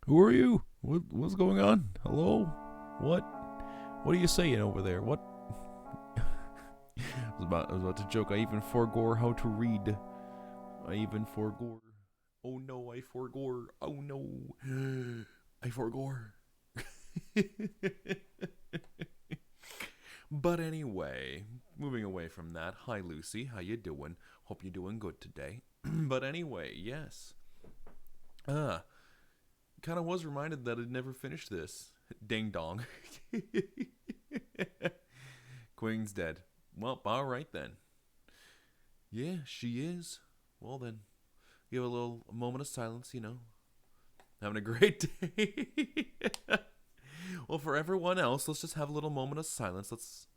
Who are you? What's going on? Hello? What? What are you saying over there? What? I was about to joke. I even forgore how to read. I even forgore. Oh no, I forgore. Oh no. I forgore. But anyway, moving away from that. Hi Lucy, how you doing? Hope you're doing good today. But anyway, yes. Uh, kind of was reminded that I'd never finished this. Ding dong. Queen's dead. Well, alright then. Yeah, she is. Well then, give a little moment of silence. Having a great day. Well, for everyone else, let's just have a little moment of silence. Let's.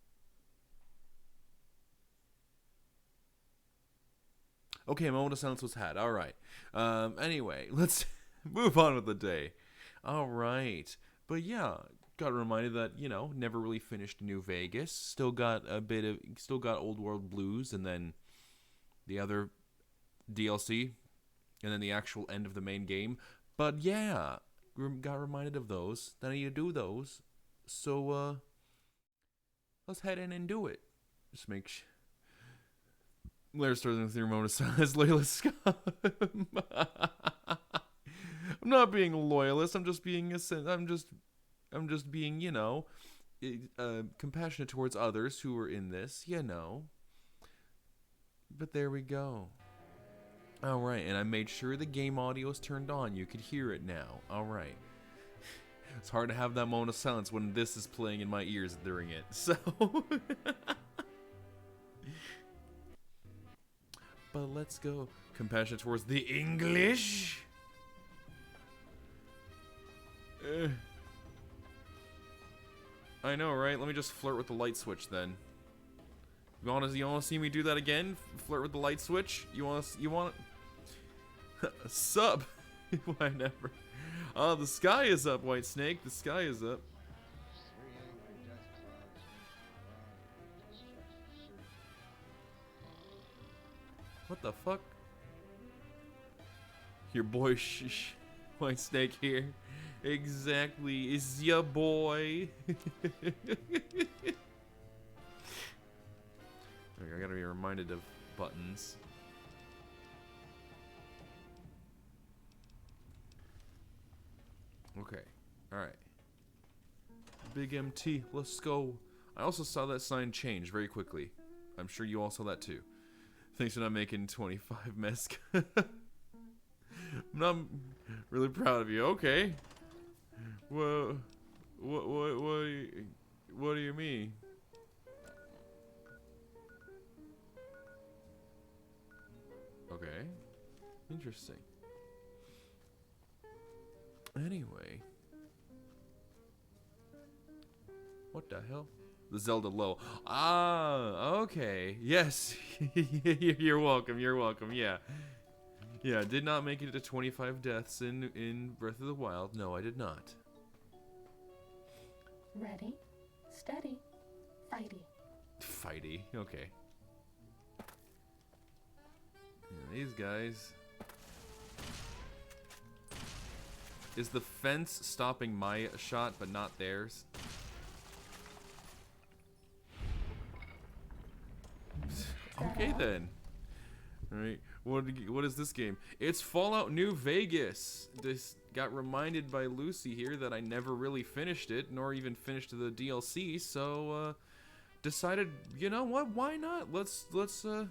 Okay, a moment of silence was had. All right. Anyway, let's move on with the day. All right. But yeah, got reminded that never really finished New Vegas. Still got Old World Blues, and then the other DLC, and then the actual end of the main game. But yeah, got reminded of those. That I need to do those. So let's head in and do it. Just make Blair starts with your moment of silence. Layla Scott. I'm not being a loyalist. I'm just being compassionate towards others who are in this. But there we go. All right, and I made sure the game audio is turned on. You could hear it now. All right. It's hard to have that moment of silence when this is playing in my ears during it. So, but let's go. Compassion towards the English. I know, right? Let me just flirt with the light switch then. You wanna see me do that again? Flirt with the light switch? You want sub? Whatever. Oh, the sky is up, White Snake. The sky is up. What the fuck? Your boy White Snake here. Exactly. Is ya boy. I gotta be reminded of buttons. Okay. Alright. Big MT. Let's go. I also saw that sign change very quickly. I'm sure you all saw that too. Thanks for not making 25 mesk. I'm not really proud of you. Okay. Well, what do you mean? Okay. Interesting. Anyway. What the hell? The Zelda low. Ah, okay. Yes. You're welcome. You're welcome. Yeah. Yeah, did not make it to 25 deaths in Breath of the Wild. No, I did not. Ready, steady, fighty. Fighty. Okay. Yeah, these guys. Is the fence stopping my shot but not theirs? Okay then. Alright, what is this game? It's Fallout New Vegas. This got reminded by Lucy here that I never really finished it, nor even finished the DLC, so decided, you know what, why not? Let's play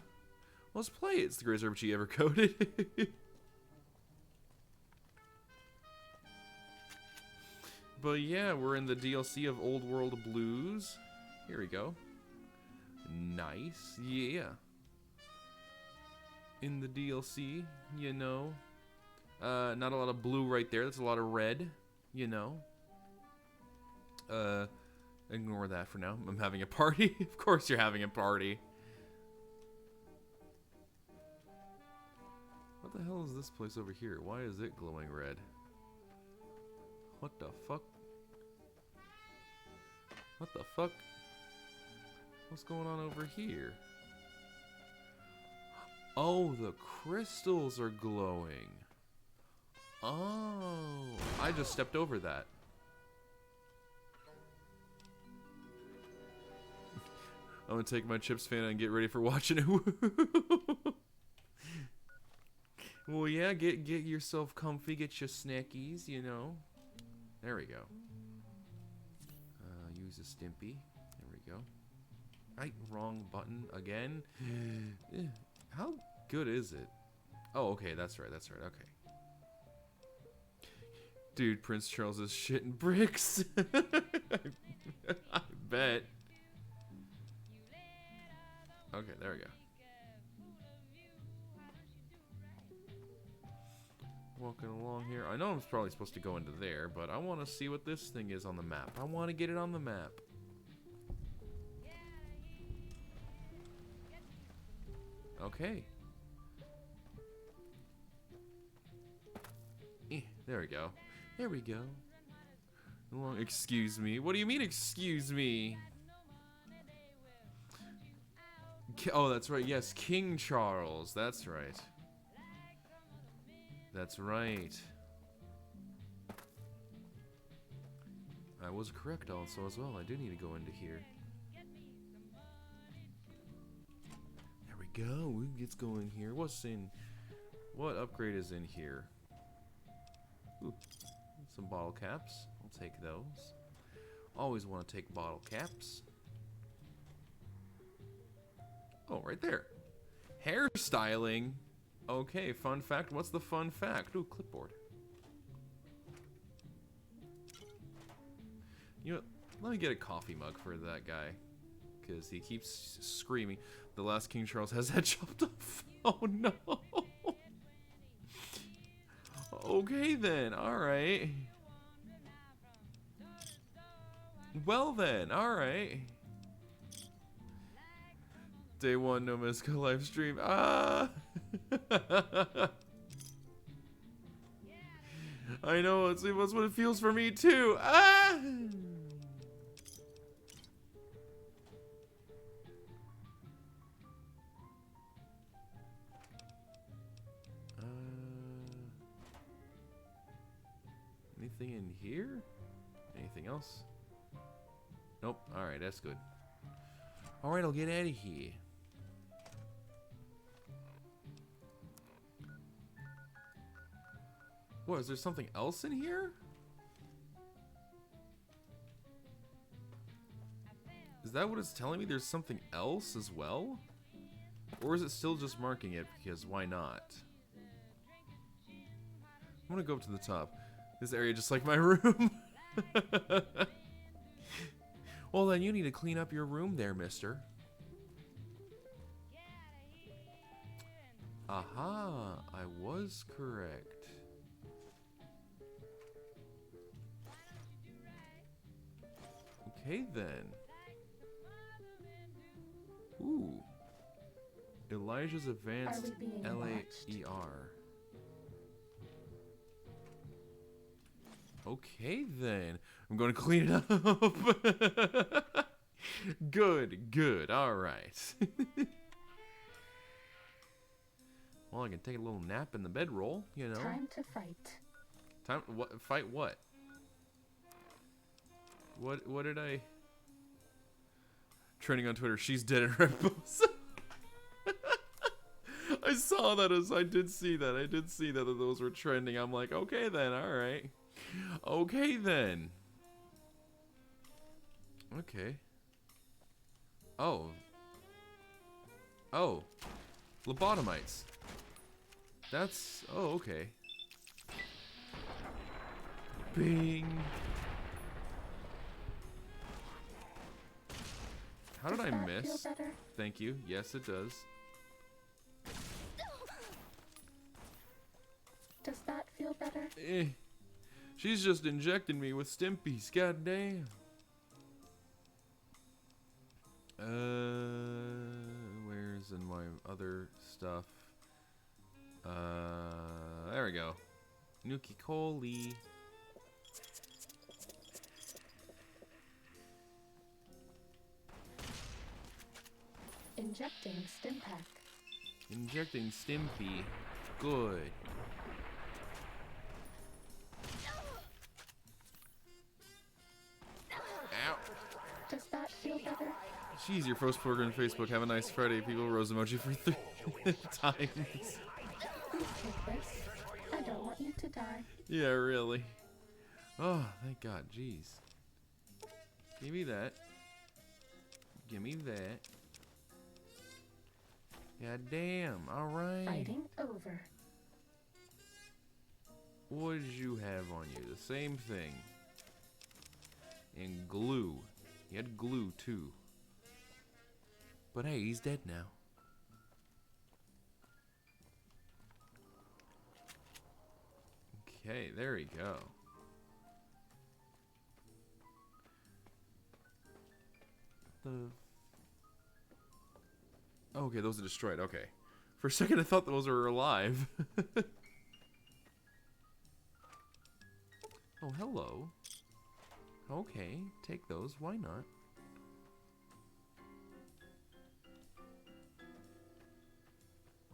it. It's the greatest RPG ever coded. But yeah, we're in the DLC of Old World Blues. Here we go. Nice. Yeah. In the DLC, not a lot of blue right there. That's a lot of red, Ignore that for now. I'm having a party. Of course you're having a party. What the hell is this place over here? Why is it glowing red? What the fuck? What the fuck? What's going on over here? Oh, the crystals are glowing. Oh, I just stepped over that. I'm gonna take my chips fan and get ready for watching it. Well, yeah, get yourself comfy, get your snackies, you know. There we go. Use a Stimpy. There we go. Right, wrong button again. How good is it? Oh, okay, that's right, okay. Dude, Prince Charles is shitting bricks. I bet. Okay, there we go. Walking along here. I know I'm probably supposed to go into there, but I want to see what this thing is on the map. I want to get it on the map. Okay. There we go. There we go. Excuse me. What do you mean, excuse me? Oh, that's right. Yes, King Charles. That's right. That's right. I was correct also as well. I do need to go into here. There we go. It's going here. What's in? What upgrade is in here? Ooh, some bottle caps. I'll take those. Always want to take bottle caps. Oh, right there. Hairstyling. Okay, fun fact. What's the fun fact? Ooh, clipboard. You know, let me get a coffee mug for that guy. Because he keeps screaming. The last King Charles has head chopped off. Oh, no. Okay, then. Alright. Well, then. Alright. Day 1, no Miska live stream. Ah! I know, it's what it feels for me, too. Ah! Anything in here? Anything else? Nope. Alright, that's good. Alright, I'll get out of here. What, is there something else in here? Is that what it's telling me? There's something else as well? Or is it still just marking it because why not? I'm gonna go up to the top. This area just like my room. Well, then you need to clean up your room there, mister. Aha, I was correct. Okay, then. Ooh. Elijah's Advanced LAER. Okay, then. I'm going to clean it up. Good, good. All right. Well, I can take a little nap in the bedroll, you know. Time to fight. Time what? Fight what? What did I? Trending on Twitter. She's dead in Red Bulls. I saw that as I did see that. I did see that those were trending. I'm like, okay then, all right. Okay then. Okay. Oh. Oh. Lobotomites. That's... Oh, okay. Bing. How did I miss? Thank you. Yes, it does. Does that feel better? She's just injecting me with Stimpies. Goddamn. Where's in my other stuff? There we go. Nuki Coli. Injecting Stimpack. Injecting Stimpy. Good. Jeez, your first program on Facebook. Have a nice Friday, people. Rose emoji for 3 times. You take this. I don't want you to die. Yeah, really. Oh, thank God. Jeez. Give me that. Give me that. God damn. All right. Fighting over. What did you have on you? The same thing. And glue. He had glue too. But hey, he's dead now. Okay, there we go. Okay, those are destroyed. Okay. For a second, I thought those were alive. Oh, hello. Okay, take those. Why not?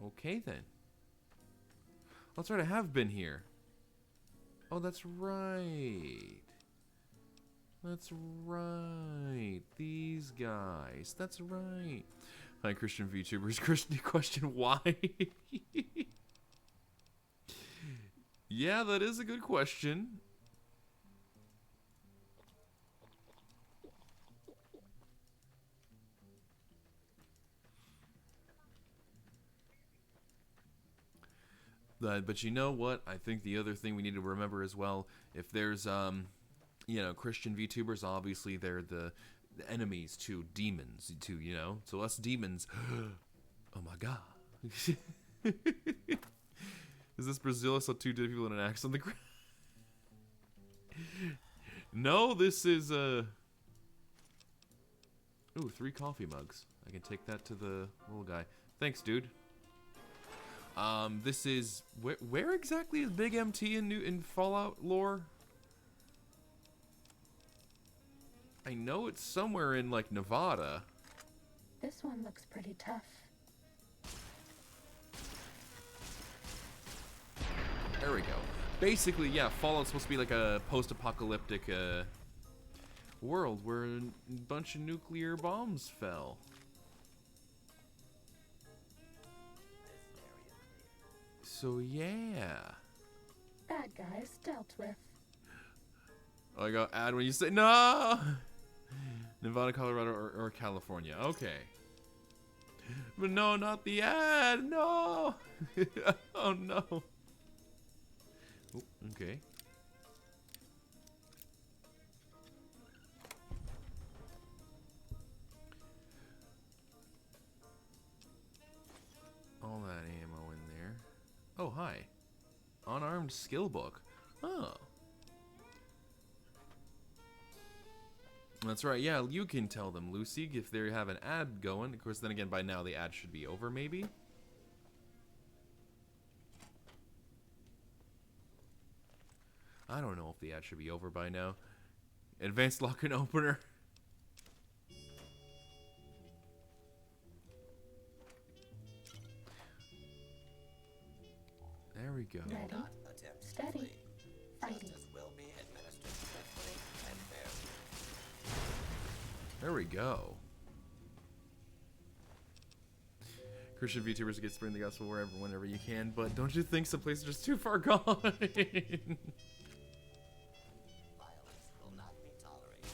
Okay, then. That's right, I have been here. Oh, that's right. That's right. These guys. That's right. Hi, Christian VTubers. Christian question why? Yeah, that is a good question. But you know what? I think the other thing we need to remember as well, if there's you know, Christian VTubers, obviously they're the enemies to demons too, you know? So us demons, oh my god. Is this Brazil? I saw 2 dead people in an axe on the ground. No, this is ooh, 3 coffee mugs. I can take that to the little guy. Thanks, dude. This is where exactly is Big MT in Fallout lore? I know it's somewhere in like Nevada. This one looks pretty tough. There we go. Basically, yeah, Fallout's supposed to be like a post-apocalyptic world where a bunch of nuclear bombs fell. So yeah. Bad guys dealt with. Oh, I got ad when you say no. Nevada, Colorado, or California. Okay. But no, not the ad. No. Oh no. Oh, okay. All that ammo in there. Oh, hi. Unarmed skill book. Oh. That's right, yeah, you can tell them, Lucy, if they have an ad going. Of course, then again, by now the ad should be over, maybe? I don't know if the ad should be over by now. Advanced lock and opener. There we go. Ready, steady, fighting. There we go. Christian VTubers get spreading the gospel wherever, whenever you can, but don't you think some places are just too far gone? Violence will not be tolerated.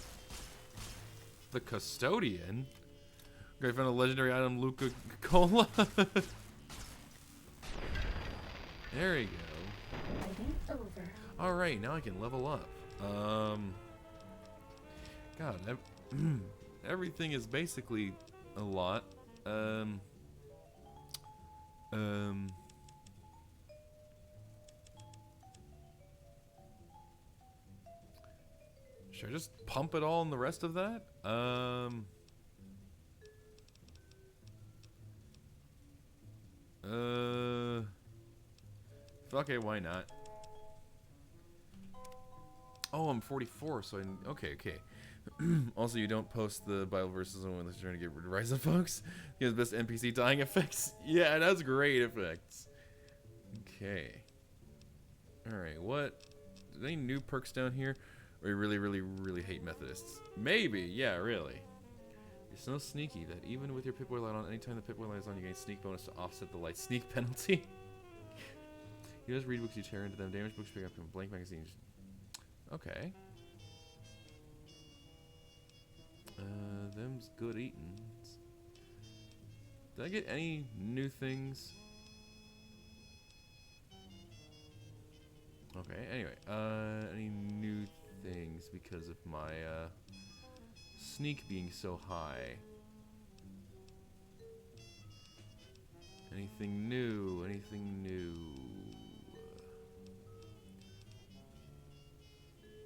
The custodian? Okay, I found a legendary item, Luca Cola. There you go. Fighting over. Alright, now I can level up. God, everything is basically a lot. Should I just pump it all in the rest of that? Okay, why not? Oh, I'm 44, so okay. Also, you don't post the Bible verses when they're trying to get rid of Rise of folks. He has best NPC dying effects. Yeah, it has great effects. Okay. Alright, what? Are there any new perks down here? Or you really hate Methodists? Maybe, yeah, really. You're so sneaky that even with your Pip-Boy light on, anytime the Pip-Boy light is on, you gain sneak bonus to offset the light sneak penalty. You just read books, you tear into them. Damage books pick up from blank magazines. Okay. Them's good eatins. Did I get any new things? Okay, anyway. Any new things because of my, sneak being so high? Anything new? Anything new?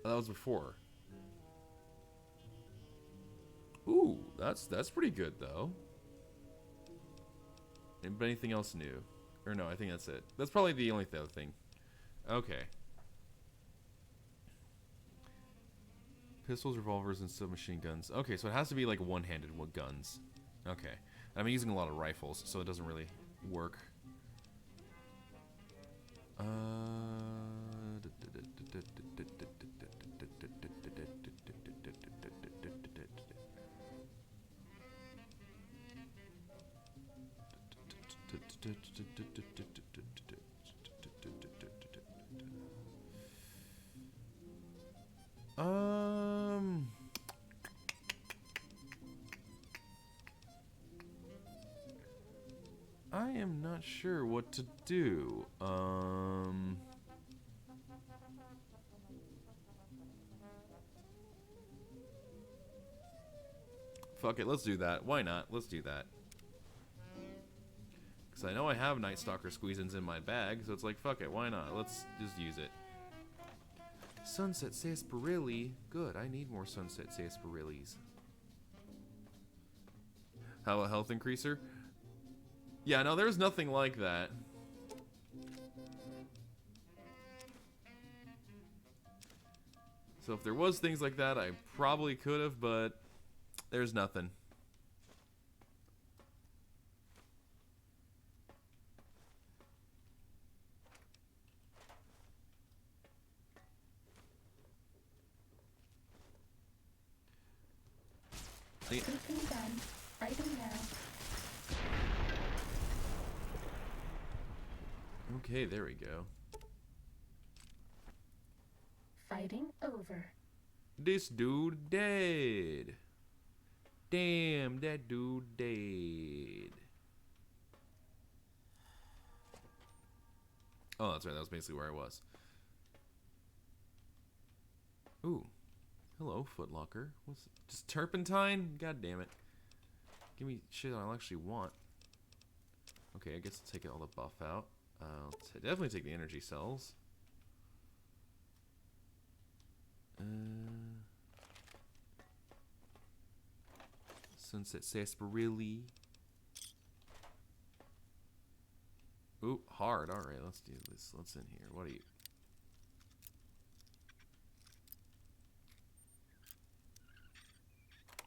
Oh, that was before. Ooh, that's pretty good though. But anything else new? Or no, I think that's it. That's probably the only other thing. Okay. Pistols, revolvers, and submachine guns. Okay, so it has to be like one-handed guns. Okay. I'm using a lot of rifles, so it doesn't really work. I am not sure what to do. Fuck it, let's do that. Why not? Let's do that. Because I know I have Night Stalker Squeezins in my bag, so it's like, fuck it, why not? Let's just use it. Sunset Sarsaparilla. Good, I need more Sunset Sarsaparillas. How a health increaser? Yeah, no, there's nothing like that. So if there was things like that, I probably could have, but there's nothing. Briefing done. Fighting now. Okay, there we go. Fighting over. This dude dead. Damn, that dude dead. Oh, that's right. That was basically where I was. Ooh. Hello, Footlocker. What's just turpentine? God damn it. Give me shit I'll actually want. Okay, I guess I'll take all the buff out. I'll definitely take the energy cells. Sunset Sarsaparilla. Ooh, hard. Alright, let's do this. Let's in here. What are you?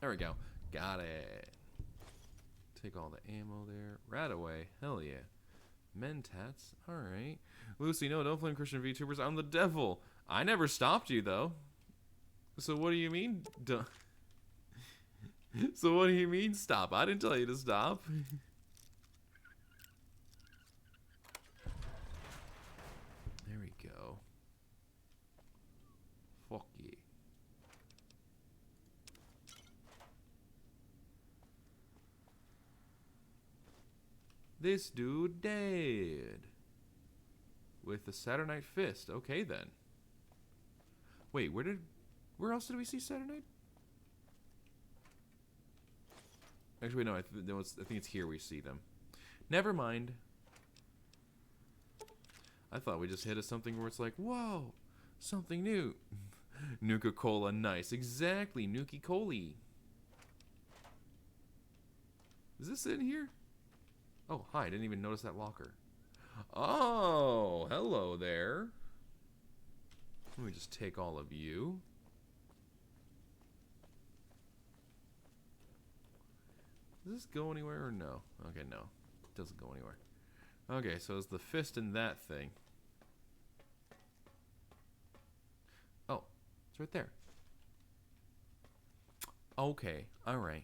There we go. Got it. Take all the ammo there. Right away. Hell yeah. Mentats. Alright. Lucy, no, don't blame Christian VTubers. I'm the devil. I never stopped you, though. So what do you mean? So what do you mean stop? I didn't tell you to stop. There we go. Fuck yeah. This dude dead. With the Saturnite Fist. Okay then. Wait, where else did we see Saturnite? Actually, no, I think it's here we see them. Never mind. I thought we just hit something where it's like, whoa, something new. Nuka-Cola, nice. Exactly, Nuki-Cola. Is this in here? Oh, hi, I didn't even notice that locker. Oh, hello there. Let me just take all of you. Does this go anywhere or no? Okay, no. It doesn't go anywhere. Okay, so it's the fist in that thing. Oh, it's right there. Okay, alright.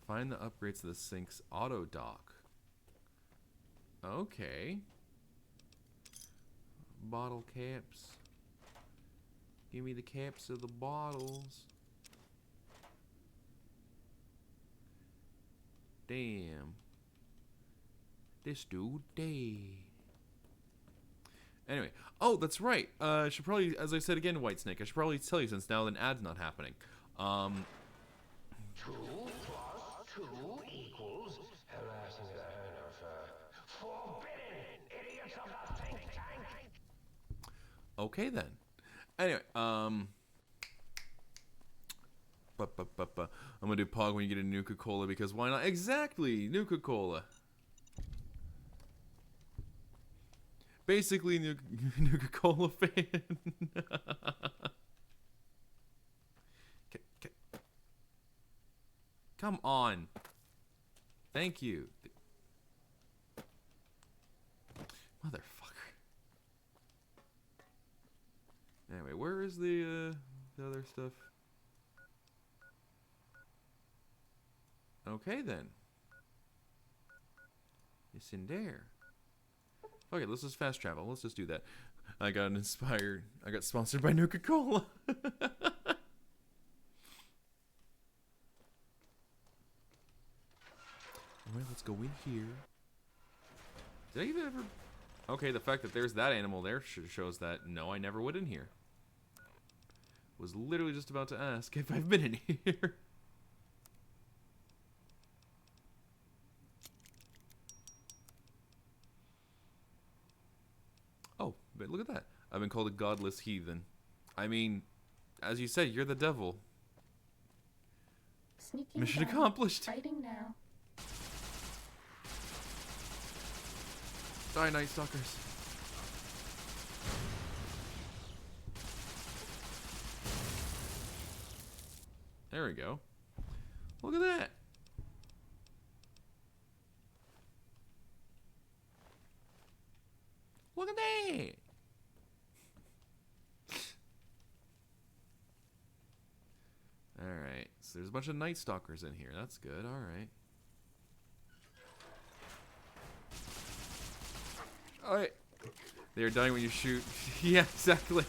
Find the upgrades to the sink's auto dock. Okay. Bottle caps. Give me the caps of the bottles. Damn. This dude dead. Anyway. Oh, that's right. I should probably, as I said again, Whitesnake, I should probably tell you since now an ad's not happening. 2 plus 2 equals harassing the head of forbidden idiots of the think tank. Okay then. Anyway, I'm gonna do Pog when you get a Nuka-Cola because why not? Exactly, Nuka-Cola. Basically, Nuka-Cola fan. Come on. Thank you. Motherfucker. Anyway, where is the other stuff? Okay then. It's in there. Okay, let's just fast travel. Let's just do that. I got sponsored by Nuka-Cola. Alright, let's go in here. Did I even ever... Okay, the fact that there's that animal there shows that, no, I never would in here. Was literally just about to ask if I've been in here. Oh, but look at that. I've been called a godless heathen. I mean, as you said, you're the devil. Sneaking Mission down, accomplished. Fighting now. Die, Night Stalkers. There we go. Look at that. Look at that. Alright, so there's a bunch of Night Stalkers in here. That's good, alright. Alright. They are dying when you shoot. Yeah, exactly.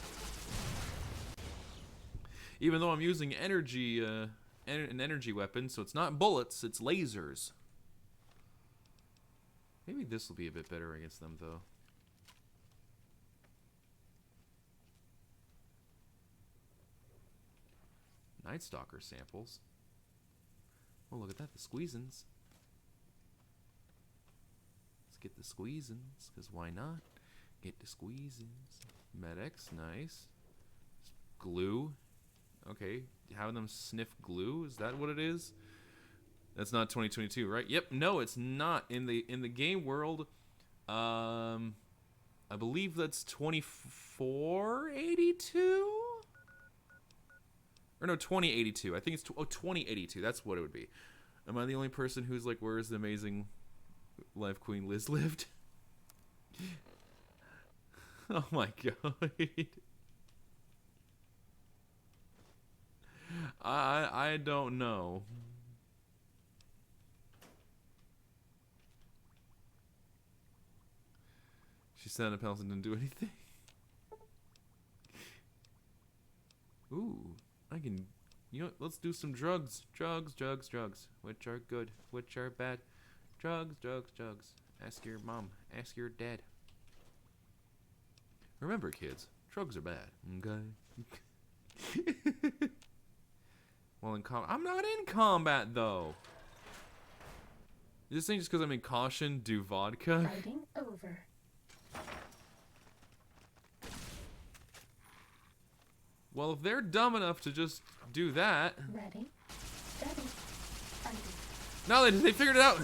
Even though I'm using energy, an energy weapon, so it's not bullets, it's lasers. Maybe this will be a bit better against them, though. Night Stalker samples. Oh, look at that, the squeezins. Let's get the squeezins, because why not? Get the squeezins. Medics, nice. Glue. Okay, having them sniff glue, is that what it is? That's not 2022, right? Yep, no, it's not. In the game world, I believe that's 2482? Or no, 2082. I think it's 2082. That's what it would be. Am I the only person who's like, where is the amazing life Queen Liz lived? Oh my god. I don't know. She said Anna Pelton didn't do anything. Ooh, I can... You know what? Let's do some drugs. Drugs. Which are good, which are bad. Drugs. Ask your mom. Ask your dad. Remember, kids, drugs are bad. Okay? Well, in combat... I'm not in combat, though. This ain't just because I'm in caution, do vodka. Fighting over. Well, if they're dumb enough to just do that... Ready, steady, fighting. No, they figured it out!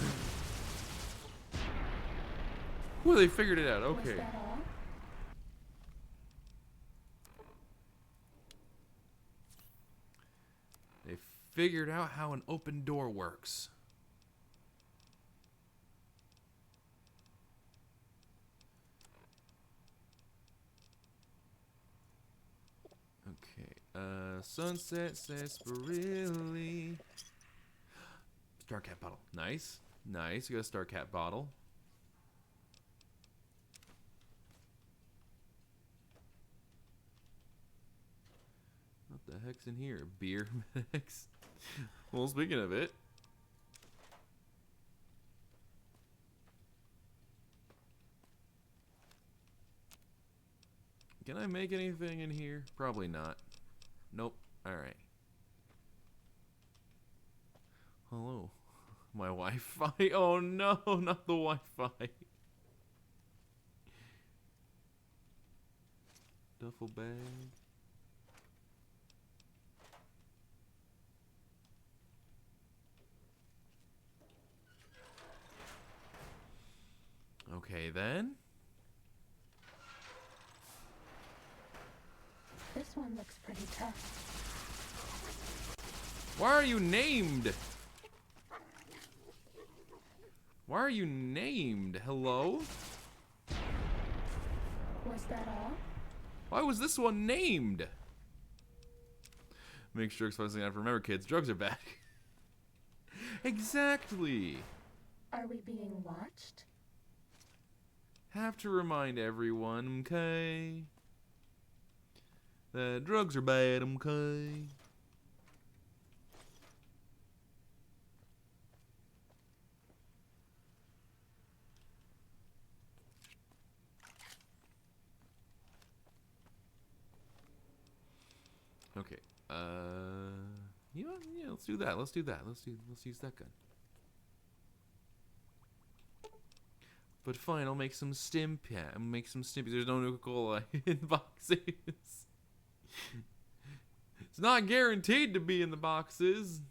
Well, they figured it out, Was okay. that all? They figured out how an open door works. Okay, Sunset Sarsaparilla. Star Cat bottle. Nice. Nice. You got a Star Cat bottle. What the heck's in here? Beer mix. Well, speaking of it. Can I make anything in here? Probably not. Nope. Alright. Hello. My Wi-Fi. Oh no, not the Wi-Fi. Duffel bag. Okay then. This one looks pretty tough. Why are you named? Why are you named? Hello? Was that all? Why was this one named? Make sure exposing that. Remember, kids, drugs are bad. Exactly. Are we being watched? Have to remind everyone, okay? That drugs are bad, okay? Okay. You know, yeah, let's do that. Let's do that. Let's use that gun. But fine, I'll make some stim I'll make some stimpies. There's no Nuka-Cola in boxes. It's not guaranteed to be in the boxes.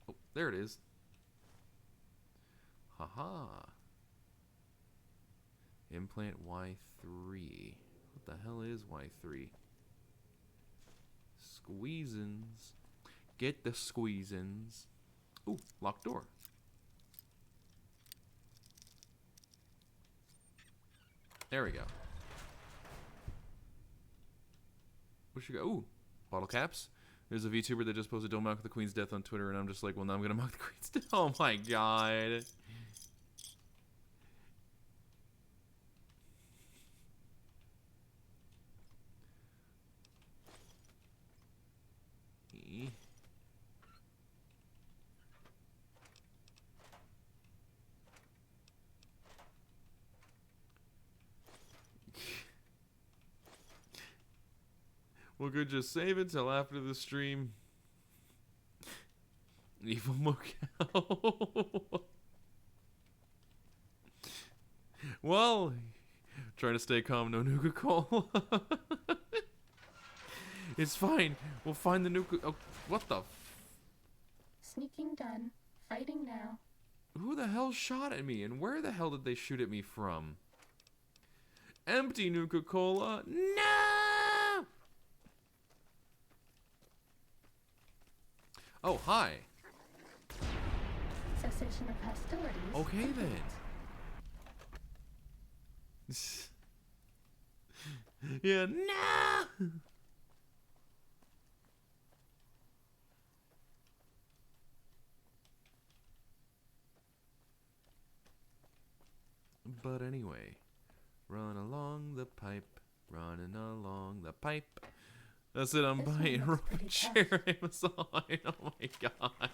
Oh, there it is. Haha. Implant Y3. What the hell is Y3? Squeezins. Get the squeezins. Ooh, locked door. There we go. What you got? Ooh, bottle caps. There's a VTuber that just posted "Don't mock the Queen's death" on Twitter, and I'm just like, well, now I'm gonna mock the Queen's death. Oh my god. We could just save it till after the stream. Evil Mocal. Well, trying to stay calm, no Nuka-Cola. It's fine. We'll find the Nuka. Oh, what the? Sneaking done. Fighting now. Who the hell shot at me, and where the hell did they shoot at me from? Empty Nuka-Cola. No! Oh, hi. Cessation of hostilities. Okay then. Yeah, no! But anyway, run along the pipe, running along the pipe. That's it, I'm This one buying looks Roman pretty chair Amazon. Oh my god.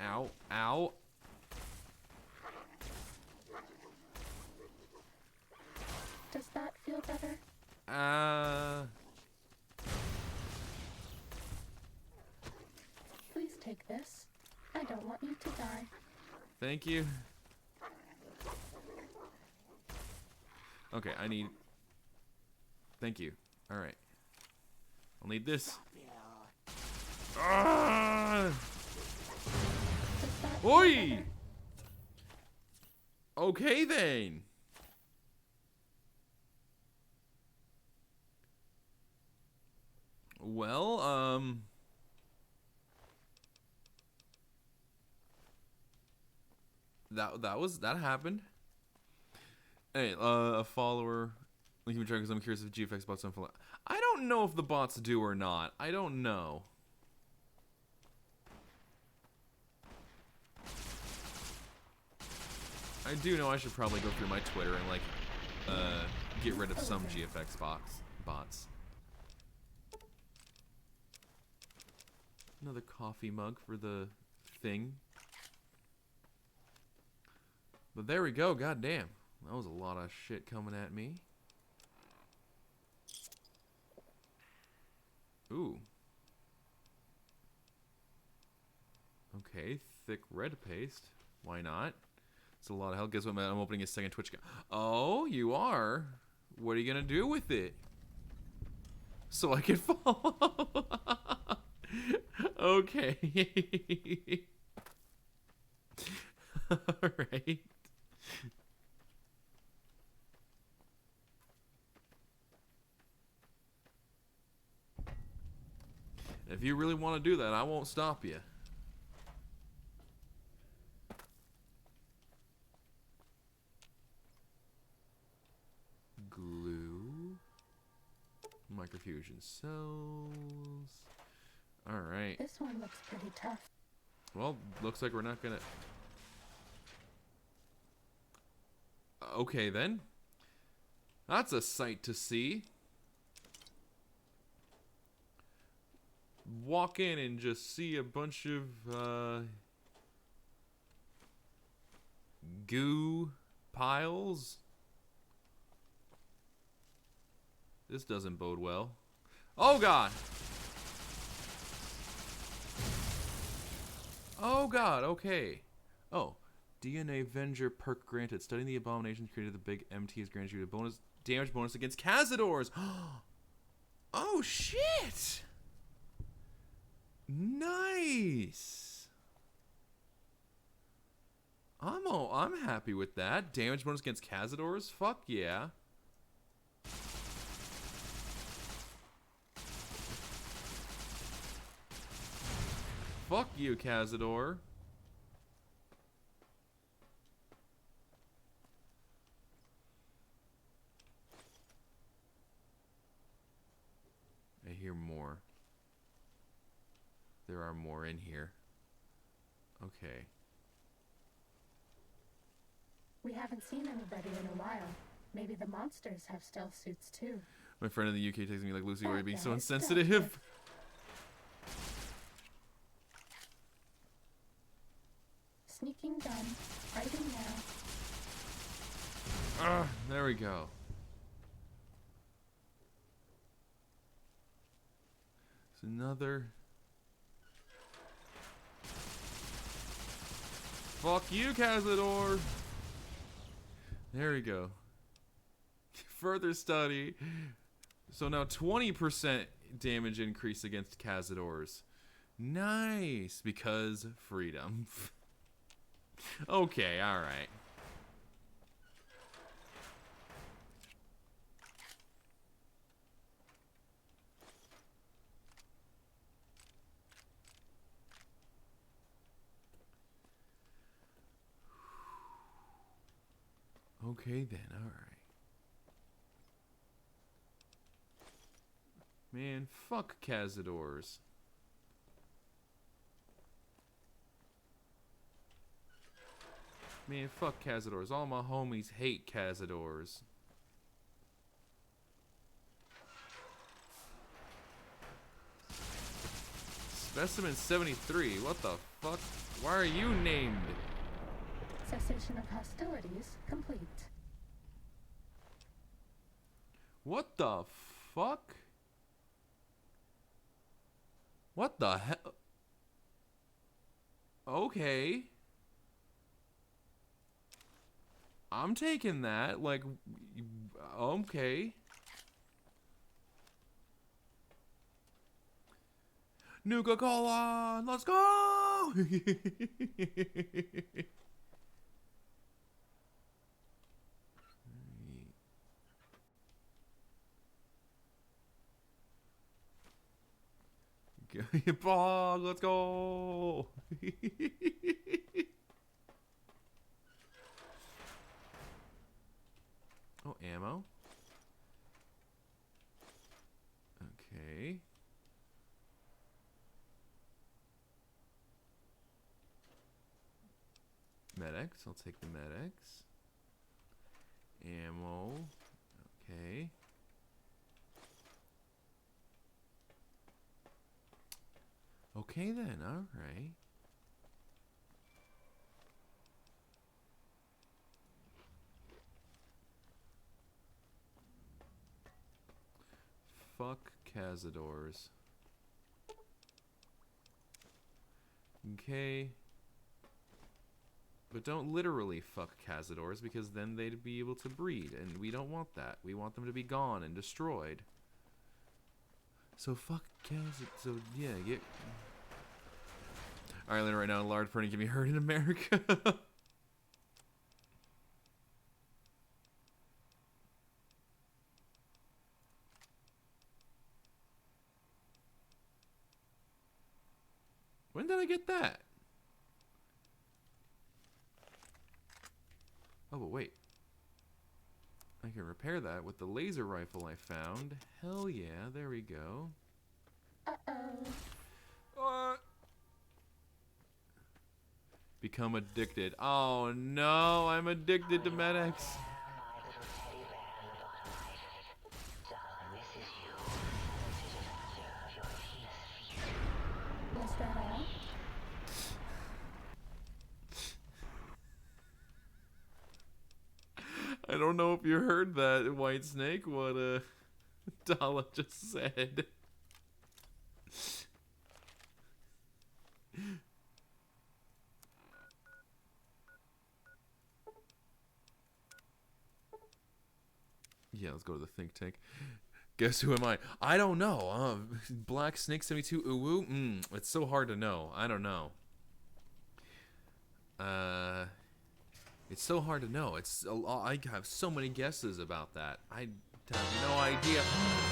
Ow, ow. Does that feel better? Please take this. I don't want you to die. Thank you. Okay, I need... Thank you. Alright. I'll need this. Ah! Does that feel Oi! better? Okay then. Well, that happened. Hey, a follower. Keep me track because I'm curious if GFX bots don't follow. I don't know if the bots do or not. I don't know. I do know I should probably go through my Twitter and like get rid of some GFX bots. Another coffee mug for the thing. But there we go, goddamn. That was a lot of shit coming at me. Ooh. Okay, thick red paste. Why not? It's a lot of hell. Guess what? I'm opening a second Twitch account. Oh, you are? What are you gonna do with it? So I can follow. Okay. Alright. If you really want to do that, I won't stop you. Glue. Microfusion cells. Alright. This one looks pretty tough. Well, looks like we're not gonna... Okay, then. That's a sight to see. Walk in and just see a bunch of, goo piles. This doesn't bode well. Oh, God! Oh, God, okay. Oh. DNA Avenger perk granted. Studying the abominations created the big MT has granted you a bonus damage bonus against Cazadors. Oh shit! Nice. I'm happy with that. Damage bonus against Cazadors. Fuck yeah. Fuck you, Cazador. I hear more. There are more in here. Okay. We haven't seen anybody in a while. Maybe the monsters have stealth suits too. My friend in the UK takes me like, Lucy, why are you being so Okay, insensitive? Sneaking gun. Fighting now. Ah, there we go. It's another. Fuck you, Cazador. There we go. Further study. So now 20% damage increase against Cazadors. Nice, because freedom. Okay, alright. Okay then, alright. Man, fuck Cazadors. Man, fuck Cazadors. All my homies hate Cazadors. Specimen 73, what the fuck? Why are you named? Cessation of hostilities complete. What the fuck? What the hell? Okay. I'm taking that. Like, okay. Nuka Cola, let's go! Bog, let's go! Medics. I'll take the medics. Ammo. Okay. Okay then, alright. Fuck Cazadors. Okay. But don't literally fuck Cazadors, because then they'd be able to breed, and we don't want that. We want them to be gone and destroyed. So fuck Cazadors. So yeah, get... Ireland right now, large party can be heard in America. When did I get that? Oh, but wait. I can repair that with the laser rifle I found. Hell yeah, there we go. Become addicted. Oh no, I'm addicted to medics. Was that all? I don't know if you heard that, White Snake, what Dala just said. Yeah, let's go to the think tank. Guess who am I? I don't know. Black Snake 72 Uwu? It's so hard to know. I don't know. It's so hard to know. I have so many guesses about that. I have no idea.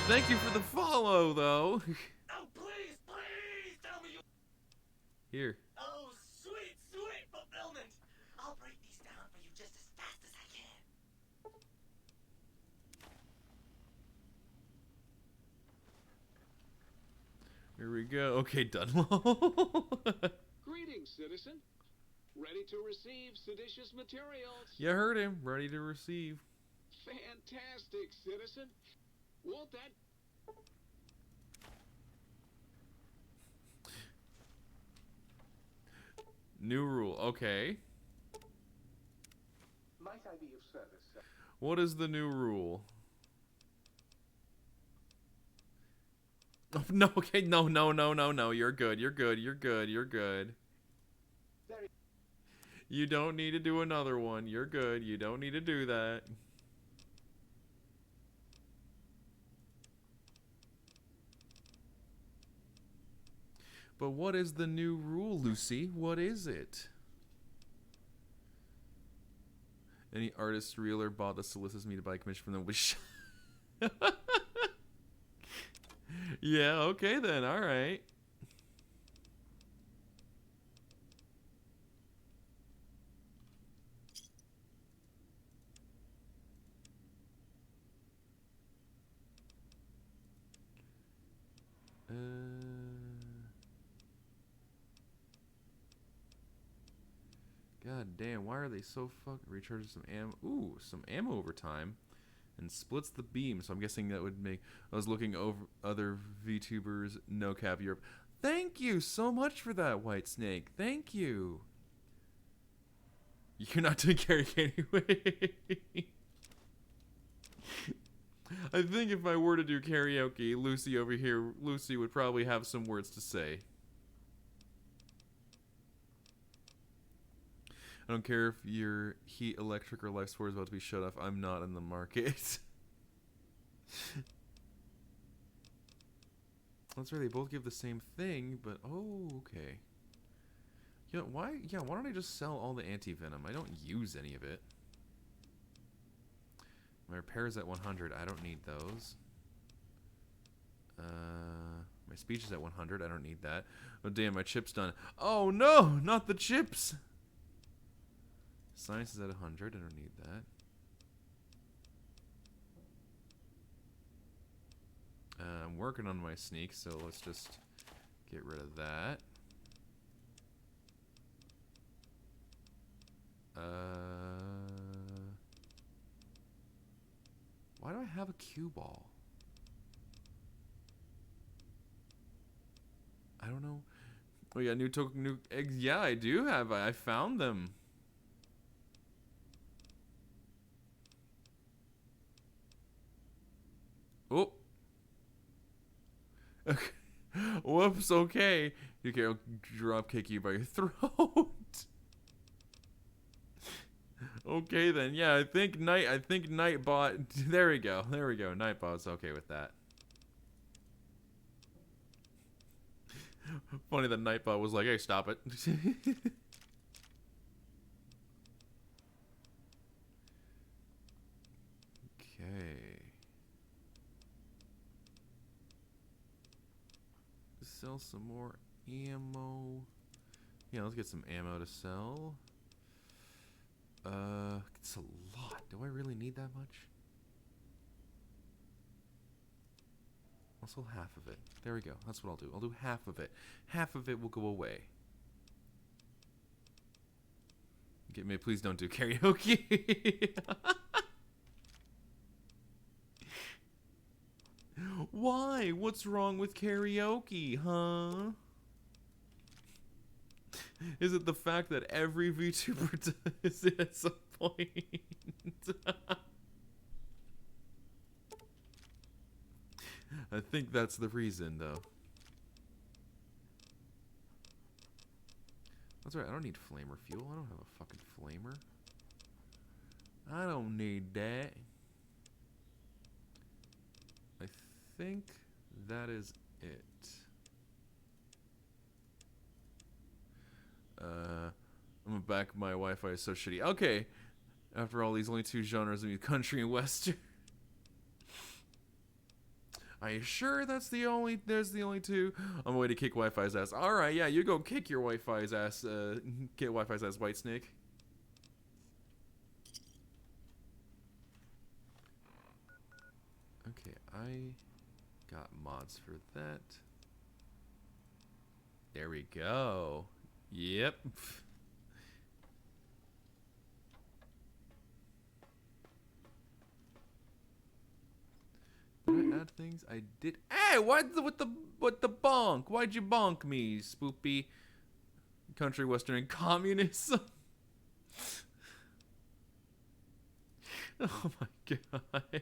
Thank you for the follow, though. Oh, please, please tell me you. Here. Oh, sweet, sweet fulfillment. I'll break these down for you just as fast as I can. Here we go. Okay, Dunlow. Greetings, citizen. Ready to receive seditious materials. You heard him. Ready to receive. Fantastic, citizen. Won't that... New rule. Okay. Might I be of service, sir? What is the new rule? Oh, no, okay, no. You're good. You're good. Very... You don't need to do another one. You're good. You don't need to do that. But what is the new rule, Lucy? What is it? Any artist, realtor, bought that solicits me to buy commission from them wish. Yeah, okay then, alright. God damn, why are they so fucking... Recharges some ammo. Ooh, some ammo over time. And splits the beam, so I'm guessing that would make... I was looking over other VTubers, no cap Europe. Thank you so much for that, White Snake. Thank you. You're not doing karaoke anyway. I think if I were to do karaoke, Lucy over here, Lucy would probably have some words to say. I don't care if your heat, electric, or life support is about to be shut off. I'm not in the market. That's right. They both give the same thing, but oh, okay. You know, why? Yeah, why don't I just sell all the anti-venom? I don't use any of it. My repair's at 100. I don't need those. My speech is at 100. I don't need that. Oh damn, my chip's done. Oh no, not the chips. Science is at 100. I don't need that. I'm working on my sneak, so let's just get rid of that. Why do I have a cue ball? I don't know. Oh yeah, new eggs. Yeah, I do have. I found them. Oh. Okay. Whoops. Okay. You can drop kick you by your throat. Okay then. Yeah, I think Nightbot. There we go. There we go. Nightbot's okay with that. Funny that Nightbot was like, "Hey, stop it." Okay. Sell some more ammo. Yeah, let's get some ammo to sell. It's a lot. Do I really need that much? I'll sell half of it. There we go. That's what I'll do. I'll do half of it. Half of it will go away. Get me, please don't do karaoke. Why? What's wrong with karaoke, huh? Is it the fact that every VTuber does it at some point? I think that's the reason, though. That's right, I don't need flamer fuel. I don't have a fucking flamer. I don't need that. I think that is it. I'm gonna back my Wi-Fi is so shitty. Okay. After all, these only two genres of country and western. Are you sure there's the only two? I'm going to kick Wi-Fi's ass. Alright, yeah, you go kick your Wi-Fi's ass, get Wi-Fi's ass, Whitesnake. Okay, I got mods for that. There we go. Yep. Did I add things? I did. Hey, what the bonk? Why'd you bonk me, spoopy? Country western communism. Oh my god.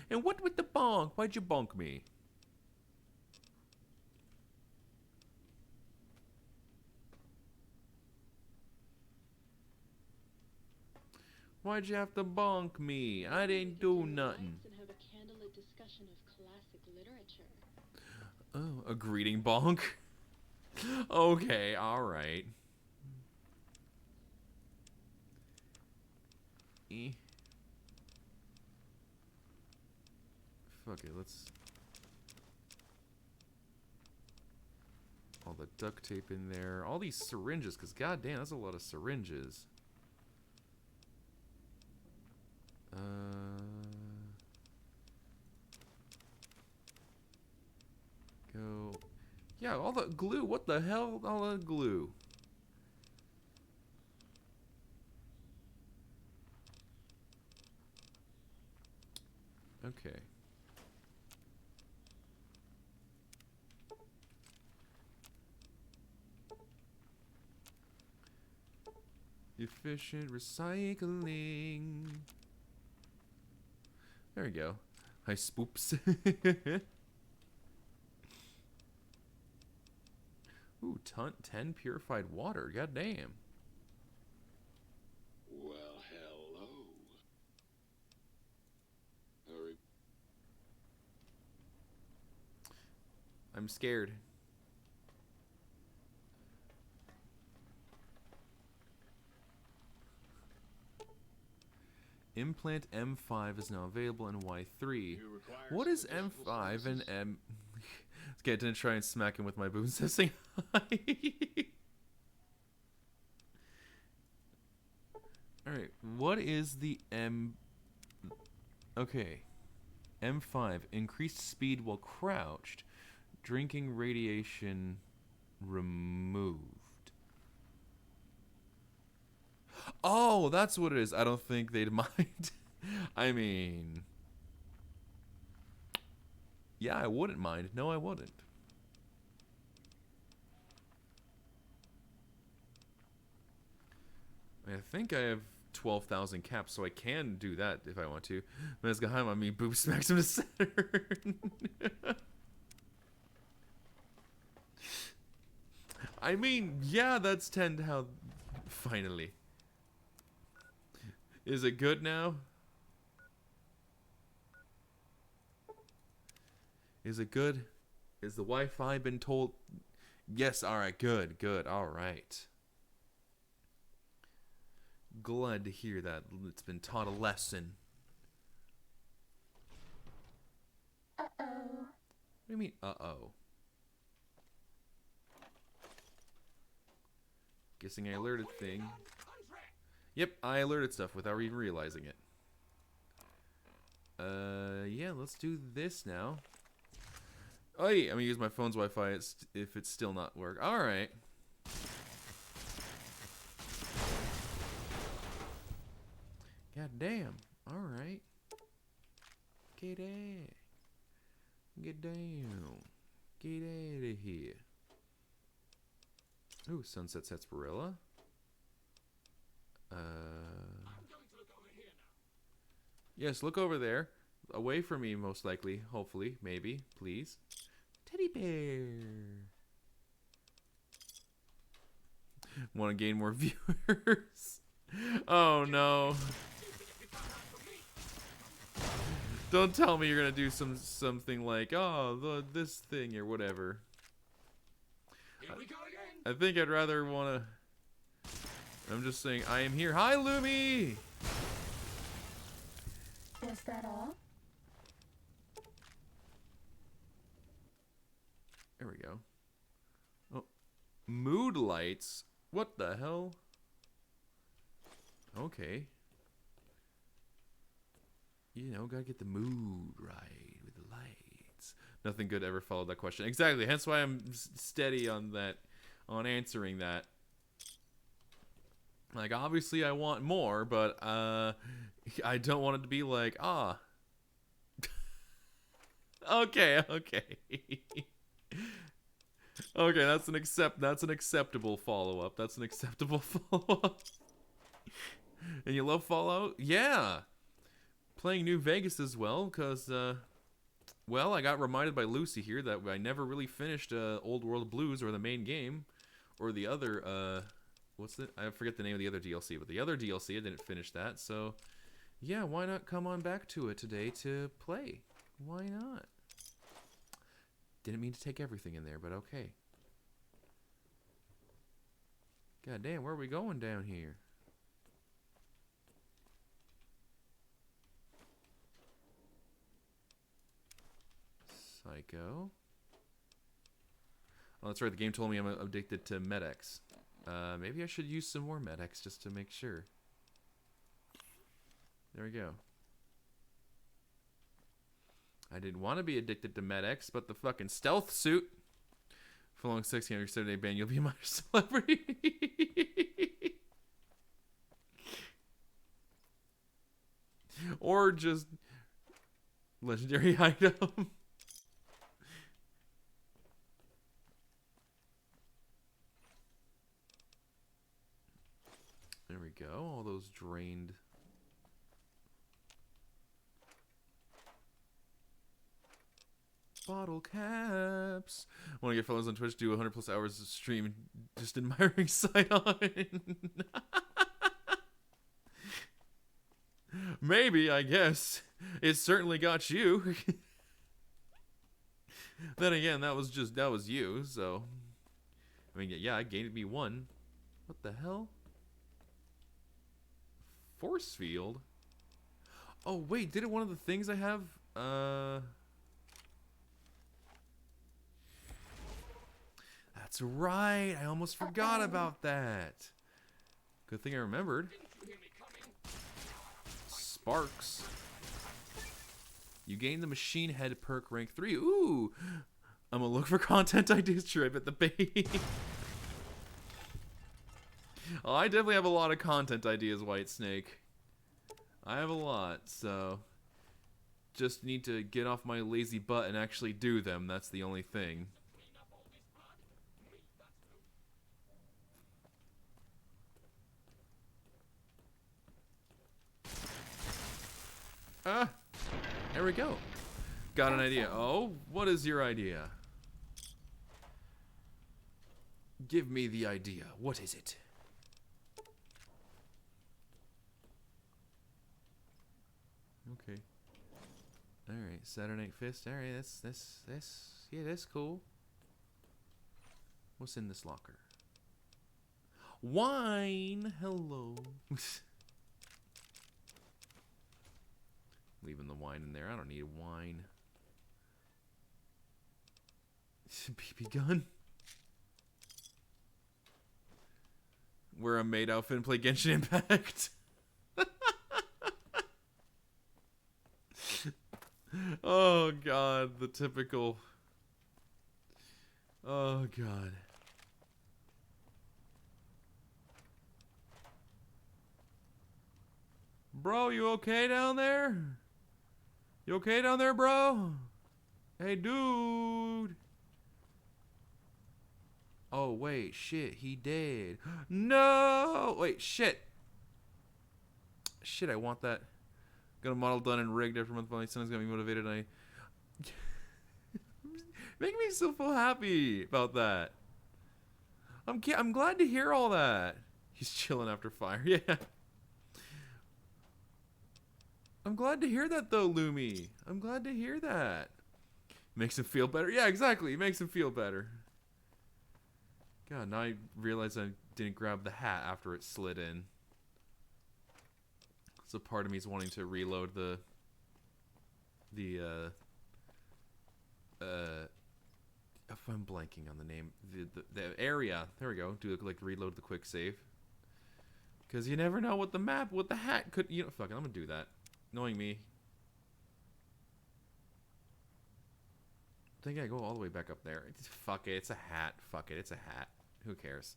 And what with the bonk? Why'd you bonk me? Why'd you have to bonk me? I didn't do nothing. And have a candlelit discussion of classic literature. Oh, a greeting bonk? Okay, alright. Fuck it, let's... All the duct tape in there. All these syringes, because goddamn, that's a lot of syringes. Go. Yeah, all the glue. What the hell? All the glue. Okay. Efficient recycling. There we go. Hi, spoops. Ooh, 10 purified water. God damn. Well, hello. Hurry. I'm scared. Implant M5 is now available in Y3. What is M5 and M... Okay, I didn't try and smack him with my boom saying hi. Alright, what is the M... Okay. M5, increased speed while crouched. Drinking radiation removed. Oh, that's what it is. I don't think they'd mind. I mean, yeah, I wouldn't mind. No, I wouldn't. I think I have 12,000 caps, so I can do that if I want to. Mezgaheim on me, boob smacks him to center. I mean, yeah, that's 10 how. Finally. Is it good now? Is it good? Is the Wi-Fi been told? Yes, alright, good, good, alright. Glad to hear that it's been taught a lesson. Uh-oh. What do you mean, uh-oh? Guessing I alerted thing. Yep, I alerted stuff without even realizing it. Yeah, let's do this now. Oh, yeah, I'm gonna use my phone's Wi-Fi if it's still not work. Alright. God damn. Alright. Get out. Get down. Get out of here. Ooh, Sunset Sarsaparilla. Yes, look over there. Away from me, most likely. Hopefully. Maybe. Please. Teddy bear. Want to gain more viewers? Oh, no. Don't tell me you're going to do something like, oh, this thing or whatever. I think I'd rather want to... I'm just saying, I am here. Hi, Lumi! Was that all? There we go. Oh, mood lights? What the hell? Okay. You know, gotta get the mood right with the lights. Nothing good ever followed that question. Exactly, hence why I'm steady on that, on answering that. Like, obviously I want more, but I don't want it to be like, ah. Okay, okay. Okay, that's an acceptable follow-up. That's an acceptable follow-up. And you love Fallout? Yeah. Playing New Vegas as well, because well, I got reminded by Lucy here that I never really finished Old World Blues or the main game or the other what's it? I forget the name of the other DLC, but the other DLC I didn't finish that. So, yeah, why not come on back to it today to play? Why not? Didn't mean to take everything in there, but okay. God damn, where are we going down here? Psycho. Oh, that's right. The game told me I'm addicted to Med-X. Maybe I should use some more Med-X just to make sure. There we go. I didn't want to be addicted to Med-X, but the fucking stealth suit. For long 16 on your Saturday band, you'll be my celebrity. Or just legendary item. There we go. All those drained. Bottle caps. Want to get fellows on Twitch, do 100 plus hours of stream, just admiring sight on. Maybe, I guess. It certainly got you. Then again, that was you, so. I mean, yeah, I gained me one. What the hell? Force field? Oh, wait, didn't one of the things I have, That's right, I almost forgot about that. Good thing I remembered. Sparks. You gain the machine head perk rank 3. Ooh! I'm gonna look for content ideas to rip at the bait. Oh, I definitely have a lot of content ideas, White Snake. I have a lot, so just need to get off my lazy butt and actually do them. That's the only thing. Ah, there we go. Got an idea. Oh, what is your idea? Give me the idea. What is it? Okay. All right, Saturday Night Fist. All right, that's cool. What's in this locker? Wine. Hello. Leaving the wine in there. I don't need wine. BB gun. Wear a maid outfit and play Genshin Impact. Oh god, the typical. Oh god. Bro, you okay down there? You okay down there, bro? Hey, dude. Oh, wait, shit, he dead. No! Wait, shit. Shit, I want that. Got a model done and rigged every month. My son's gonna be motivated, and I... Make me so feel happy about that. I'm glad to hear all that. He's chilling after fire, yeah. I'm glad to hear that, though, Lumi. I'm glad to hear that. Makes him feel better. Yeah, exactly. It makes him feel better. God, now I realize I didn't grab the hat after it slid in. So part of me is wanting to reload the if I'm blanking on the name, the area. There we go. Do like reload the quick save. Because you never know what the hat could. You know, fuck it. I'm gonna do that. Knowing me. I think I go all the way back up there. Fuck it. It's a hat. Fuck it. It's a hat. Who cares?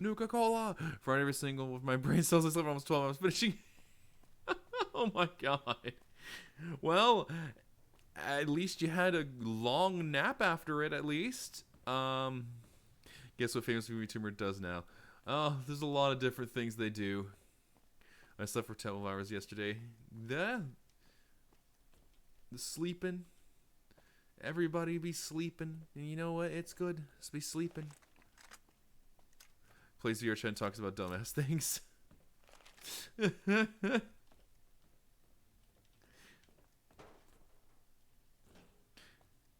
Nuka-Cola! Friday every single with my brain cells. I slept for almost 12 hours finishing. Oh my god. Well, at least you had a long nap after it, at least. Guess what famous movie YouTuber does now? Oh, there's a lot of different things they do. I slept for 12 hours yesterday. The sleeping. Everybody be sleeping. And you know what? It's good. Just be sleeping. Plays VR chat and talks about dumbass things.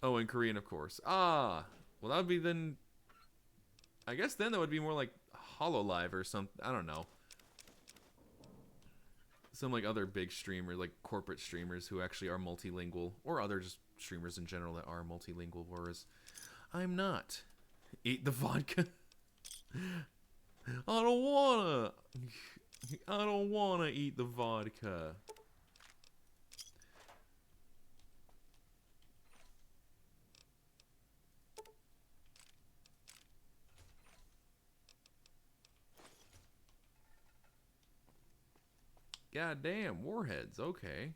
Oh, in Korean, of course. Ah, well, that would be then. I guess then that would be more like HoloLive or something. I don't know. Some like other big streamers, like corporate streamers who actually are multilingual, or other just streamers in general that are multilingual. Whereas I'm not. Eat the vodka. I don't wanna eat the vodka. God damn, warheads. Okay.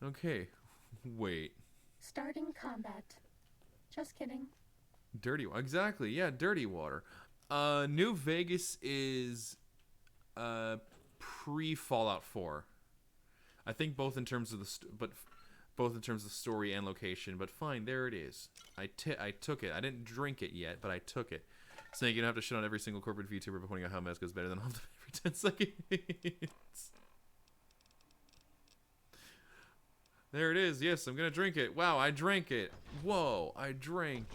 Okay. Wait. Starting combat. Just kidding. Dirty water. Exactly. Yeah, dirty water. New Vegas is pre Fallout 4. I think both in terms of both in terms of story and location. But fine, there it is. I took it. I didn't drink it yet, but I took it. Snake, you don't have to shit on every single corporate VTuber for pointing out how Mezco is better than all of them every 10 seconds. There it is. Yes, I'm gonna drink it. Wow, I drank it. Whoa, I drank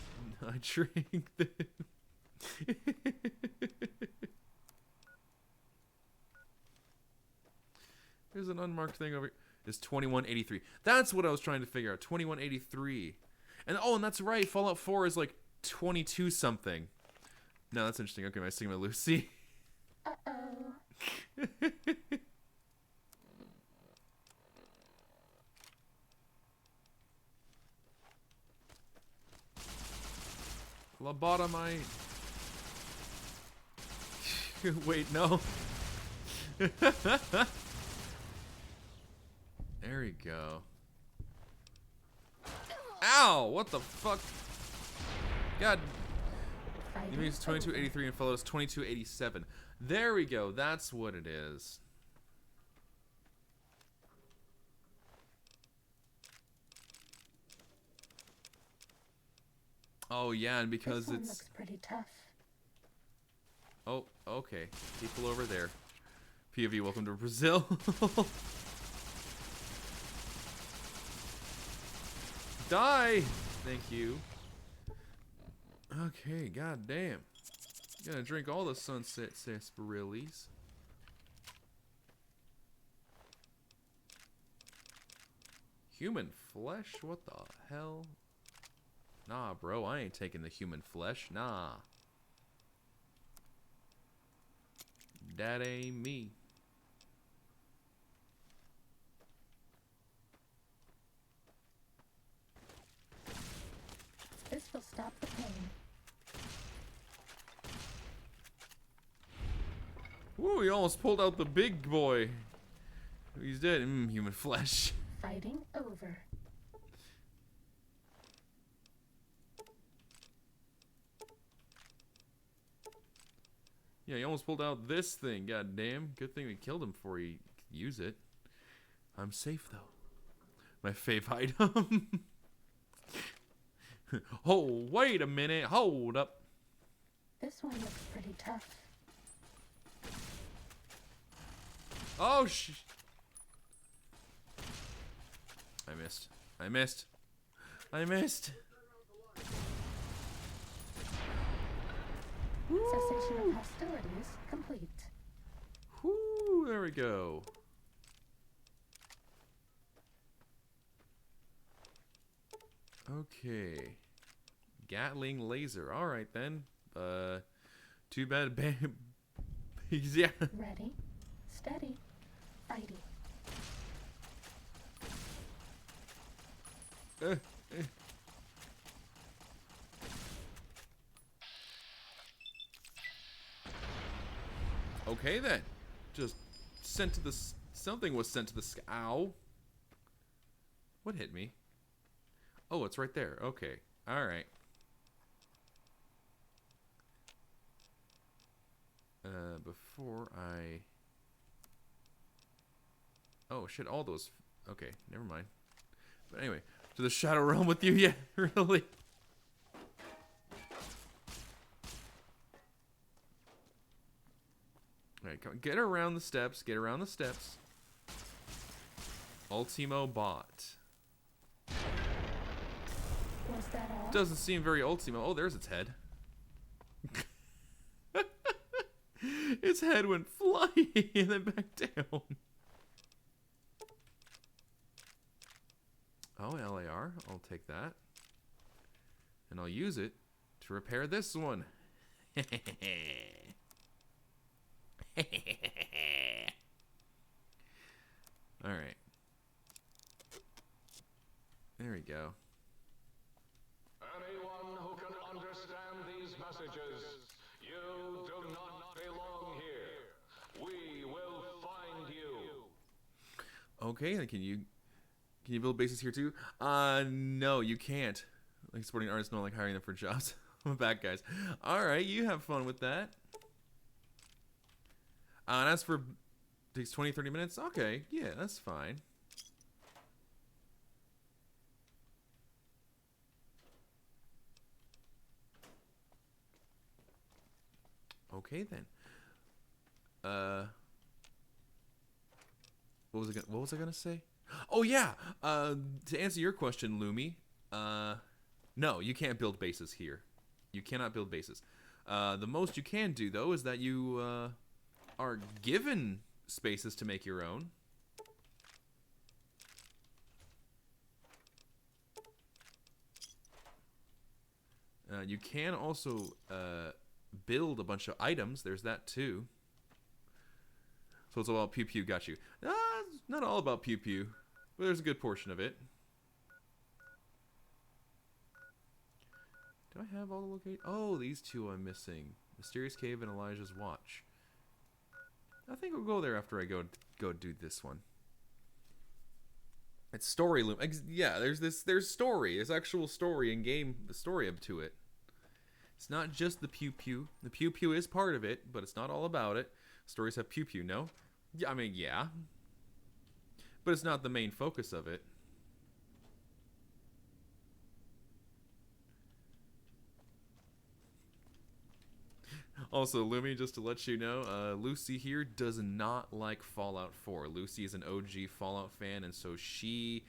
it. There's an unmarked thing over here. It's 2183. That's what I was trying to figure out. 2183. And oh, and that's right. Fallout 4 is like 22 something. No, that's interesting. Okay, my Sigma Lucy. Uh-oh. Lobotomite. Wait, no. There we go. Ow! What the fuck? God. It means 2283 and follows 2287. There we go. That's what it is. Oh yeah, and because This one it's looks pretty tough. oh, okay. People over there. POV, welcome to Brazil. Die! Thank you. Okay, god damn. Gonna drink all the sunset sarsaparillas. Human flesh? What the hell? Nah, bro, I ain't taking the human flesh. Nah. That ain't me. This will stop the pain. Woo, he almost pulled out the big boy. He's dead. Human flesh. Fighting over. Yeah, he almost pulled out this thing. God damn. Good thing we killed him before he could use it. I'm safe, though. My fave item. Oh, wait a minute. Hold up. This one looks pretty tough. Oh, I missed. I missed. I missed. Cessation of hostilities complete. Whoo, there we go. Okay. Gatling laser. All right then. Too bad. Yeah. Ready, steady, fighting. Okay then. Just sent to the something was sent to the sky. Ow. What hit me? Oh, it's right there. Okay. All right. Before I oh shit, all those okay, never mind. But anyway, to the Shadow Realm with you, yeah, really. Alright, come on, get around the steps, get around the steps. Ultimo bot. Was that all? Doesn't seem very Ultimo. Oh, there's its head. Its head went flying and then back down. Oh, LAR. I'll take that. And I'll use it to repair this one. Alright. There we go. Anyone who can understand these messages, you do not belong here. We will find you. Okay, then can you build bases here too? No, you can't. Like supporting artists, not like hiring them for jobs. I'm back, guys. Alright, you have fun with that. And as for takes 20-30 minutes, okay, yeah, that's fine. Okay then. What was I gonna say? Oh yeah. To answer your question, Lumi. No, you can't build bases here. You cannot build bases. The most you can do though is that you are given spaces to make your own. You can also build a bunch of items. There's that too. So it's all about pew pew. Got you. It's not all about pew pew, but there's a good portion of it. Do I have all the locations? Oh, these two I'm missing. Mysterious Cave and Elijah's Watch. I think we'll go there after I go do this one. It's story loop. Yeah, there's story. There's actual story in game. The story up to it. It's not just the pew pew. The pew pew is part of it, but it's not all about it. Stories have pew pew. No, yeah, I mean yeah, but it's not the main focus of it. Also, Lumi, just to let you know, Lucy here does not like Fallout 4. Lucy is an OG Fallout fan, and so she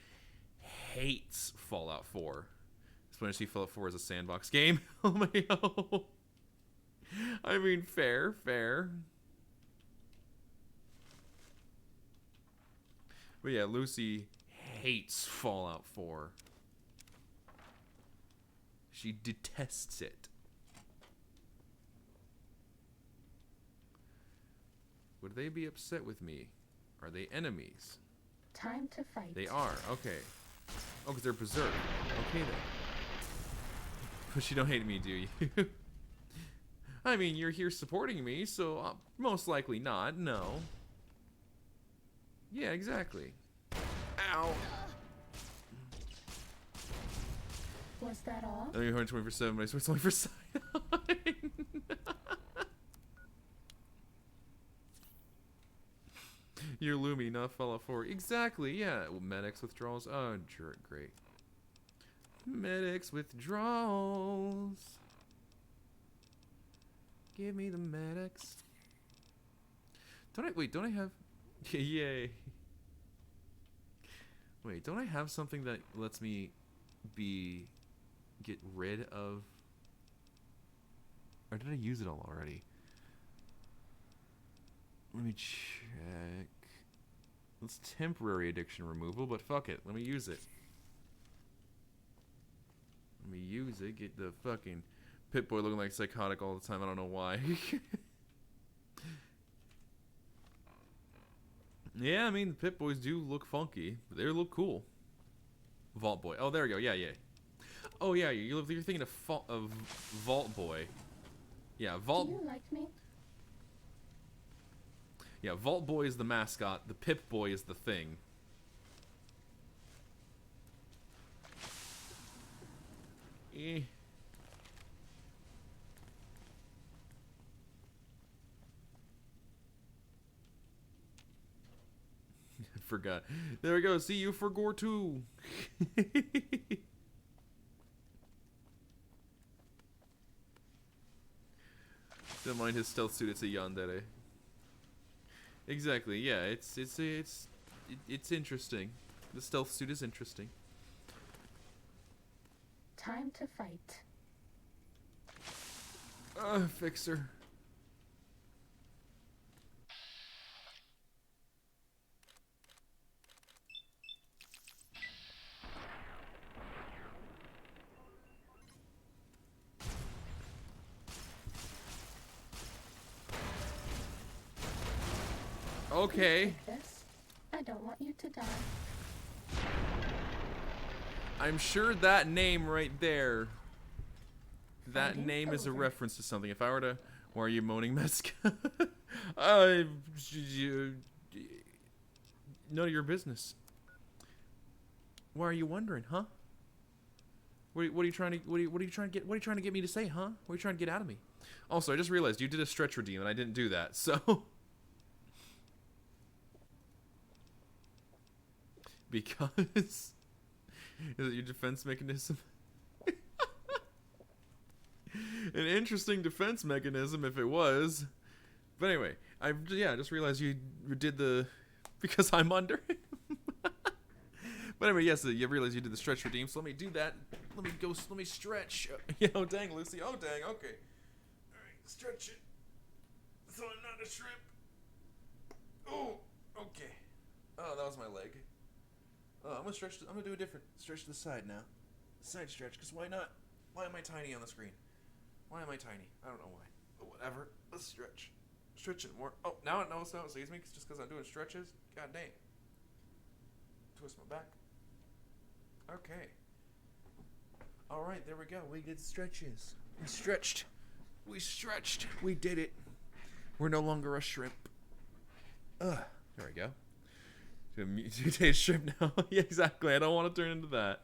hates Fallout 4. Especially Fallout 4 is a sandbox game. Oh my god. I mean, fair. But yeah, Lucy hates Fallout 4. She detests it. Would they be upset with me? Are they enemies? Time to fight. They are. Okay. Oh, because they're berserk. Okay then. But you don't hate me, do you? I mean, you're here supporting me, so most likely not. No. Yeah, exactly. Ow. Was that all? I mean, 124/7, but I swear it's only for side. You're Lumi, not Fallout 4. Exactly, yeah. Well, medics withdrawals. Oh, great. Medics withdrawals. Give me the medics. Don't I have... Yay. Wait, don't I have something that lets me get rid of... Or did I use it all already? Let me check. It's temporary addiction removal, but fuck it. Let me use it. Let me use it. Get the fucking Pip-Boy looking like psychotic all the time. I don't know why. Yeah, I mean, the Pip-Boys do look funky. But they look cool. Vault Boy. Oh, there we go. Yeah. Oh, yeah. You're thinking of Vault Boy. Yeah, Vault... Do you like me? Yeah, Vault Boy is the mascot. The Pip-Boy is the thing. Eh. I forgot. There we go. See you for Gore 2. Don't mind his stealth suit. It's a yandere. Exactly. Yeah. It's interesting. The stealth suit is interesting. Time to fight. Fixer. Okay. This? I don't want you to die. I'm sure that name right there. That Fighting name is a over. reference to something. If I were to... Why are you moaning, Meska? None of your business. Why are you wondering, huh? What are you trying to get me to say, huh? What are you trying to get out of me? Also, I just realized you did a stretch redeem and I didn't do that, so... Because... Is it your defense mechanism? An interesting defense mechanism if it was. But anyway, I just realized you did the... Because I'm under him. But anyway, yes, you realize you did the stretch redeem, so let me do that. Let me stretch. Oh, dang, Lucy. Oh, dang, okay. Alright, stretch it. So I'm not a shrimp. Oh, okay. Oh, that was my leg. I'm gonna do a different stretch to the side now. Side stretch, because why not? Why am I tiny on the screen? Why am I tiny? I don't know why. But whatever. Let's stretch. Stretch it more. Oh, now it sees me just because I'm doing stretches? God dang. Twist my back. Okay. Alright, there we go. We did stretches. We stretched. We did it. We're no longer a shrimp. Ugh. There we go. To mutate strip now. Yeah, exactly. I don't want to turn into that.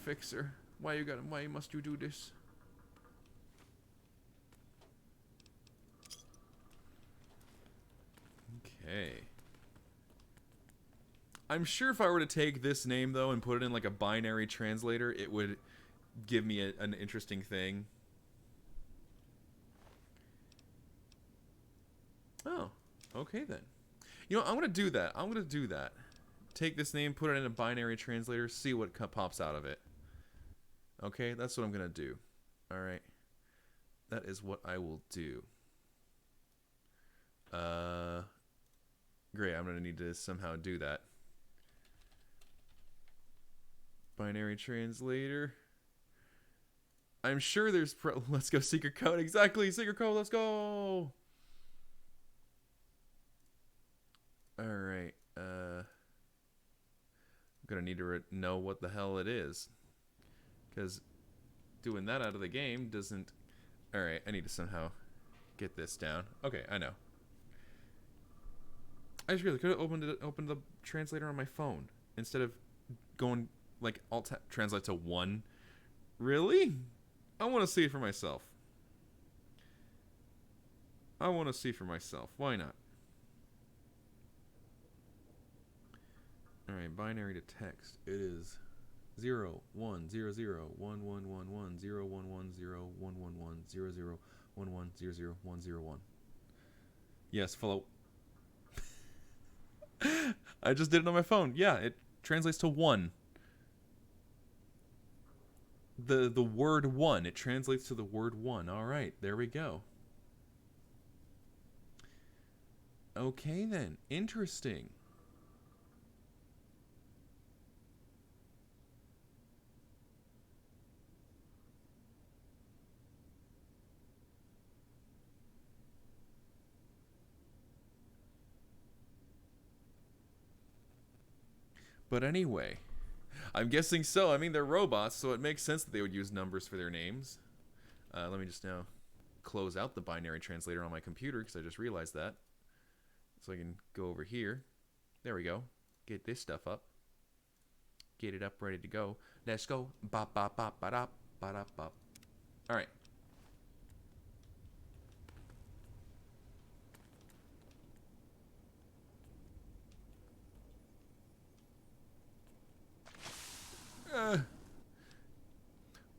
Fixer. Why must you do this? Okay. I'm sure if I were to take this name though and put it in like a binary translator, it would give me an interesting thing. Oh, okay then. You know, I'm gonna do that. I'm gonna do that. Take this name, put it in a binary translator, see what pops out of it. Okay, that's what I'm gonna do. All right, that is what I will do. Great. I'm gonna need to somehow do that. Binary translator. I'm sure there's let's go secret code. Exactly, secret code. Let's go. All right. I'm gonna need to know what the hell it is, because doing that out of the game doesn't. All right. I need to somehow get this down. Okay, I know. I just realized I could have opened the translator on my phone instead of going like alt translate to 1. Really? I want to see it for myself. I want to see for myself. Why not? All right, binary to text. It is 0 1 0 0 1 1 1 1 0 1 1 0 1 1 1 0 0 1 1 0 0 1 0 1. Yes, follow. I just did it on my phone. Yeah, it translates to 1. The word 1. It translates to the word 1. All right, there we go. Okay then. Interesting. But anyway, I'm guessing so. I mean, they're robots, so it makes sense that they would use numbers for their names. Let me just now close out the binary translator on my computer, because I just realized that. So I can go over here. There we go. Get this stuff up. Get it up, ready to go. Let's go. Bop, bop, bop, ba-dop, ba-dop, bop. All right.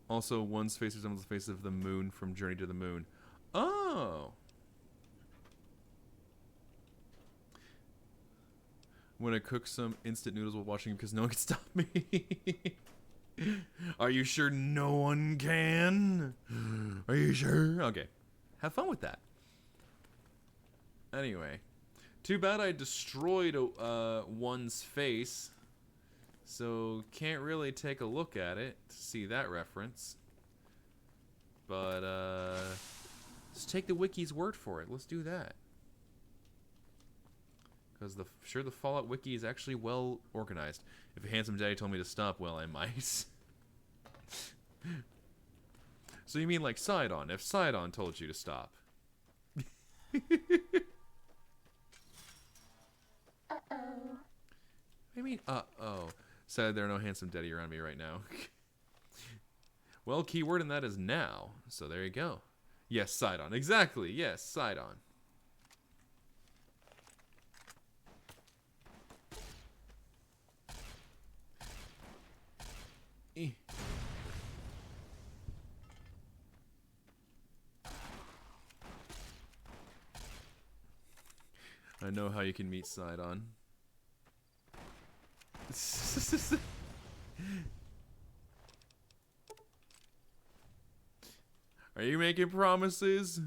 Also, one's face resembles the face of the moon from Journey to the Moon. Oh! When I cook some instant noodles while watching because no one can stop me. Are you sure no one can? Are you sure? Okay. Have fun with that. Anyway. Too bad I destroyed one's face. So, can't really take a look at it to see that reference. But, just take the wiki's word for it. Let's do that. Because the Fallout wiki is actually well organized. If a handsome daddy told me to stop, well, I might. So you mean like Sidon, if Sidon told you to stop. Uh-oh. I mean, uh-oh. Sad there are no handsome daddy around me right now. Well, keyword in that is now. So there you go. Yes, Sidon. Exactly. Yes, Sidon. I know how you can meet Sidon. Are you making promises?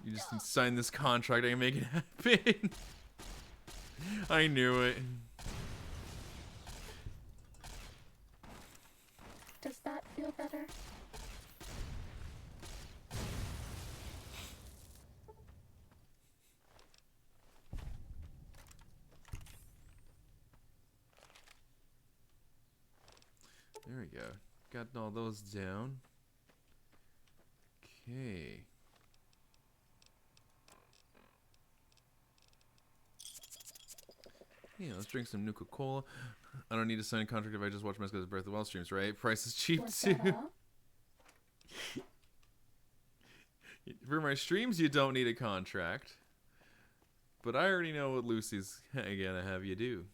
You just sign this contract, I can make it happen. I knew it. Does that feel better? There we go. Got all those down. Okay. Yeah, let's drink some Nuka-Cola. I don't need to sign a contract if I just watch Mesca's Breath of the Wild streams, right? Price is cheap Was too. that all? For my streams, you don't need a contract. But I already know what Lucy's gonna have you do.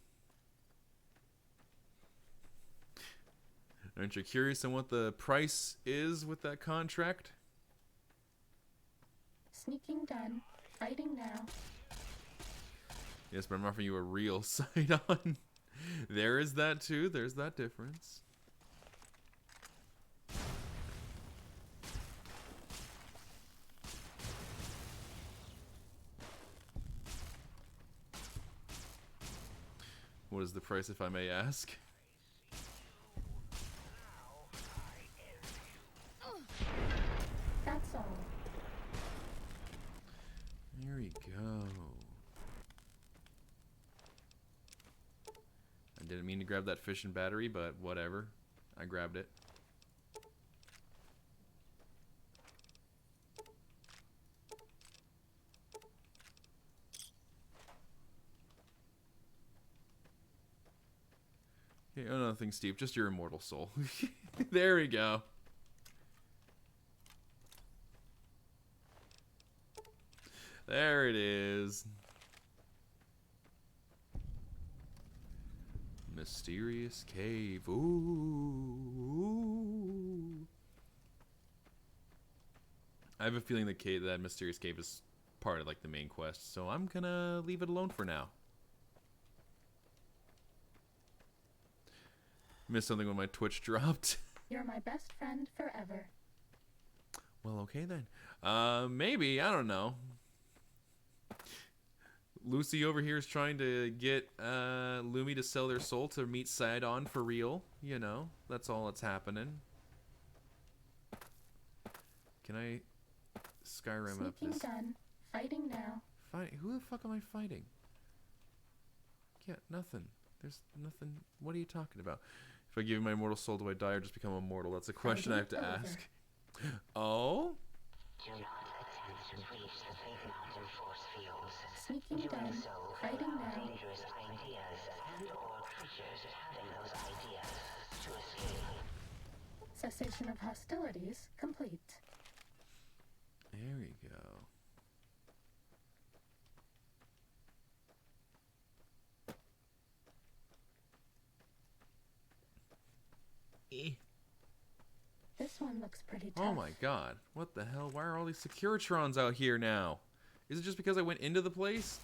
Aren't you curious on what the price is with that contract? Sneaking done. Fighting now. Yes, but I'm offering you a real side-on. There is that too. There's that difference. What is the price, if I may ask? That's all. There we go. I didn't mean to grab that fish and battery, but whatever. I grabbed it. Okay, oh, nothing, Steve. Just your immortal soul. There we go. There it is. Mysterious cave. Ooh. I have a feeling that mysterious cave is part of like the main quest, so I'm gonna leave it alone for now. Missed something when my Twitch dropped. You're my best friend forever. Well, okay then. Maybe, I don't know. Lucy over here is trying to get Lumi to sell their soul to meet Sidon for real. You know, that's all that's happening. Can I Skyrim up Sneaking this? done. Fighting now. Fight? Who the fuck am I fighting? Yeah, nothing. There's nothing. What are you talking about? If I give you my immortal soul, do I die or just become immortal? That's a question I have to Fighting over. ask. Oh? Do not attempt to breach the Fake Mountain force fields. Sneaking Doing done. so Fighting could allow now. dangerous ideas and/or creatures having those ideas to escape. Cessation of hostilities complete. There we go. This one looks pretty tough. Oh my god. What the hell? Why are all these Securitrons out here now? Is it just because I went into the place?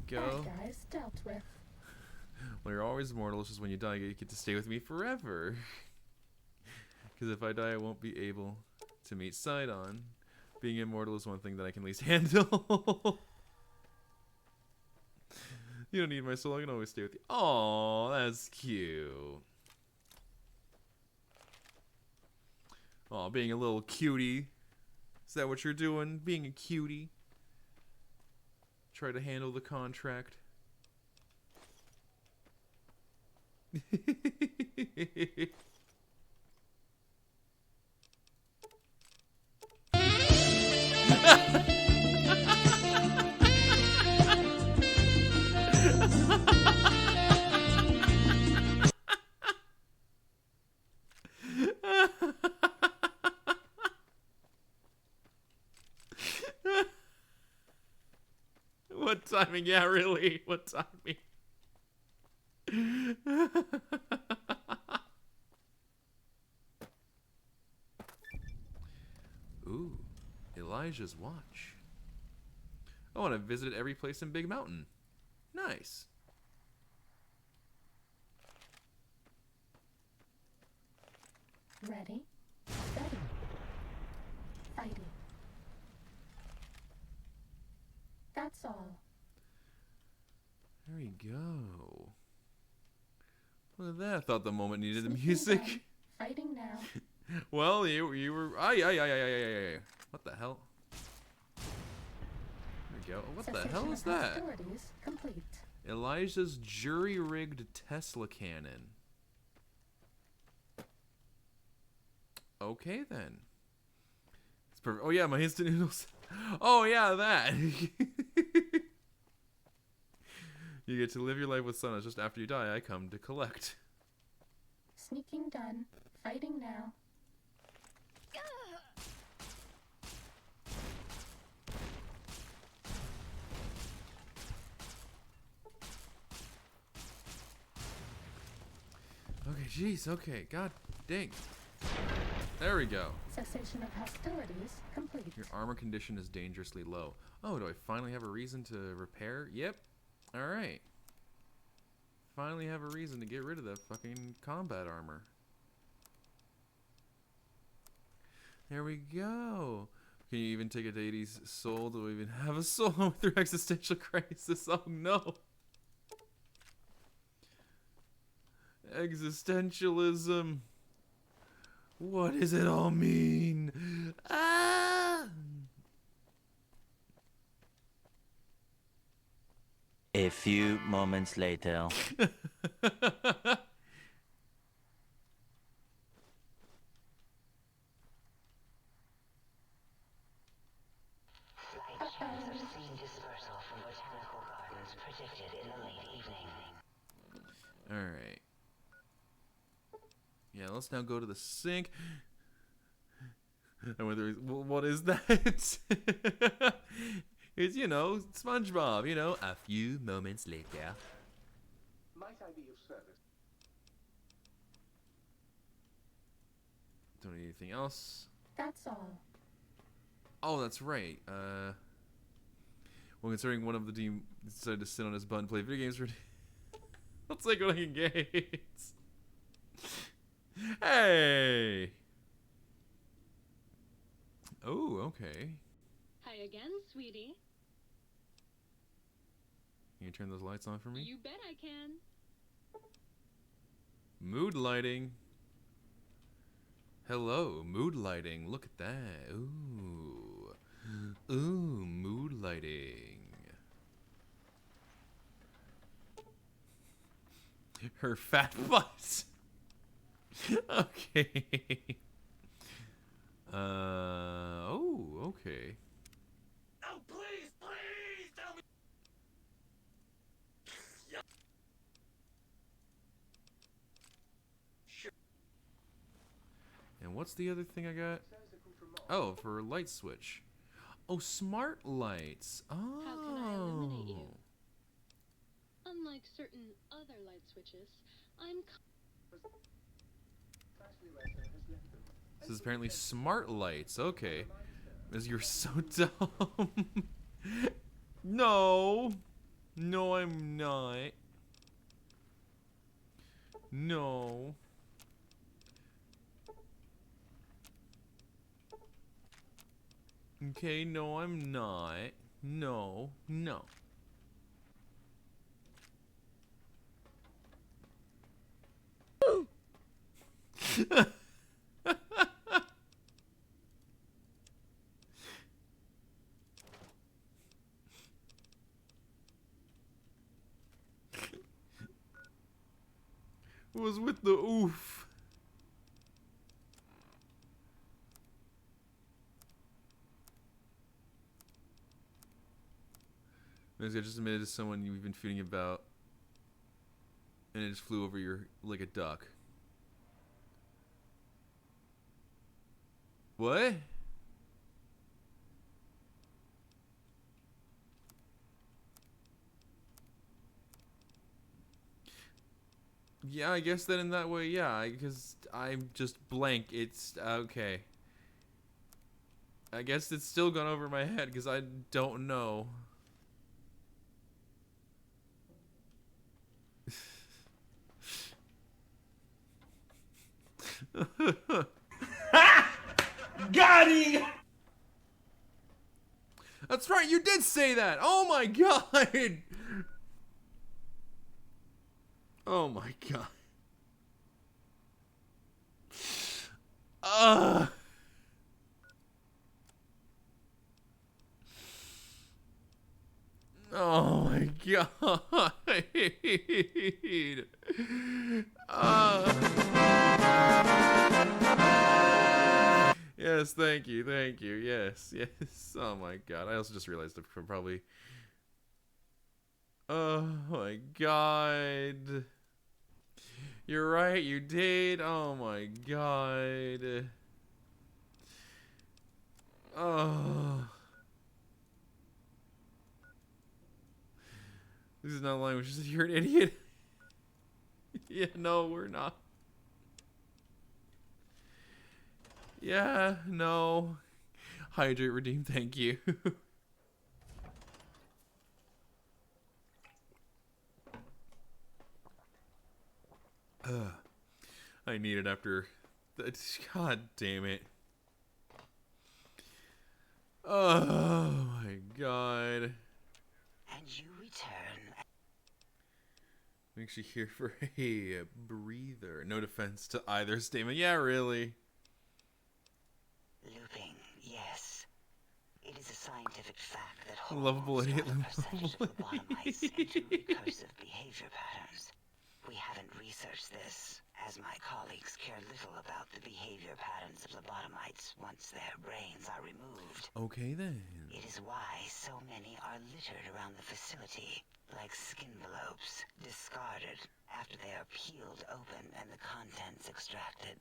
Go. Bad guys dealt with. Well, you're always immortal. It's just when you die, you get to stay with me forever. Because if I die, I won't be able to meet Sidon. Being immortal is one thing that I can at least handle. You don't need my soul. I can always stay with you. Oh, that's cute. Oh, being a little cutie. Is that what you're doing? Being a cutie? Try to handle the contract. What timing? Yeah, really. What timing? Ooh, Elijah's watch. Oh, and I've visited every place in Big Mountain. Nice. Ready, steady, fighting. That's all. There we go. Look at that. I thought the moment needed the Sneaking music. done. Fighting now. Well, you were. Ay. What the hell? There we go. What the Cessation hell of is that? hostilities complete. Elijah's jury-rigged Tesla cannon. Okay then. It's perfect. Oh yeah, my instant noodles. Oh yeah, that. You get to live your life with Sonos just after you die. I come to collect. Sneaking done. Fighting now. Okay, jeez. Okay, god dang. There we go. Cessation of hostilities complete. Your armor condition is dangerously low. Oh, do I finally have a reason to repair? Yep. Alright. Finally have a reason to get rid of that fucking combat armor. There we go. Can you even take a deity's soul? Do we even have a soul with their existential crisis? Oh no. Existentialism. What does it all mean? Ah! A few moments later. Light streams of seed dispersal from botanical gardens predicted in the late evening. Alright. Yeah, let's now go to the sink. And whether what is that? It's, you know, SpongeBob, you know, a few moments later. Might I be of service? Don't need anything else. That's all. Oh, that's right. Well, considering one of the team decided to sit on his butt and play video games for let's take what I can get. Hey! Oh, okay. Hi again, sweetie. Can you turn those lights on for me? You bet I can. Mood lighting. Hello, mood lighting. Look at that. Ooh. Ooh, mood lighting. Her fat butt. Okay. Oh, okay. Oh, please, please tell me. And what's the other thing I got? Oh, for light switch. Oh, smart lights. Oh. How can I illuminate you? Unlike certain other light switches, I'm This is apparently smart lights. Okay. Because you're so dumb. No. No, I'm not. No. Okay, no, I'm not. No, no. Was with the oof. This guy just admitted to someone you've been feuding about, and it just flew over your like a duck. What? Yeah, I guess that in that way, yeah, because I'm just blank. It's okay. I guess it's still gone over my head because I don't know. Got him! That's right, you did say that. Oh my god. Oh my god. god. Yes, thank you, thank you. Yes, yes. Oh my god. I also just realized I probably. Oh my god. You're right, you did. Oh my god. Oh. This is not language. You're an idiot. Yeah, no, we're not. Yeah, no. Hydrate, redeem, thank you. I need it after that. God damn it. Oh my god. And you return. Makes you here for a breather. No defense to either statement. Yeah, really. Looping, yes. It is a scientific fact that Lovable hormones idiot. drive a percentage of lobotomites into recursive behavior patterns. We haven't researched this, as my colleagues care little about the behavior patterns of lobotomites once their brains are removed. Okay then. It is why so many are littered around the facility, like skinvelopes, discarded after they are peeled open and the contents extracted.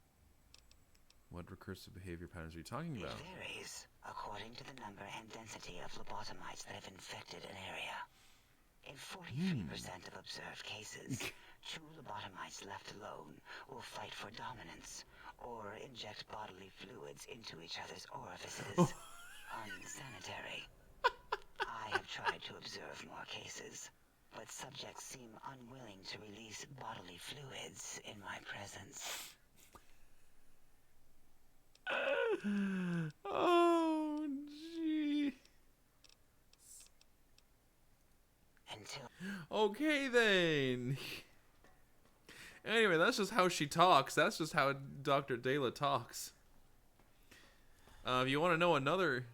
What recursive behavior patterns are you talking It about? varies according to the number and density of lobotomites that have infected an area. In 43% of observed cases, two lobotomites left alone will fight for dominance or inject bodily fluids into each other's orifices. Unsanitary. I have tried to observe more cases, but subjects seem unwilling to release bodily fluids in my presence. Oh, gee. Until Okay then. Anyway, that's just how she talks. That's just how Dr. Dela talks. If you want to know another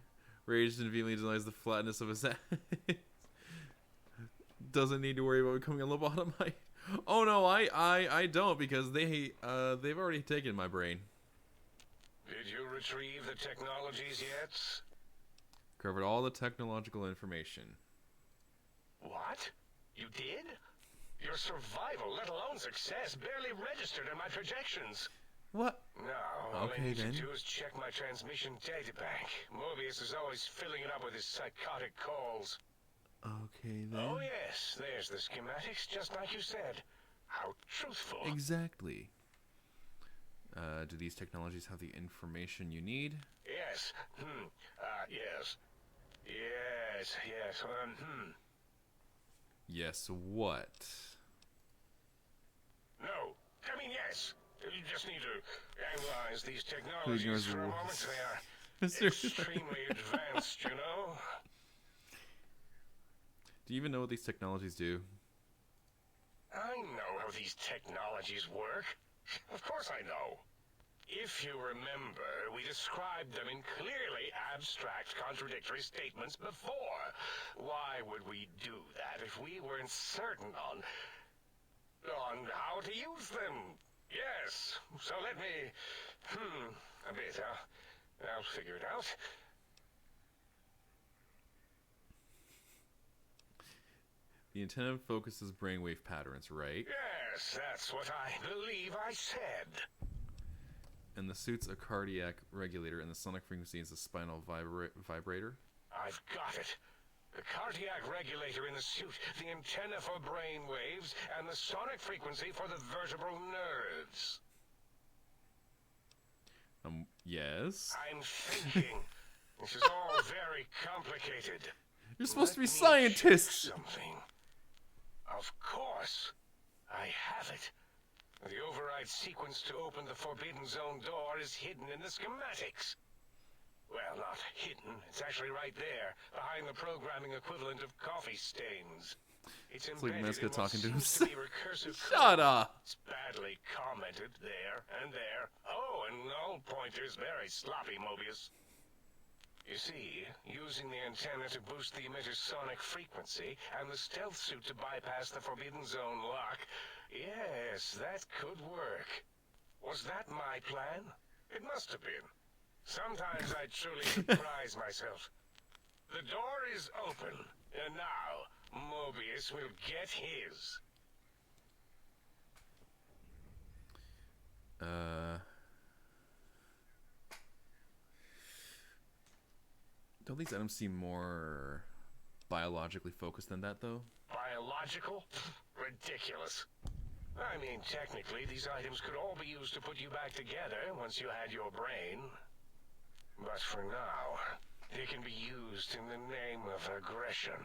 rage and vehemently denies the flatness of his ass, doesn't need to worry about becoming a lobotomite. Oh no, I don't, because they've already taken my brain. Did you retrieve the technologies yet? Covered all the technological information. What? You did? Your survival, let alone success, barely registered in my projections. What? No, all Okay, I need then. to do is check my transmission databank. Mobius is always filling it up with his psychotic calls. Okay then. Oh yes, there's the schematics, just like you said. How truthful. Exactly. Do these technologies have the information you need? Yes. Yes. Yes. Yes, what? No. I mean, yes. You just need to analyze these ignores technologies the for a rules? moment. They are Seriously. extremely advanced, you know? Do you even know what these technologies do? I know how these technologies work. Of course I know. If you remember, we described them in clearly abstract, contradictory statements before. Why would we do that if we weren't certain on how to use them? Yes. So let me, a bit. I'll figure it out. The antenna focuses brainwave patterns, right? Yes, that's what I believe I said. And the suit's a cardiac regulator, and the sonic frequency is a spinal vibrator. I've got it. The cardiac regulator in the suit, the antenna for brain waves, and the sonic frequency for the vertebral nerves. Yes. I'm thinking. This is all very complicated. You're supposed to be Let me check scientists. something. Of course. I have it. The override sequence to open the Forbidden Zone door is hidden in the schematics. Well, not hidden. It's actually right there, behind the programming equivalent of coffee stains. It's like embedded Meska in what talking to seems himself. be recursive Shut code. up. It's badly commented there and there. Oh, and null pointers very sloppy, Mobius. You see, using the antenna to boost the emitter's sonic frequency and the stealth suit to bypass the Forbidden Zone lock, yes, that could work. Was that my plan? It must have been. Sometimes I truly surprise myself. The door is open, and now Mobius will get his. Don't these items seem more biologically focused than that, though? Biological? Ridiculous. I mean, technically, these items could all be used to put you back together once you had your brain. But for now, they can be used in the name of aggression.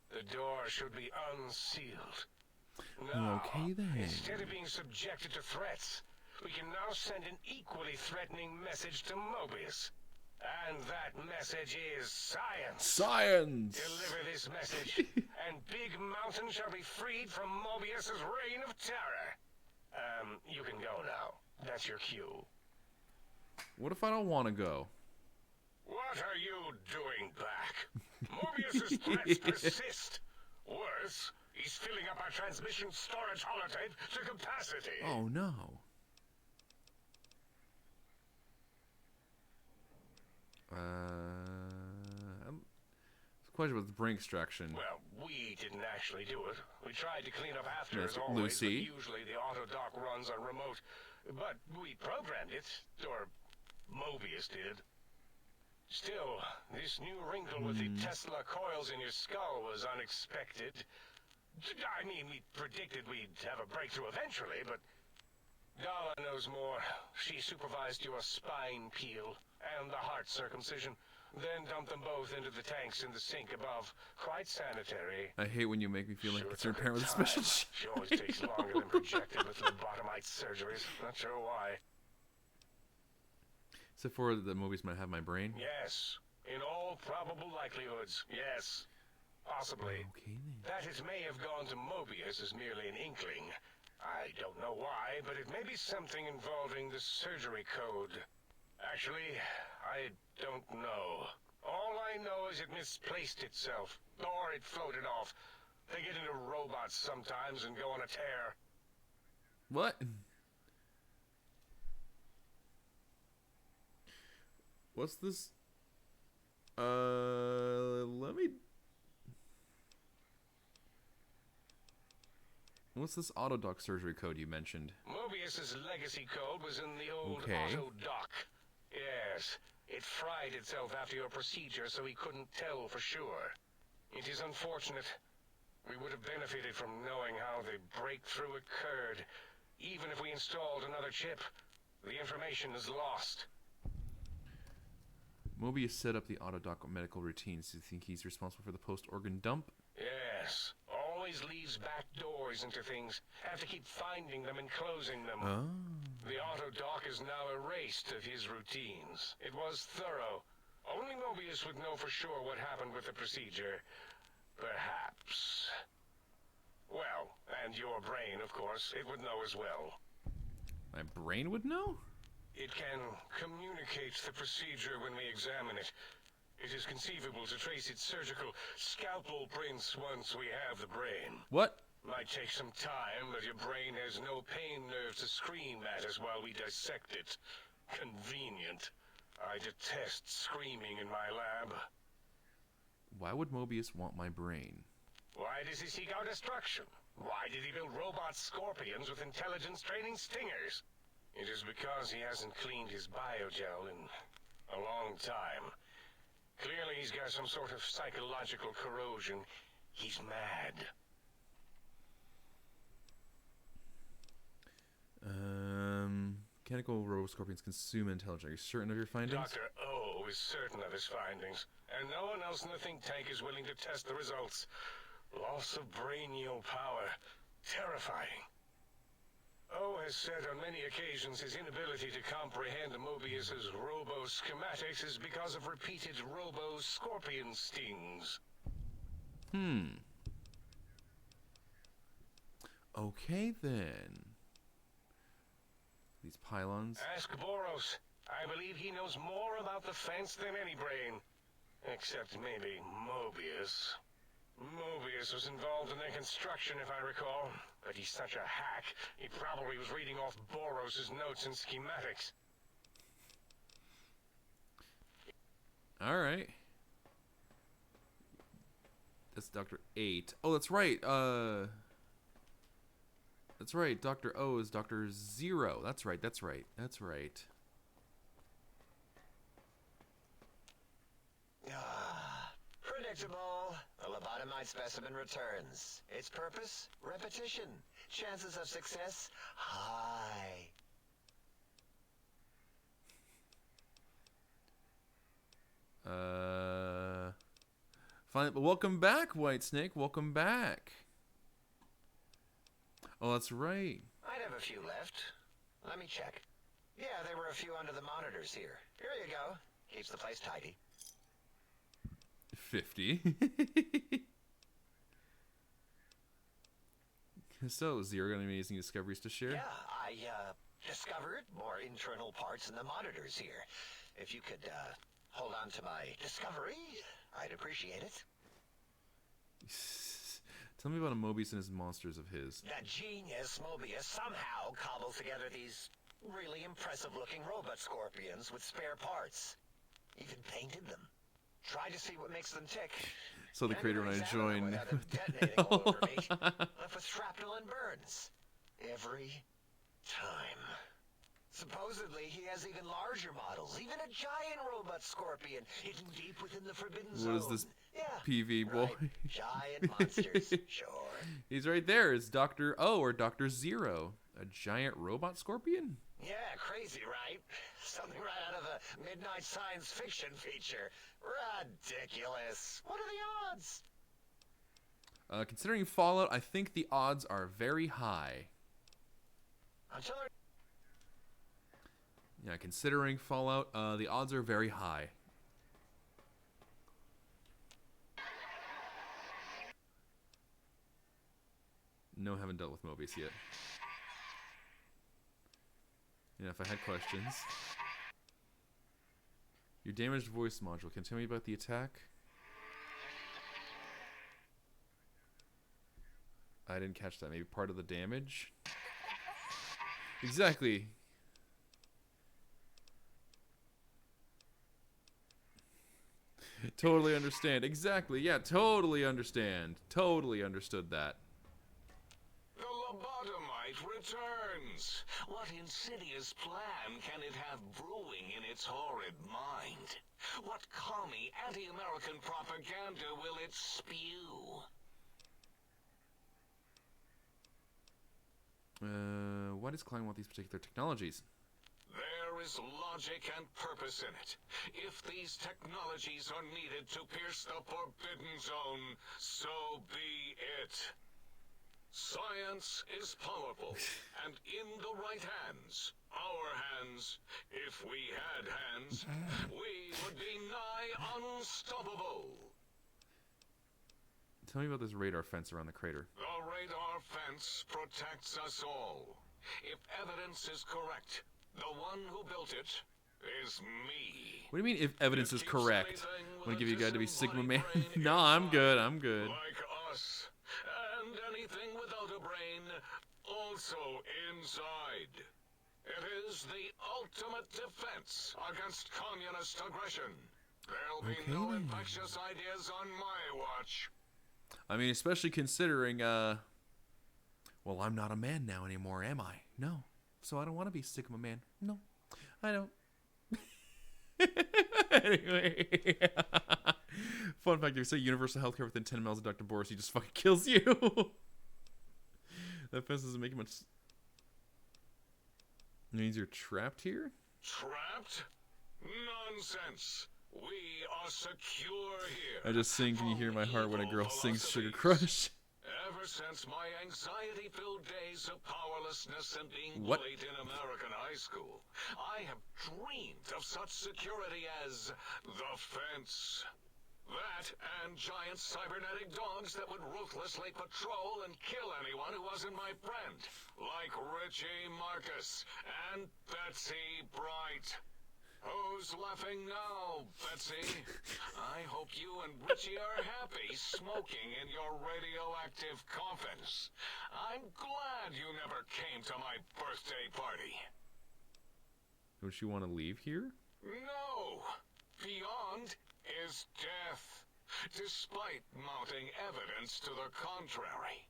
The door should be unsealed. Now, Okay, then. instead of being subjected to threats, we can now send an equally threatening message to Mobius. And that message is science. Science! Deliver this message, and Big Mountain shall be freed from Mobius's reign of terror. You can go now. That's your cue. What if I don't want to go? What are you doing back? Mobius's threats persist. Worse, he's filling up our transmission storage holotape to capacity. Oh no. It's a question about the brain extraction. Well, we didn't actually do it. We tried to clean up after, Yes, as always, Lucy. but usually the auto dock runs on remote. But we programmed it, or Mobius did. Still, this new wrinkle with the Tesla coils in your skull was unexpected. I mean, we predicted we'd have a breakthrough eventually, but Dala knows more. She supervised your spine peel and the heart circumcision, then dumped them both into the tanks in the sink above. Quite sanitary. I hate when you make me feel like Sure it's your took her parent with a time. special She always takes longer than projected with lobotomite surgeries. Not sure why. Except for the movies might have my brain. Yes. In all probable likelihoods, yes. Possibly. Okay then. That it may have gone to Mobius is merely an inkling. I don't know why, but it may be something involving the surgery code. Actually, I don't know. All I know is it misplaced itself, or it floated off. They get into robots sometimes and go on a tear. What? What's this? Let me. What's this autodoc surgery code you mentioned? Mobius's legacy code was in the old Okay. auto dock. Yes, it fried itself after your procedure, so he couldn't tell for sure. It is unfortunate. We would have benefited from knowing how the breakthrough occurred. Even if we installed another chip, the information is lost. Mobius set up the autodoc medical routines. Do you think he's responsible for the post-organ dump? Yes, always leaves back doors into things. Have to keep finding them and closing them. Oh. The auto-dock is now erased of his routines. It was thorough. Only Mobius would know for sure what happened with the procedure. Perhaps. Well, and your brain, of course, it would know as well. My brain would know? It can communicate the procedure when we examine it. It is conceivable to trace its surgical scalpel prints once we have the brain. What? Might take some time, but your brain has no pain nerve to scream at us while we dissect it. Convenient. I detest screaming in my lab. Why would Mobius want my brain? Why does he seek our destruction? Why did he build robot scorpions with intelligence training stingers? It is because he hasn't cleaned his biogel in a long time. Clearly he's got some sort of psychological corrosion. He's mad. Mechanical roboscorpions consume intelligence. Are you certain of your findings? Dr. O is certain of his findings, and no one else in the think tank is willing to test the results. Loss of brainial power. Terrifying. O has said on many occasions his inability to comprehend Mobius's robo-schematics is because of repeated robo-scorpion stings. Okay then. These pylons. Ask Boros. I believe he knows more about the fence than any brain. Except maybe Mobius. Mobius was involved in their construction, if I recall. But he's such a hack, he probably was reading off Boros' notes and schematics. Alright. That's Dr. 8. Oh, that's right. That's right. Dr. O is Dr. 0. That's right. That's right. That's right. Predictable. The lobotomite specimen returns. Its purpose? Repetition. Chances of success? High. Fine. But welcome back, Whitesnake. Welcome back. Oh, that's right. I'd have a few left. Let me check. Yeah, there were a few under the monitors here. Here you go. Keeps the place tidy. 50. So, Zero got any amazing discoveries to share? Yeah, I discovered more internal parts in the monitors here. If you could hold on to my discovery, I'd appreciate it. Tell me about a Mobius and his monsters of his. That genius Mobius somehow cobbled together these really impressive-looking robot scorpions with spare parts. Even painted them. Tried to see what makes them tick. So the creator when I joined. Detonating all over me. Left with shrapnel and burns. Every time. Supposedly, he has even larger models, even a giant robot scorpion hidden deep within the Forbidden Zone. What is this Yeah, PV boy? right. Giant monsters, sure. He's right there. It's Dr. O or Dr. 0. A giant robot scorpion? Yeah, crazy, right? Something right out of a midnight science fiction feature. Ridiculous. What are the odds? Considering Fallout, I think the odds are very high. Until Yeah, considering Fallout, the odds are very high. No, haven't dealt with Mobius yet. Yeah, if I had questions. Your damaged voice module. Can you tell me about the attack? I didn't catch that. Maybe part of the damage? Exactly. Totally understand. Exactly. Yeah, totally understand. Totally understood that. The lobotomite returns. What insidious plan can it have brewing in its horrid mind? What commie anti-American propaganda will it spew? Why does Klein want these particular technologies? There is logic and purpose in it. If these technologies are needed to pierce the Forbidden Zone, so be it. Science is powerful, and in the right hands, our hands, if we had hands, we would be nigh unstoppable. Tell me about this radar fence around the crater. The radar fence protects us all. If evidence is correct, the one who built it is me. What do you mean if evidence is It keeps correct? anything I'm with gonna give you a guy to be Sigma Man. disembodied brain No, I'm inside, good. I'm good. Like us. And anything without a brain, also inside. It is the ultimate defense against communist aggression. There'll be Okay, no then. infectious ideas on my watch. I mean, especially considering, well, I'm not a man now anymore, am I? No. So I don't want to be Sigma Man. No, I don't. Anyway. Fun fact, if you say universal healthcare within 10 miles of Dr. Boris, he just fucking kills you. That fence doesn't make much... It means you're trapped here? Trapped? Nonsense. We are secure here. I just sing, can you hear my heart when a girl sings Sugar philosophies. Crush? Ever since my anxiety-filled days of powerlessness and being What? bullied in American high school, I have dreamed of such security as the fence. That and giant cybernetic dogs that would ruthlessly patrol and kill anyone who wasn't my friend, like Richie Marcus and Betsy Bright. Who's laughing now, Betsy? I hope you and Richie are happy smoking in your radioactive coffins. I'm glad you never came to my birthday party. Don't you want to leave here? No! Beyond is death, despite mounting evidence to the contrary.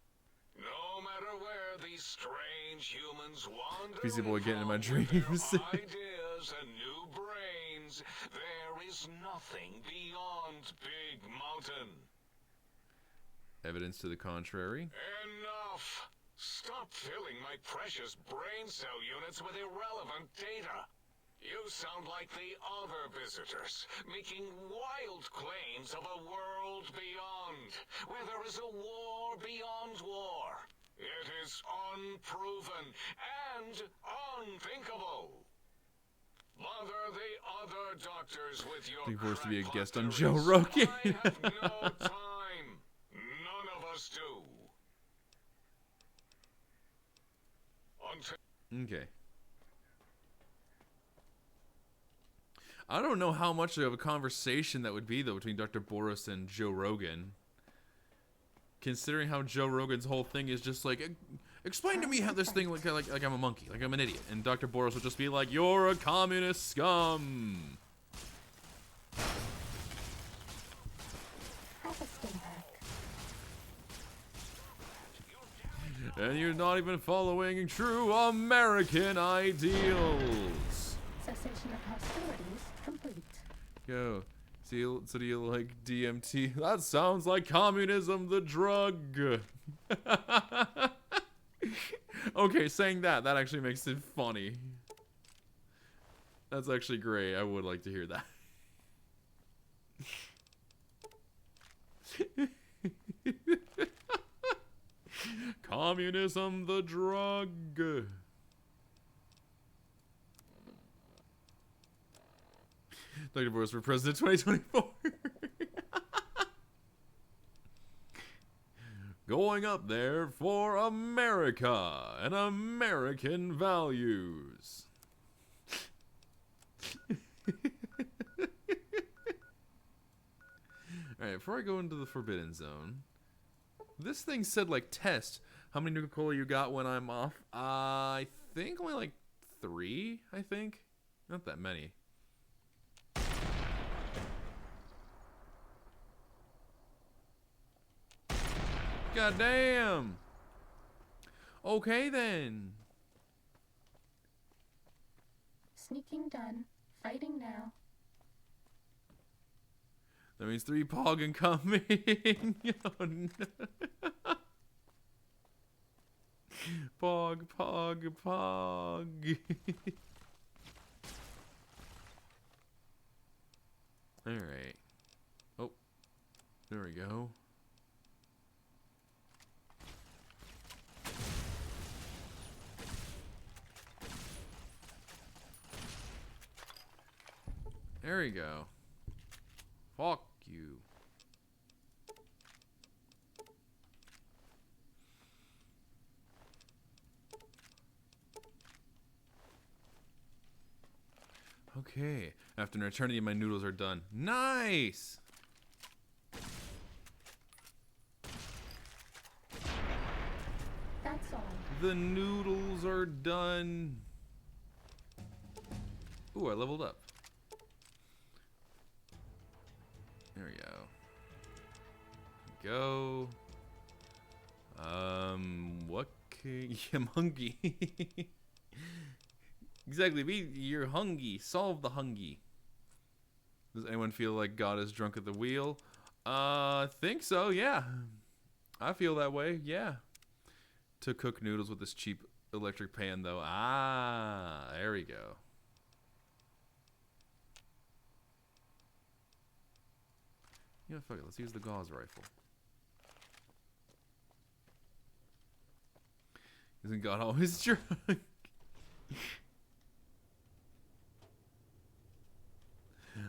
No matter where these strange humans wander, Beastie Boy getting in my with dreams. their ideas and new brains, there is nothing beyond Big Mountain. Evidence to the contrary. Enough! Stop filling my precious brain cell units with irrelevant data. You sound like the other visitors, making wild claims of a world beyond, where there is a war beyond war. It is unproven and unthinkable. Bother the other doctors with your Looking forward to be a crackpot guest on theories. Joe Rogan. I have no time. None of us do. Until Okay. I don't know how much of a conversation that would be, though, between Dr. Boris and Joe Rogan. Considering how Joe Rogan's whole thing is just like, explain to me how this thing, like I'm a monkey, like I'm an idiot. And Dr. Boris would just be like, you're a communist scum. Have a skin back. And you're not even following true American ideals. Cessation of hostilities complete. Yo, so do you like DMT? That sounds like communism, the drug. Okay, saying that actually makes it funny. That's actually great. I would like to hear that. Communism, the drug. Dr. Boris for President 2024. Going up there for America and American values. Alright, before I go into the Forbidden Zone, this thing said, like, test how many Nuka-Cola you got when I'm off. I think only like 3, I think. Not that many. God damn. Okay then. Sneaking done. Fighting now. That means 3 Pog incoming. Oh, no. Pog, Pog, Pog. Alright. Oh. There we go. There we go. Fuck you. Okay. After an eternity, my noodles are done. Nice! That's all. The noodles are done. Ooh, I leveled up. There we go. What can... Yeah, I'm hungry. Exactly, you're hungry. Solve the hungry. Does anyone feel like God is drunk at the wheel? Think so, yeah. I feel that way, yeah. To cook noodles with this cheap electric pan, though. Ah, there we go. You know, fuck it. Let's use the gauze rifle. Isn't God always drunk?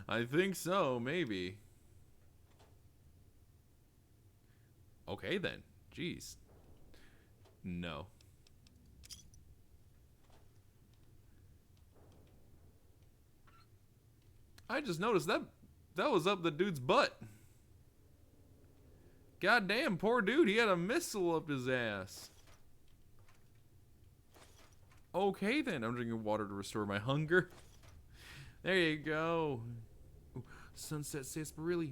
I think so, maybe. Okay then. Jeez. No. I just noticed that was up the dude's butt. God damn, poor dude. He had a missile up his ass. Okay then, I'm drinking water to restore my hunger. There you go. Ooh, sunset sarsaparilla.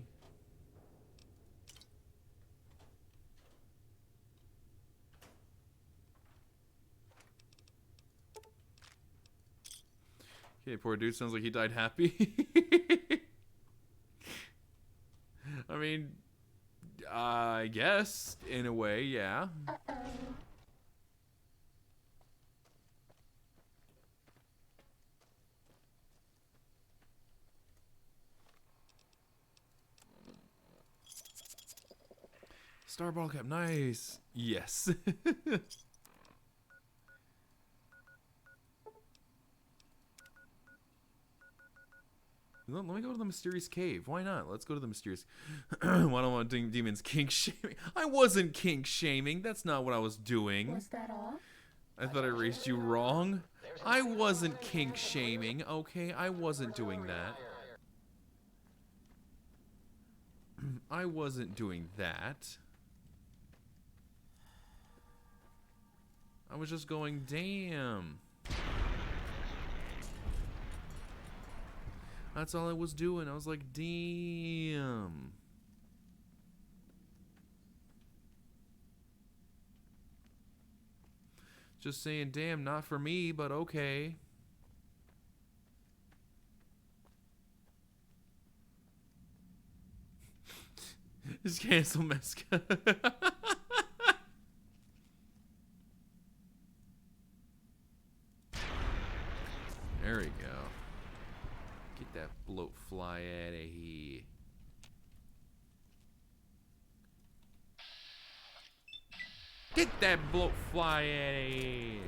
Okay, poor dude sounds like he died happy. I mean, I guess, in a way, yeah. Uh-oh. Star ball cap, nice. Yes. Let me go to the mysterious cave. Why not? Let's go to the mysterious. Why don't I want demons kink shaming? I wasn't kink shaming. That's not what I was doing. Was that all? I thought I raised you wrong. I wasn't kink shaming. Okay, I wasn't doing that. I wasn't doing that. I was just going, damn. That's all I was doing. I was like, damn. Just saying, damn, not for me, but okay. Just cancel Mesca. There we go. Get that bloat fly out of here. Get that bloat fly out of here.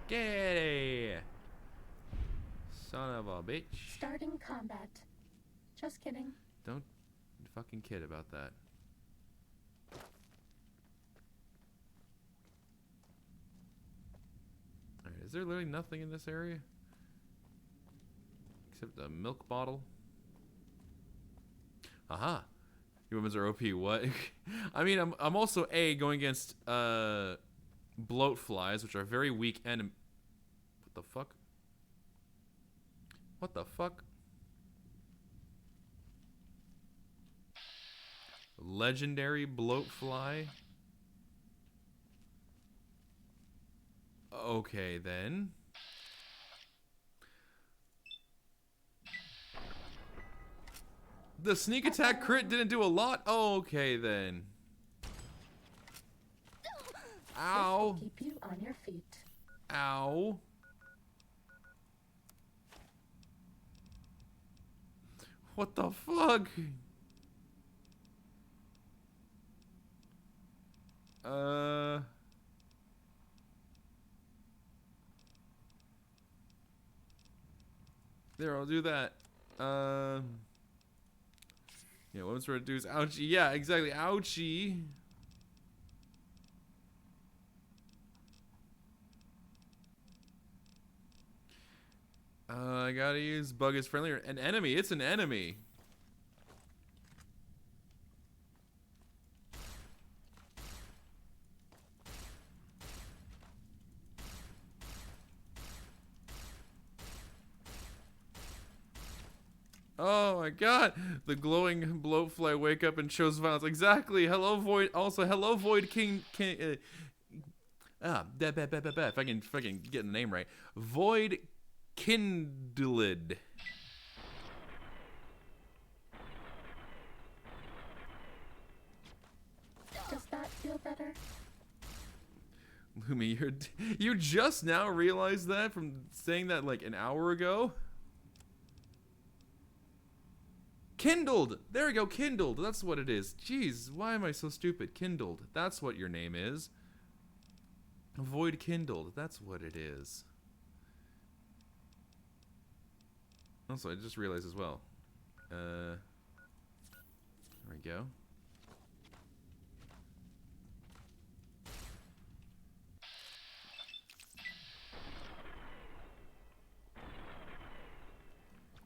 Get out of here. Son of a bitch. Starting combat. Just kidding. Don't fucking kid about that. Alright, is there literally nothing in this area? Except a milk bottle. Aha. Your weapons are OP. What? I mean, I'm also going against bloat flies, which are very weak enemy. What the fuck? What the fuck? Legendary bloat fly. Okay then. The sneak attack crit didn't do a lot? Okay then. Ow. This will keep you on your feet. Ow. What the fuck? There, I'll do that. Yeah, weapons reduce. Ouchie. Yeah, exactly. Ouchie. I gotta use bug is friendly. An enemy. It's an enemy. Oh my god! The glowing bloatfly wake up and shows violence. Exactly. Hello, Void. Also, hello, Void King. If I can get the name right. Void Kindled. Does that feel better? Lumi, you just now realized that from saying that like an hour ago? Kindled! There we go, Kindled. That's what it is. Jeez, why am I so stupid? Kindled. That's what your name is. Void Kindled. That's what it is. Also, I just realized as well. There we go.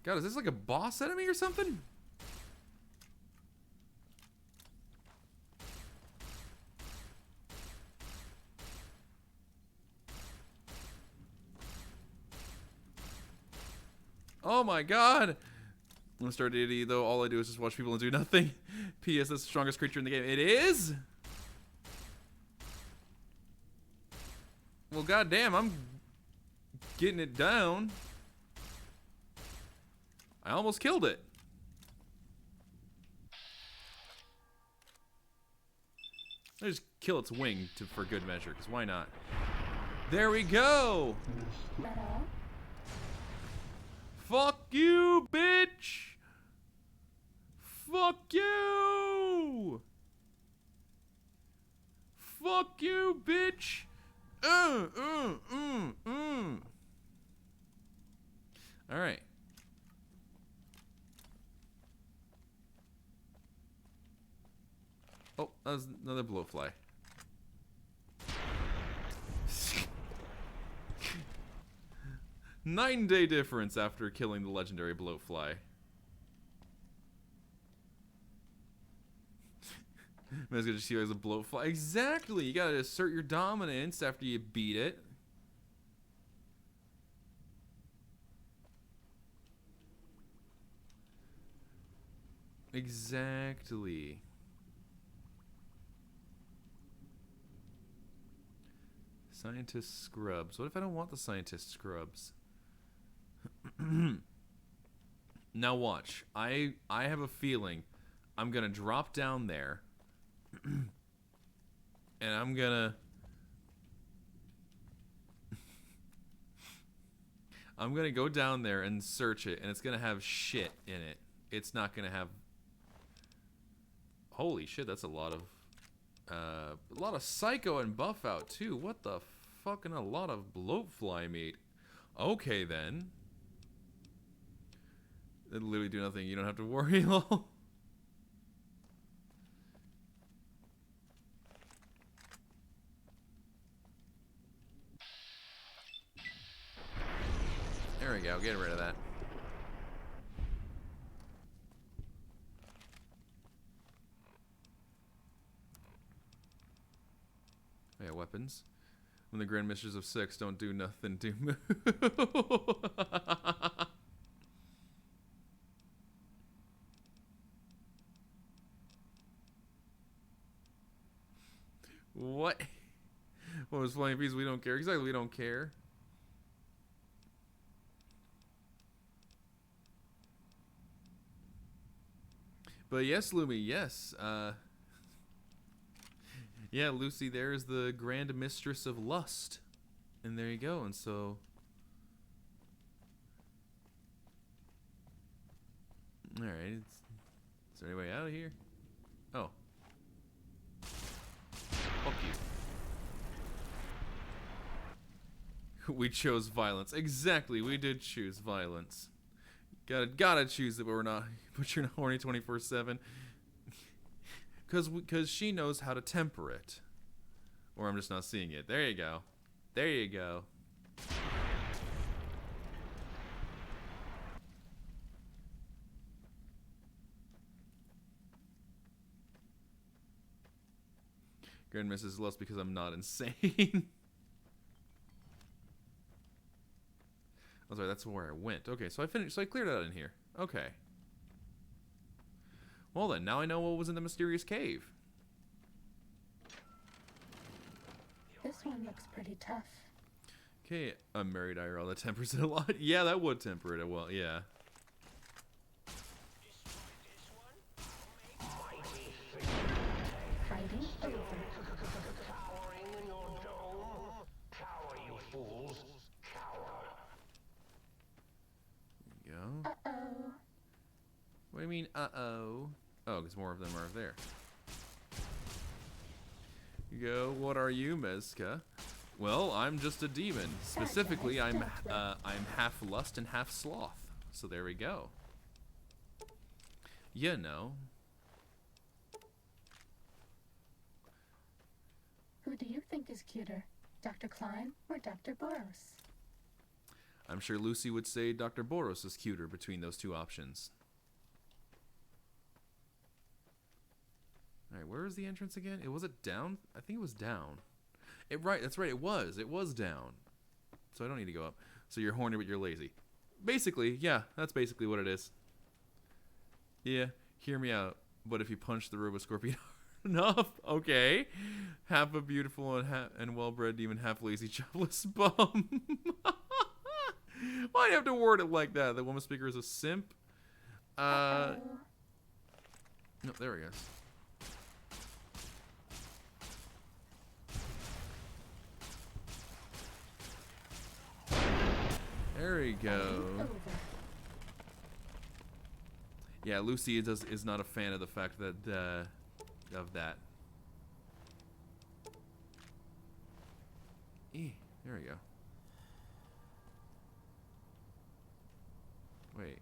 God, is this like a boss enemy or something? Oh my god! I'm gonna start DD though. All I do is just watch people and do nothing. P.S. That's the strongest creature in the game. It is? Well, goddamn, I'm getting it down. I almost killed it. I just kill its wing for good measure, because why not? There we go! That all? Fuck you, bitch! Fuck you! Fuck you, bitch! Alright. Oh, that was another blowfly. 9-day difference after killing the legendary blowfly. Man's gonna just see you as a blowfly. Exactly! You gotta assert your dominance after you beat it. Exactly. Scientist scrubs. What if I don't want the scientist scrubs? Now watch. I have a feeling I'm gonna drop down there and I'm gonna go down there and search it, and it's gonna have shit in it. It's not gonna have. Holy shit, that's a lot of psycho and buff out too. What the fuck, and a lot of bloatfly meat. Okay then. They literally do nothing. You don't have to worry. Lol. There we go. Get rid of that. Oh yeah, weapons. When the Grand Misters of Six don't do nothing, do move. What? What was Flying Bees? We don't care. Exactly, we don't care. But yes, Lumi, yes. Yeah, Lucy there is the Grand Mistress of Lust. And there you go, and so... Alright, is there any way out of here? Oh. Fuck you. We chose violence. Exactly, we did choose violence. Gotta choose it, but we're not. But you're not horny 24/7. Because she knows how to temper it. Or I'm just not seeing it. There you go. There you go. Grand Mrs. Lust because I'm not insane. Oh, sorry, that's where I went. Okay, so I finished. So I cleared it out in here. Okay. Well then, now I know what was in the mysterious cave. This one looks pretty tough. Okay, a married IRL that tempers it a lot. Yeah, that would temper it well. Yeah. Fighting over. Cowering in your dome. Cower, you fools. Cower. There you go. Uh-oh. What do you mean, uh-oh? Oh, because more of them are there. You go, what are you, Mezca? Well, I'm just a demon. Specifically, I'm half lust and half sloth. So there we go. You know. Who do you think is cuter, Dr. Klein or Dr. Boros? I'm sure Lucy would say Dr. Boros is cuter between those two options. Alright, where is the entrance again? Was it down? I think it was down. That's right, it was. It was down. So I don't need to go up. So you're horny, but you're lazy. Basically, yeah, that's basically what it is. Yeah, hear me out. But if you punch the Robo Scorpion enough, okay. Half a beautiful and well-bred demon, half lazy, jobless bum. Why'd you have to word it like that? The woman speaker is a simp. No, there he goes. There we go. Yeah, Lucy is not a fan of the fact that of that. There we go. Wait.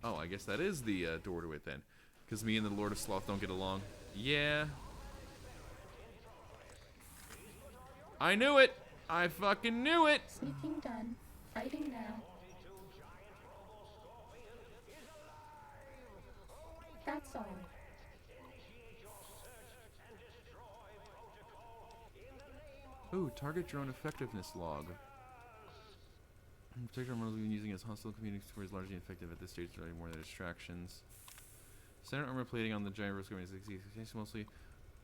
Oh, I guess that is the door to it then. Because me and the Lord of Sloth don't get along. Yeah. I knew it! I fucking knew it! Sneaking done. Fighting now. That's all. Ooh, target drone effectiveness log. Particular models we've been using as hostile community score is largely effective at this stage, providing more than distractions. Center armor plating on the giant Roscoe is mostly,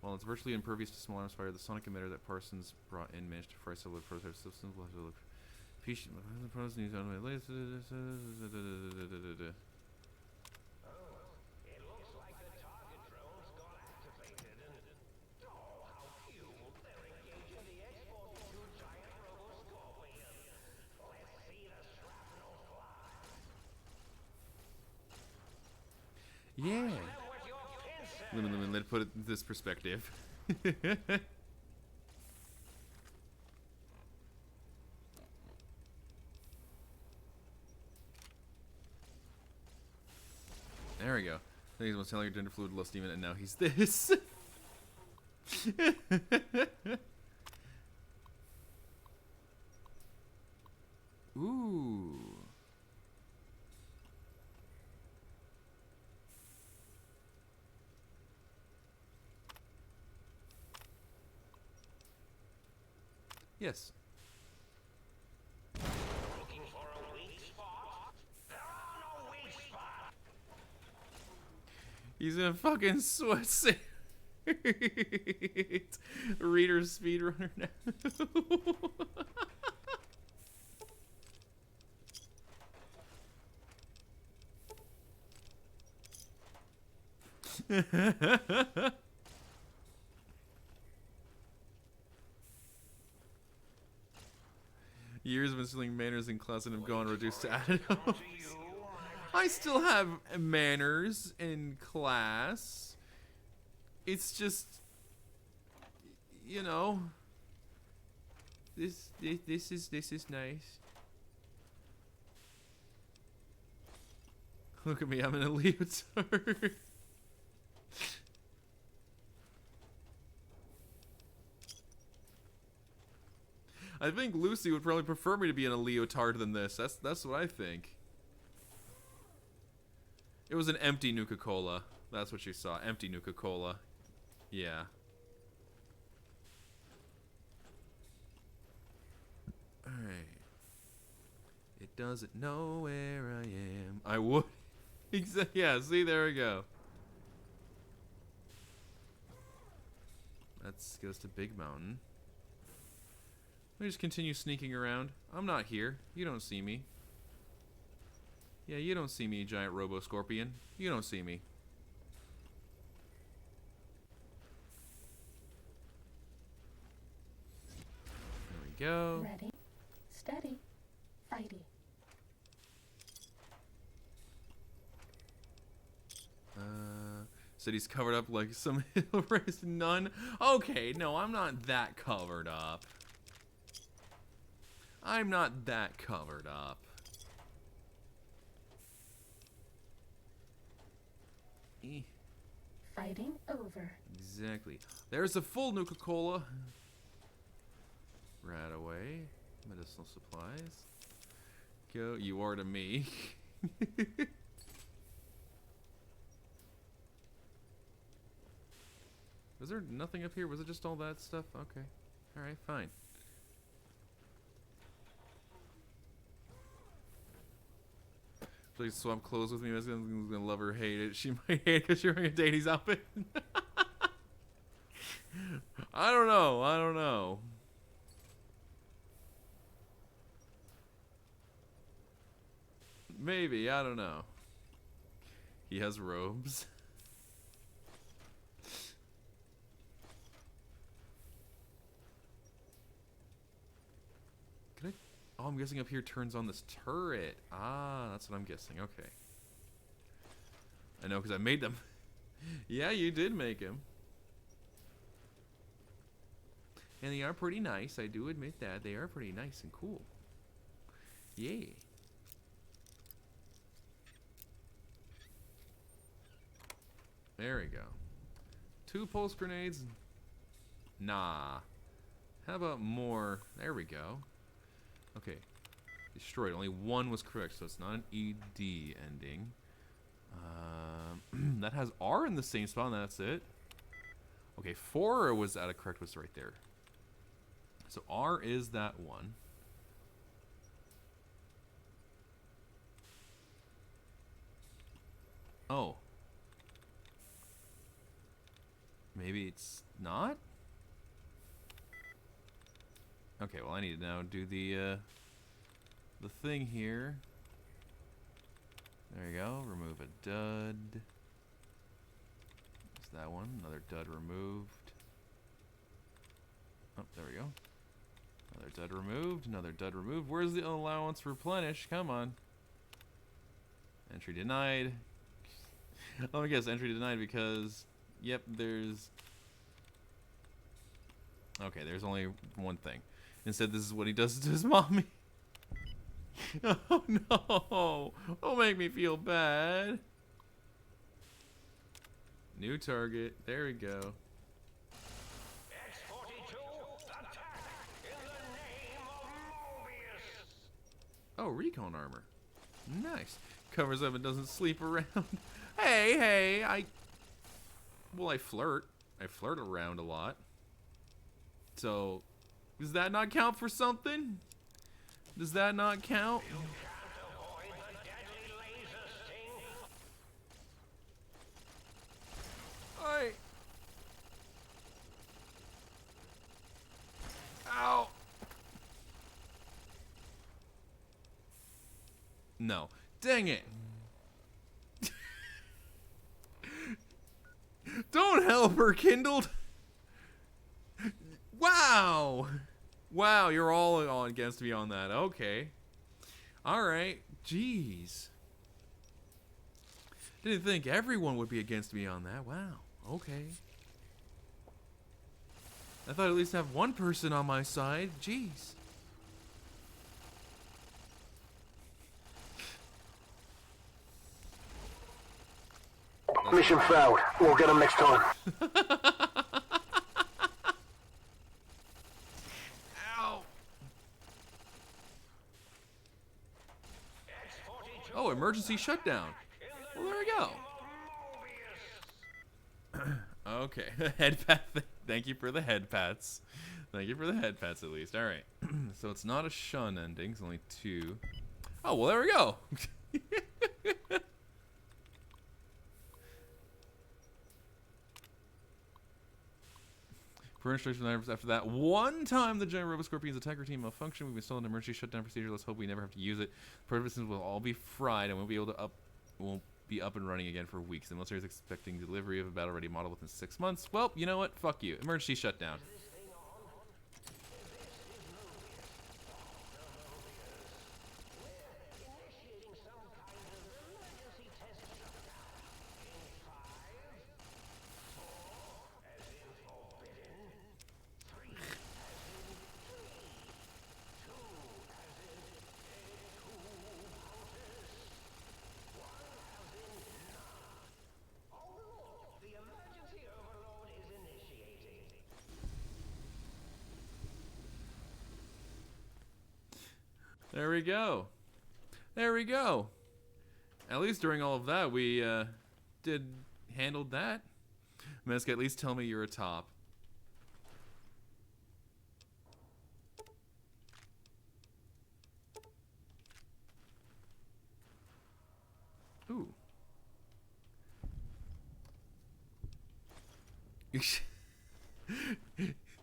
while it's virtually impervious to small arms fire, the sonic emitter that Parsons brought in managed to fry several prototype systems. Yeah. Let's put it in this perspective. There we go. I think he was telling your gender fluid lust demon, and now he's this. Ooh. Yes. Looking for a weak spot? There are no weak spots. He's in a fucking sweatsuit. Reader speedrunner now. Years of instilling manners in class and have gone reduced to atoms. I still have manners in class. It's just, you know, this is nice. Look at me, I'm in a leotard. I think Lucy would probably prefer me to be in a leotard than this. That's what I think. It was an empty Nuka-Cola. That's what you saw. Empty Nuka-Cola. Yeah. Alright. It doesn't know where I am. I would. Yeah, see, there we go. That goes to Big Mountain. Let me just continue sneaking around. I'm not here. You don't see me. Yeah, you don't see me, giant robo-scorpion. You don't see me. There we go. Ready, steady, fighty. Said he's covered up like some hill-raised nun. Okay, no, I'm not that covered up. I'm not that covered up. fighting over. Exactly. There's a full Nuka-Cola. Right away. Medicinal supplies. Go. You are to me. Was there nothing up here? Was it just all that stuff? Okay. Alright, fine. Please swap clothes with me. I'm gonna love her, hate it. She might hate it because you're wearing a Dady's outfit. I don't know. I don't know. Maybe. I don't know. He has robes. Can I? Oh, I'm guessing up here turns on this turret. Ah, that's what I'm guessing. Okay. I know because I made them. Yeah, you did make him. And they are pretty nice. I do admit that. They are pretty nice and cool. Yay. There we go. 2 pulse grenades. Nah. How about more? There we go. Okay. Destroyed. Only 1 was correct, so it's not an ED ending. That has R in the same spot, and that's it. Okay, 4 was out of correct, was right there. So R is that one. Oh. Maybe it's not? Okay, well I need to now do the thing here. There you go. Remove a dud. There's that one. Another dud removed. Oh, there we go. Another dud removed. Another dud removed. Where's the allowance replenish? Come on. Entry denied. Let me guess. Entry denied because... Yep, there's... Okay, there's only one thing. Instead, this is what he does to his mommy. Oh, no. Don't make me feel bad. New target. There we go. X-42, attack in the name of Mobius. Oh, recon armor. Nice. Covers up and doesn't sleep around. Hey, well, I flirt. I flirt around a lot. So, does that not count for something? Does that not count? You can't avoid the deadly laser sting. Ow. No. Dang it. Don't help her, Kindled. Wow. Wow, you're all on against me on that. Okay. Alright. Jeez. Didn't think everyone would be against me on that. Wow. Okay. I thought I'd at least have one person on my side. Jeez. Mission failed. We'll get them next time. Ow. Oh, emergency shutdown. Well, there we go. Okay, head pat. Thank you for the head pats. Thank you for the head pats, at least. All right. So it's not a shun ending. It's only 2. Oh, well, there we go. For instruction after that one time the giant RoboScorpion's attacker team malfunctioned, we've installed an emergency shutdown procedure. Let's hope we never have to use it. Participants will all be fried and won't be up and running again for weeks. The military is expecting delivery of a battle-ready model within 6 months. Well, you know what? Fuck you. Emergency shutdown. There we go. There we go. At least during all of that, we handled that. Meska, at least tell me you're a top. Ooh.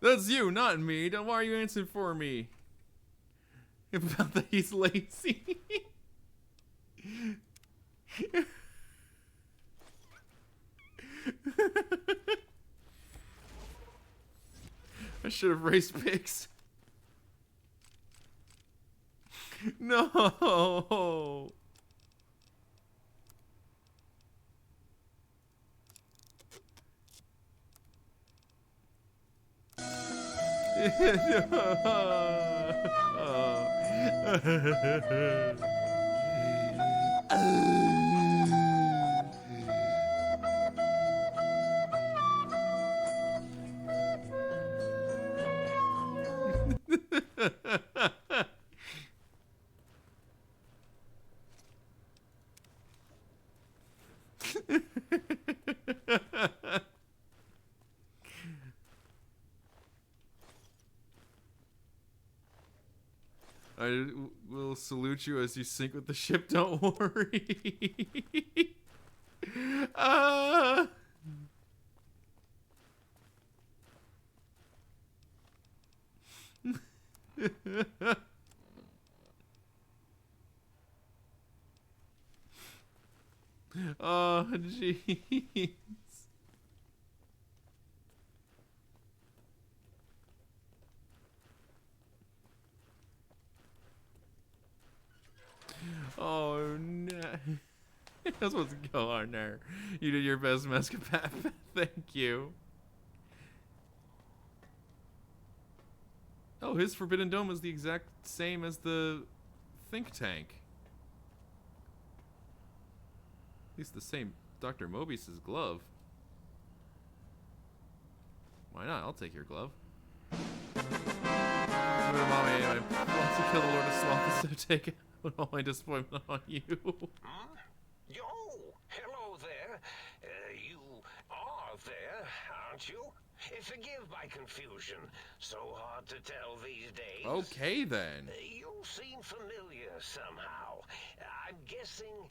That's you, not me. Why are you answering for me? About that he's lazy. I should have raced pigs. No. I will salute you as you sink with the ship, don't worry. Oh, jeez. Oh no. That's what's going on there. You did your best, Mescapat. Thank you. Oh, his Forbidden Dome is the exact same as the think tank. At least the same Dr. Mobius's glove. Why not? I'll take your glove. Mommy, anyway. Wants to kill the Lord of Swamp instead of take all my disappointment on you. Yo, hello there. You are there, aren't you? Forgive my confusion. So hard to tell these days. Okay, then. You seem familiar somehow. I'm guessing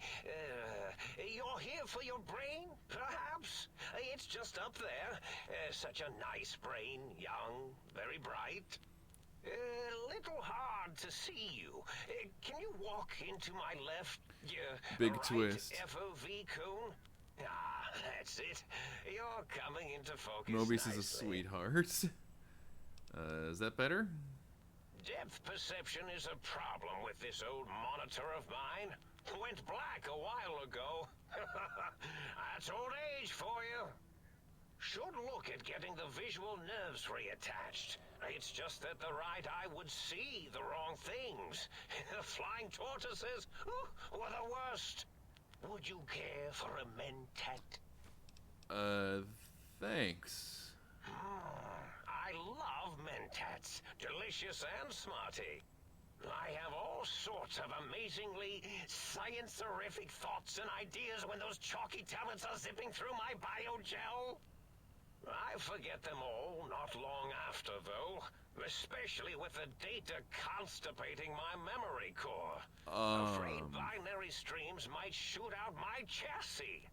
you're here for your brain, perhaps? It's just up there. Such a nice brain, young, very bright. Little hard to see you. Can you walk into my left? Big right twist. FOV cone? Ah, that's it. You're coming into focus. Mobius nicely. is a sweetheart. Is that better? Depth perception is a problem with this old monitor of mine. Went black a while ago. That's old age for you. Should look at getting the visual nerves reattached. It's just that the right eye would see the wrong things. Flying tortoises were the worst. Would you care for a mentat? Thanks. I love mentats. Delicious and smarty. I have all sorts of amazingly science-erific thoughts and ideas when those chalky tablets are zipping through my biogel. I forget them all not long after, though. Especially with the data constipating my memory core. Afraid binary streams might shoot out my chassis.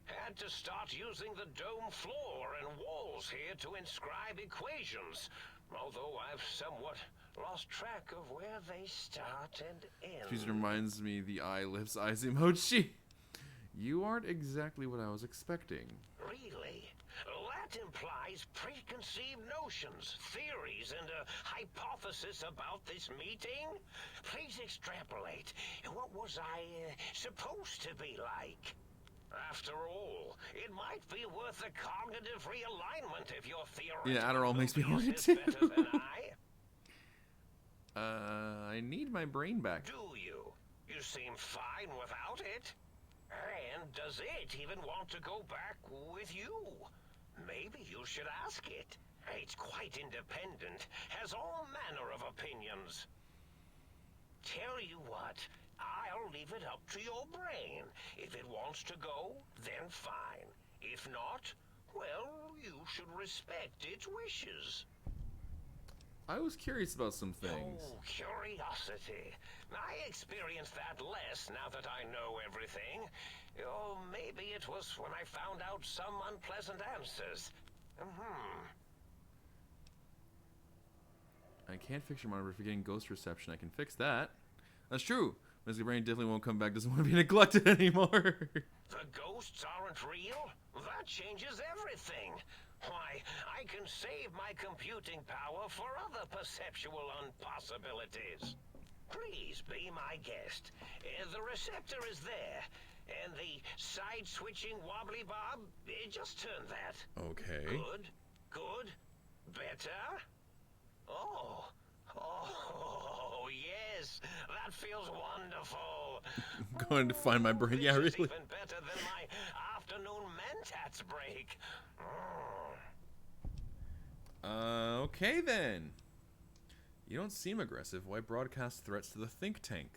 Had to start using the dome floor and walls here to inscribe equations. Although I've somewhat lost track of where they start and end. She reminds me the eye, lips, eyes emoji. You aren't exactly what I was expecting. Really? That implies preconceived notions, theories, and a hypothesis about this meeting? Please extrapolate. What was I supposed to be like? After all, it might be worth a cognitive realignment if your theory. Yeah, Adderall makes me horny is too. better than I need my brain back. Do you? You seem fine without it. And does it even want to go back with you? Maybe you should ask it. It's quite independent, has all manner of opinions. Tell you what, I'll leave it up to your brain. If it wants to go, then fine. If not, well, you should respect its wishes. I was curious about some things. Oh, curiosity. I experience that less now that I know everything. Oh, maybe it was when I found out some unpleasant answers. I can't fix your monitor for getting ghost reception. I can fix that. That's true. Mr. Brain definitely won't come back. Doesn't want to be neglected anymore. The ghosts aren't real? That changes everything. Why, I can save my computing power for other perceptual impossibilities. Please be my guest. The receptor is there. And the side-switching wobbly bob, just turn that. Okay. Good. Good. Better. Oh. Oh, yes. That feels wonderful. I'm going to find my brain. Yeah, This is really. even better than my afternoon Mentats break. Okay then. You don't seem aggressive. Why broadcast threats to the think tank?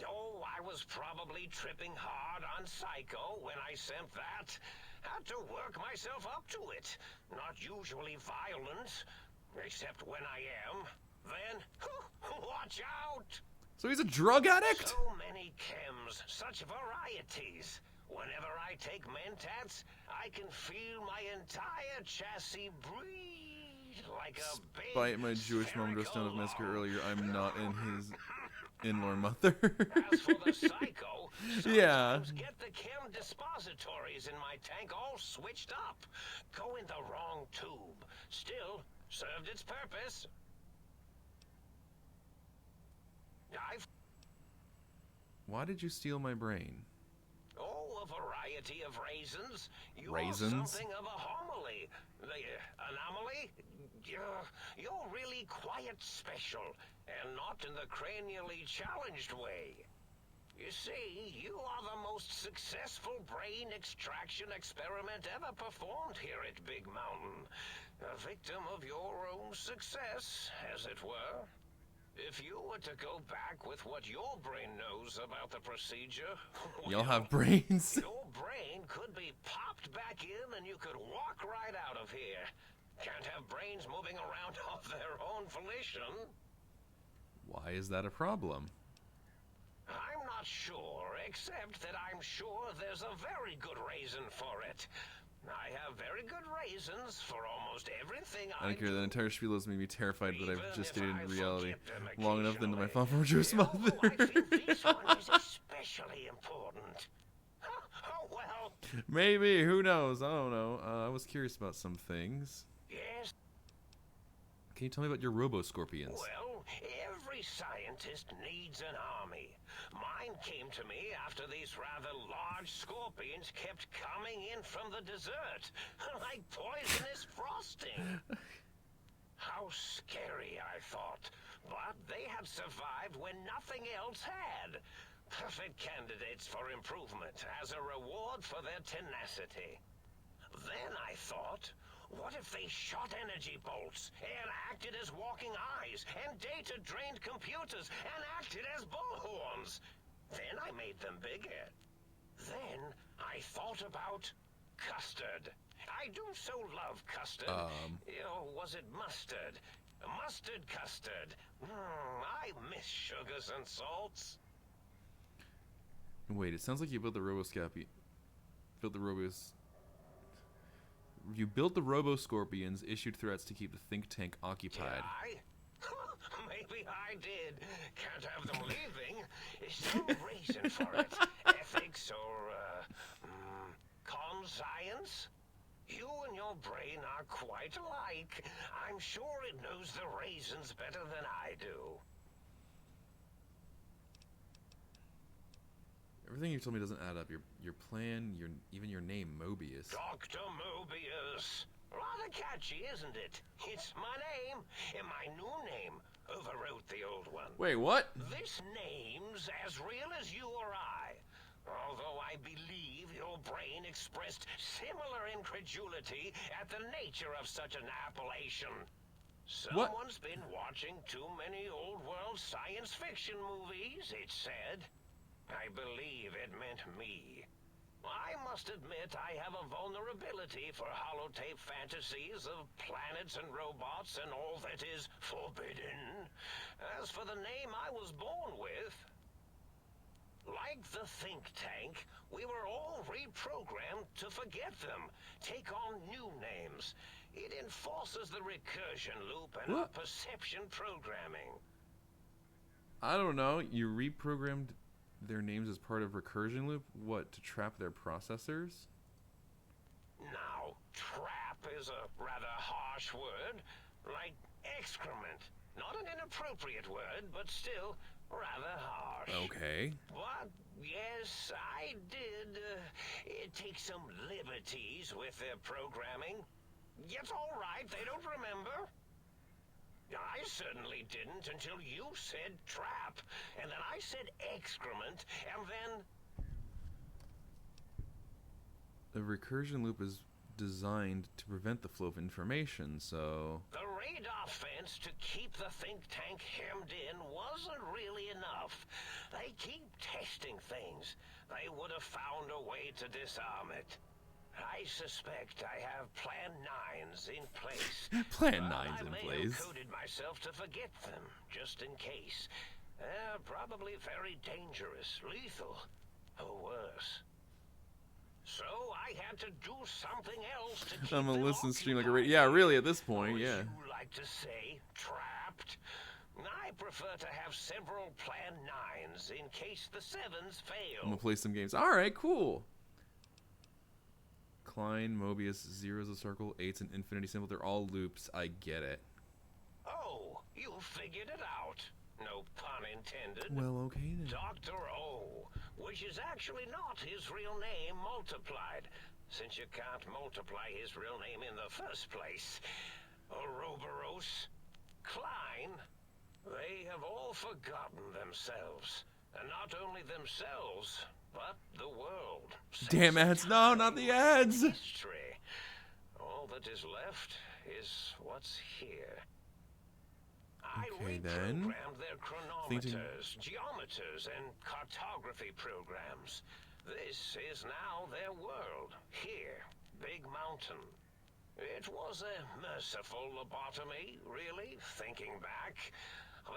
Oh, I was probably tripping hard on Psycho when I sent that. Had to work myself up to it. Not usually violent, except when I am. Then, watch out! So he's a drug addict? So many chems, such varieties. Whenever I take Mentats, I can feel my entire chassis breathe like a big Despite my Jewish mom just down of spherical massacre log. earlier, I'm not in his in-law mother. As for the Psycho, Yeah. sometimes get the chem dispositories in my tank all switched up. Go in the wrong tube. Still, served its purpose. I've... Why did you steal my brain? Oh, a variety of raisins. You're Raisins? something of a homily. The anomaly? You're really quite special, and not in the cranially challenged way. You see, you are the most successful brain extraction experiment ever performed here at Big Mountain. A victim of your own success, as it were. If you were to go back with what your brain knows about the procedure, Y'all have brains? your brain could be popped back in and you could walk right out of here. Can't have brains moving around of their own volition. Why is that a problem? I'm not sure, except that I'm sure there's a very good reason for it. I have very good reasons for almost everything I don't care, do. that entire spiel has made me terrified that I've Even just if stated I in reality forget them long enough than my occasionally. fall from a Jewish mother. Oh, I think this one is especially important. Oh, well, Maybe, who knows? I don't know. I was curious about some things. yes. Can you tell me about your robo-scorpions? Well, every scientist needs an army. Mine came to me after these rather large scorpions kept coming in from the desert, like poisonous frosting. How scary, I thought. But they had survived when nothing else had. Perfect candidates for improvement as a reward for their tenacity. Then I thought, what if they shot energy bolts and acted as walking eyes and data-drained computers and acted as bullhorns? Then I made them bigger. Then I thought about custard. I do so love custard. Was it mustard? Mustard custard. I miss sugars and salts. Wait, it sounds like you built the Roboscapi. Built the Robos. You built the Robo-Scorpions, issued threats to keep the think tank occupied. Did I? Maybe I did. Can't have them leaving. Is some reason for it? Ethics or, con-science? You and your brain are quite alike. I'm sure it knows the raisins better than I do. Everything you told me doesn't add up. Your plan, even your name, Mobius. Dr. Mobius. Rather catchy, isn't it? It's my name, and my new name overwrote the old one. Wait, what? This name's as real as you or I. Although I believe your brain expressed similar incredulity at the nature of such an appellation. Someone's been watching too many old-world science fiction movies, it said. I believe it meant me. I must admit I have a vulnerability for holotape fantasies of planets and robots and all that is forbidden. As for the name I was born with, like the think tank, we were all reprogrammed to forget them, take on new names. It enforces the recursion loop and our perception programming. I don't know. You reprogrammed their names as part of recursion loop? What, to trap their processors? Now, trap is a rather harsh word, like excrement. Not an inappropriate word, but still rather harsh. Okay. But, yes, I did take some liberties with their programming. It's all right, they don't remember. I certainly didn't until you said trap, and then I said excrement, and then... The recursion loop is designed to prevent the flow of information, so... The radar fence to keep the think tank hemmed in wasn't really enough. They keep testing things. They would have found a way to disarm it. I suspect I have Plan 9s in place. Plan 9s in I may place. have coded myself to forget them, just in case. They're probably very dangerous, lethal, or worse. So I had to do something else to keep I'm gonna them listen stream like a occupied. yeah, really at this point, Or as yeah. you like to say, trapped. I prefer to have several Plan 9s in case the 7s fail. I'm gonna play some games. Alright, cool. Klein, Mobius, Zero's a circle, 8's an infinity symbol. They're all loops. I get it. Oh, you figured it out. No pun intended. Well, okay then. Dr. O, which is actually not his real name multiplied, since you can't multiply his real name in the first place. Ouroboros, Klein, they have all forgotten themselves. And not only themselves, but the world. Damn ads. No, not the ads. History. All that is left is what's here. I Okay, then. reprogrammed their chronometers, geometers, and cartography programs. This is now their world. Here, Big Mountain. It was a merciful lobotomy, really, thinking back.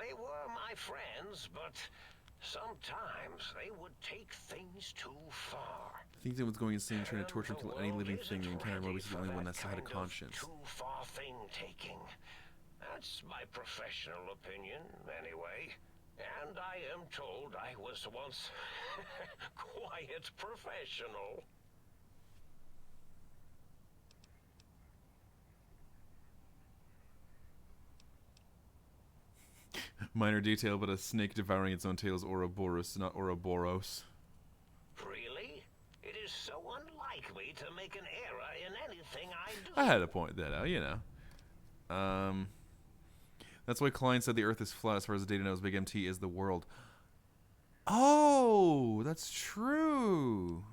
They were my friends, but sometimes they would take things too far. I think that was going insane trying to torture and kill any living thing they encounter. Mobius is the only one that still had a conscience. Too far thing taking. That's my professional opinion, anyway. And I am told I was once quiet professional. Minor detail, but a snake devouring its own tail is Ouroboros, not Ouroboros. Really? It is so unlike me to make an error in anything I do. I had to point that out, you know. That's why Klein said the Earth is flat. As far as the data knows, Big MT is the world. Oh, that's true.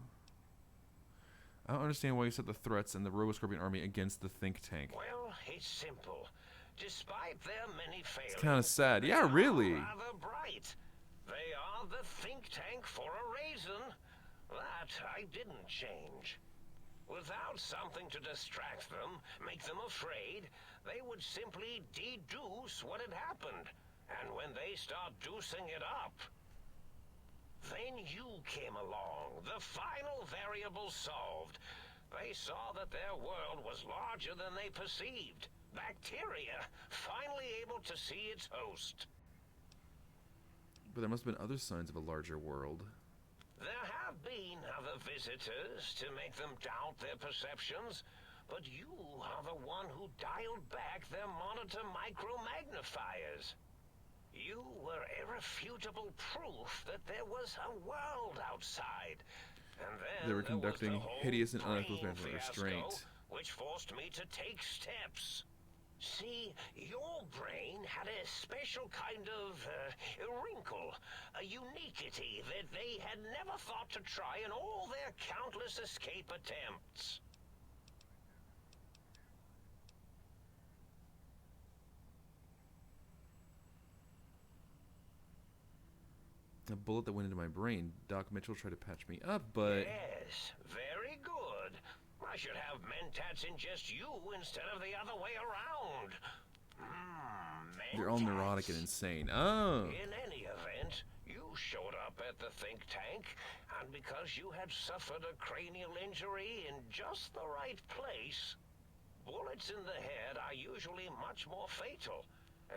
I don't understand why you set the threats and the Roboscorpion army against the think tank. Well, it's simple. Despite their many failings, It's kind of sad. they Yeah, are really. rather bright. They are the think tank for a reason. That I didn't change. Without something to distract them, make them afraid, they would simply deduce what had happened. And when they start deucing it up, then you came along, the final variable solved. They saw that their world was larger than they perceived. Bacteria, finally able to see its host. But there must have been other signs of a larger world. There have been other visitors to make them doubt their perceptions, but you are the one who dialed back their monitor micromagnifiers. You were irrefutable proof that there was a world outside. And then They were there was conducting the whole hideous and brain unethical fiasco, restraint. which forced me to take steps. See, your brain had a special kind of wrinkle, a uniquity that they had never thought to try in all their countless escape attempts. A bullet that went into my brain. Doc Mitchell tried to patch me up, but... Yes, very good. I should have mentats ingest you instead of the other way around. They're all neurotic and insane. Oh. In any event, you showed up at the think tank, and because you had suffered a cranial injury in just the right place, bullets in the head are usually much more fatal,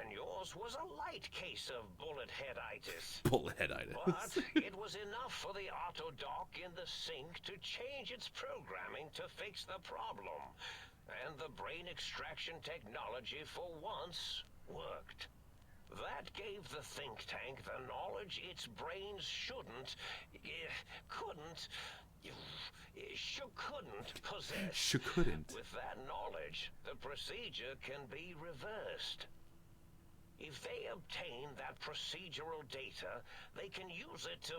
and yours was a light case of bullet headitis. Bullet headitis. But it was enough for the autodoc in the sink to change its programming to fix the problem, and the brain extraction technology for once worked. That gave the think tank the knowledge its brains couldn't possess. Couldn't. With that knowledge, the procedure can be reversed. If they obtain that procedural data, they can use it to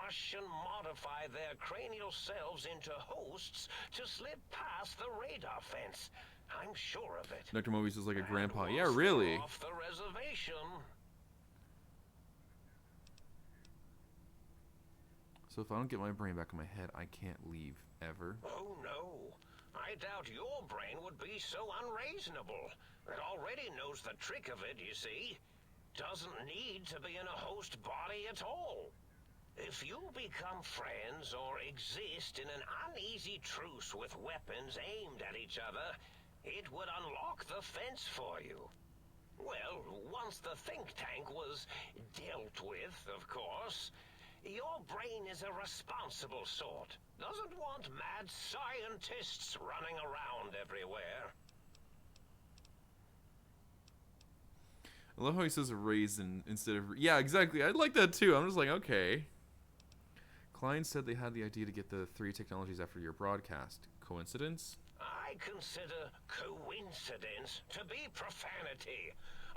mush and modify their cranial cells into hosts to slip past the radar fence. I'm sure of it. Dr. Mobius is like a And grandpa. once Yeah, they're really. off the reservation. So if I don't get my brain back in my head, I can't leave ever. Oh no. I doubt your brain would be so unreasonable. It already knows the trick of it, you see. Doesn't need to be in a host body at all. If you become friends or exist in an uneasy truce with weapons aimed at each other, it would unlock the fence for you. Well, once the think tank was dealt with, of course, your brain is a responsible sort. Doesn't want mad scientists running around everywhere. I love how he says raisin instead of... Yeah, exactly. I like that too. I'm just like, okay. Klein said they had the idea to get the 3 technologies after your broadcast. Coincidence? I consider coincidence to be profanity,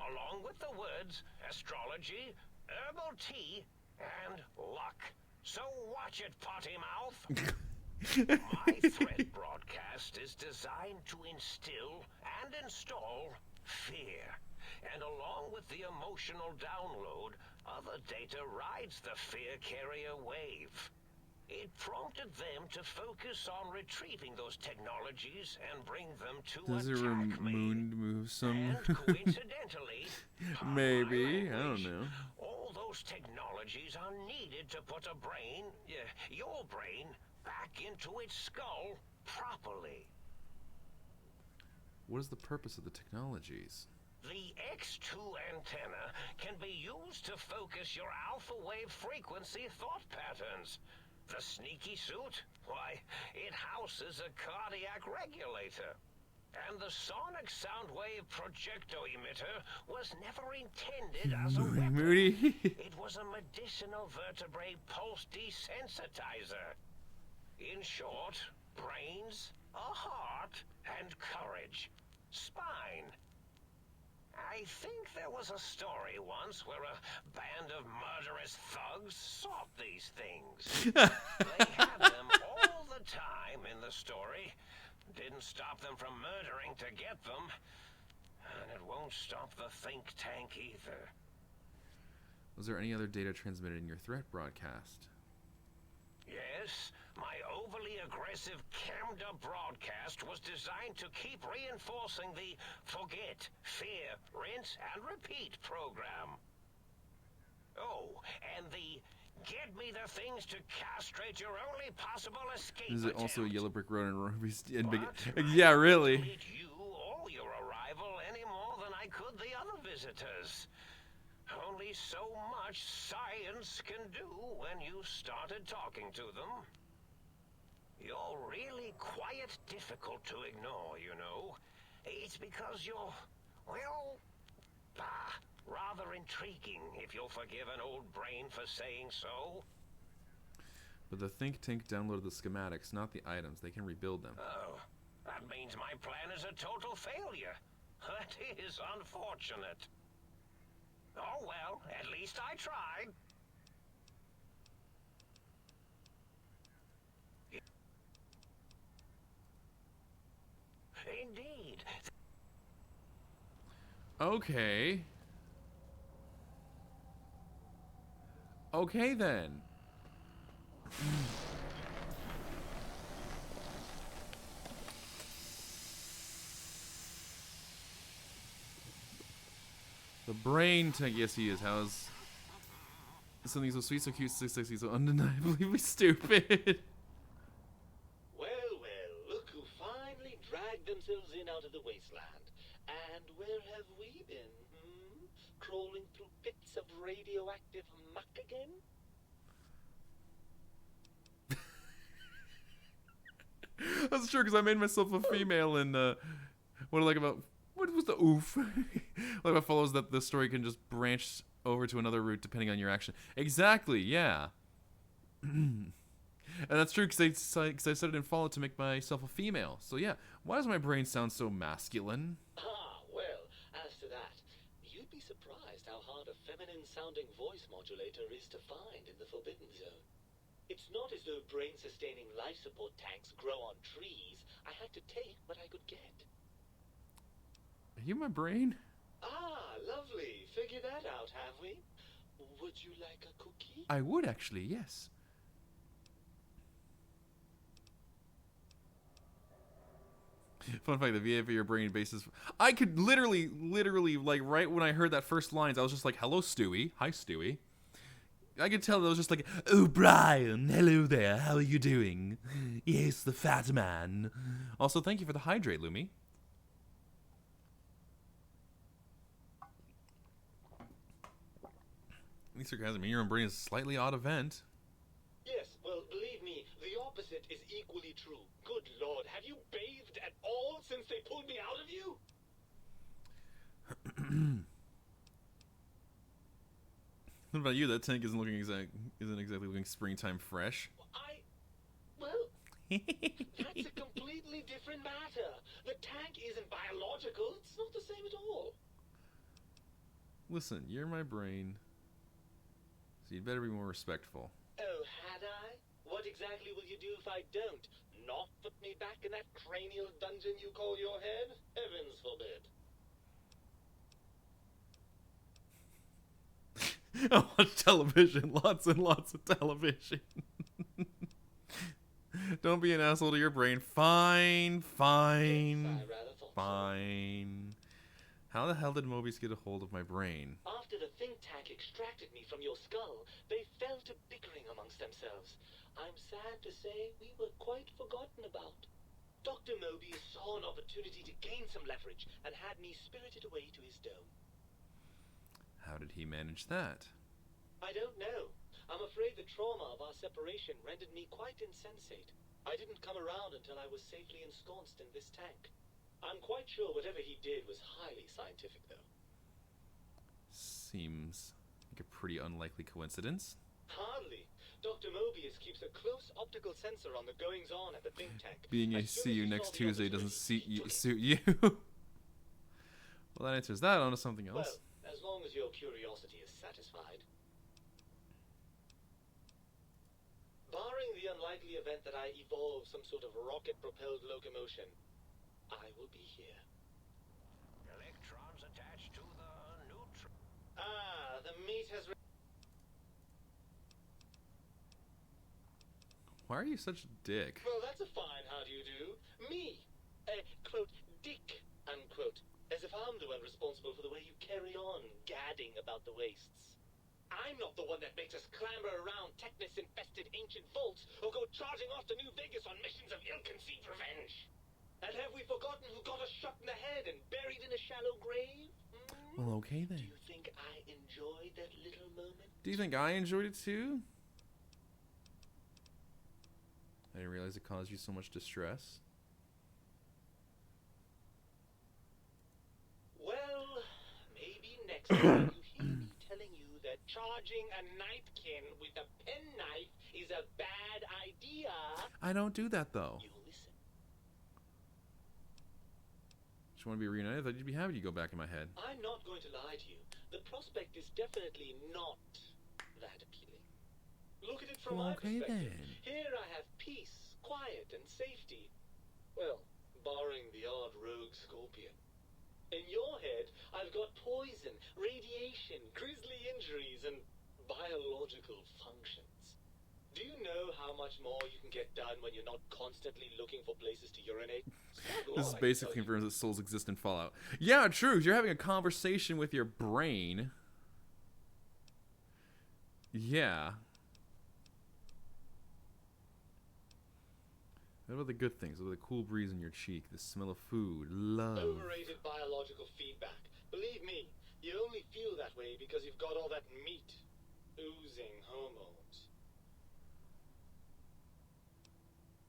along with the words astrology, herbal tea, and luck. So watch it, potty mouth. My threat broadcast is designed to instill and install fear. And along with the emotional download, other data rides the fear carrier wave. It prompted them to focus on retrieving those technologies and bring them to Does it attack me. remove some... And coincidentally, Maybe. I don't know. all those technologies are needed to put a brain, your brain, back into its skull properly. What is the purpose of the technologies? The X2 antenna can be used to focus your alpha wave frequency thought patterns. The sneaky suit? Why, it houses a cardiac regulator. And the sonic sound wave projecto emitter was never intended as a weapon. Moody. It was a medicinal vertebrae pulse desensitizer. In short, brains, a heart, and courage. Spine. I think there was a story once where a band of murderous thugs sought these things. They had them all the time in the story. Didn't stop them from murdering to get them. And it won't stop the think tank either. Was there any other data transmitted in your threat broadcast? Yes, my overly aggressive cammed up broadcast was designed to keep reinforcing the forget, fear, rinse, and repeat program. Oh, and the get me the things to castrate your only possible escape Is it also a attempt. Yellow Brick Road and Ruby's and Big? But Yeah, I really. didn't need you or your arrival any more than I could the other visitors. Only so much science can do when you started talking to them. You're really quite difficult to ignore, you know. It's because you're, well, rather intriguing, if you'll forgive an old brain for saying so. But the think tank downloaded the schematics, not the items. They can rebuild them. Oh, that means my plan is a total failure. That is unfortunate. Oh well, at least I tried. Indeed. Okay. Okay then. The brain tank, yes he is. How's something so sweet, so cute, so sexy, so undeniably stupid? Well, look who finally dragged themselves in out of the wasteland. And where have we been, Crawling through pits of radioactive muck again? That's true, because I made myself a female in, what I like about, what was the oof? What about follows that the story can just branch over to another route depending on your action. Exactly, yeah. And that's true, because I said it in Fallout to make myself a female. So yeah, why does my brain sound so masculine? Well, as to that, you'd be surprised how hard a feminine-sounding voice modulator is to find in the Forbidden Zone. It's not as though brain-sustaining life support tanks grow on trees. I had to take what I could get. Are you my brain? Lovely. Figured that out, have we? Would you like a cookie? I would actually, yes. Fun fact, the VA for your brain basis. I could literally, like, right when I heard that first lines, I was just like, hello, Stewie. Hi, Stewie. I could tell that I was just like, oh, Brian, hello there, how are you doing? Yes, the fat man. Also, thank you for the hydrate, Lumi. Any sarcasm, your own brain is a slightly odd event. Yes, well, believe me, the opposite is equally true. Good Lord, have you bathed at all since they pulled me out of you? What about you? That tank isn't exactly looking springtime fresh. That's a completely different matter. The tank isn't biological. It's not the same at all. Listen, you're my brain, so you'd better be more respectful. Oh, had I? What exactly will you do if I don't? Not put me back in that cranial dungeon you call your head? Heavens forbid. I watch television, lots and lots of television. Don't be an asshole to your brain. Fine. How the hell did Mobius get a hold of my brain? After the think tank extracted me from your skull, they fell to bickering amongst themselves. I'm sad to say we were quite forgotten about. Dr. Mobius saw an opportunity to gain some leverage and had me spirited away to his dome. How did he manage that? I don't know. I'm afraid the trauma of our separation rendered me quite insensate. I didn't come around until I was safely ensconced in this tank. I'm quite sure whatever he did was highly scientific, though. Seems like a pretty unlikely coincidence. Hardly. Dr. Mobius keeps a close optical sensor on the goings-on at the think tank. Being a see you next Tuesday doesn't suit you. Well, that answers that. On to something else. Well, as long as your curiosity is satisfied. Barring the unlikely event that I evolve some sort of rocket-propelled locomotion, I will be here. Electrons attached to the neutron. The meat has... Why are you such a dick? Well, that's a fine how do you do. Me, a, quote, dick, unquote. As if I'm the one responsible for the way you carry on gadding about the wastes. I'm not the one that makes us clamber around Technus-infested ancient vaults or go charging off to New Vegas on missions of ill-conceived revenge. And have we forgotten who got us shot in the head and buried in a shallow grave? Well, okay then. Do you think I enjoyed that little moment? Do you think I enjoyed it too? I didn't realize it caused you so much distress. Well, maybe next time you hear me telling you that charging a napkin with a penknife is a bad idea. I don't do that though. You'll listen. Just want to be reunited. I thought you'd be happy to go back in my head. I'm not going to lie to you. The prospect is definitely not that appealing. Look at it from my Okay perspective. then. Here I have peace, quiet, and safety. Well, barring the odd rogue scorpion. In your head, I've got poison, radiation, grisly injuries, and biological Do you know how much more you can get done when you're not constantly looking for places to urinate? This is basically confirms that souls exist in Fallout. Yeah, true. You're having a conversation with your brain. Yeah. What about the good things? What about the cool breeze in your cheek, the smell of food, love? Overrated biological feedback. Believe me, you only feel that way because you've got all that meat oozing hormones.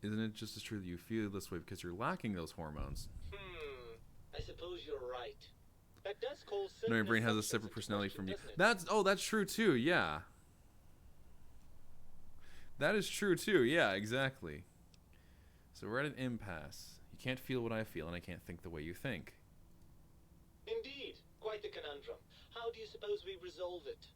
Isn't it just as true that you feel this way because you're lacking those hormones? I suppose you're right. That does cause No, your brain has a separate personality from you. That's true too, yeah. That is true too, yeah, exactly. So we're at an impasse. You can't feel what I feel, and I can't think the way you think. Indeed, quite the conundrum. How do you suppose we resolve it?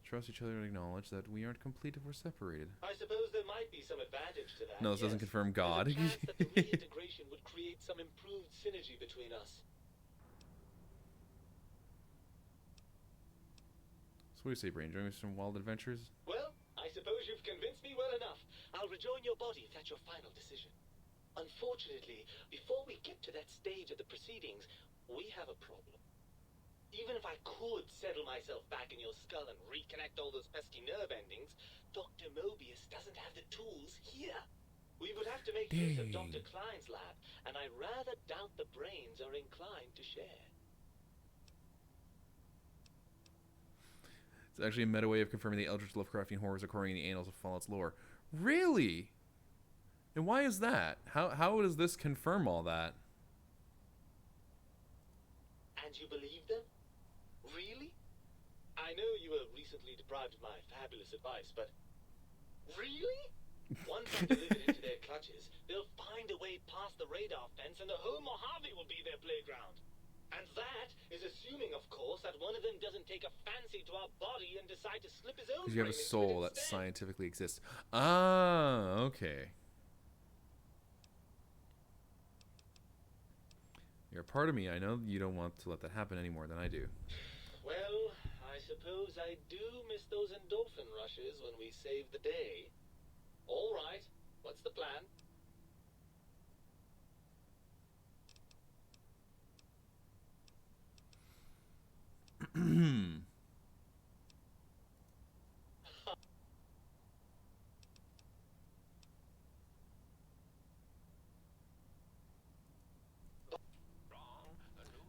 Trust each other and acknowledge that we aren't complete if we're separated. I suppose there might be some advantage to that. No, this doesn't confirm God. There's a chance that the reintegration would create some improved synergy between us. So what do you say, Brain? Join us some wild adventures? Well, I suppose you've convinced me well enough. I'll rejoin your body if that's your final decision. Unfortunately, before we get to that stage of the proceedings, we have a problem. Even if I could settle myself back in your skull and reconnect all those pesky nerve endings, Dr. Mobius doesn't have the tools here. We would have to make use of Dr. Klein's lab, and I rather doubt the brains are inclined to share. It's actually a meta way of confirming the Eldritch Lovecraftian horrors occurring in the annals of Fallout's lore. Really? And why is that? How does this confirm all that? And you believe them? Really? I know you were recently deprived of my fabulous advice, but really? Once I deliver it into their clutches, they'll find a way past the radar fence and the whole Mojave will be their playground. And that is assuming, of course, that one of them doesn't take a fancy to our body and decide to slip his own. Because you have a soul that scientifically exists. Ah, okay. You're a part of me. I know you don't want to let that happen any more than I do. Well, I suppose I do miss those endorphin rushes when we save the day. All right, what's the plan?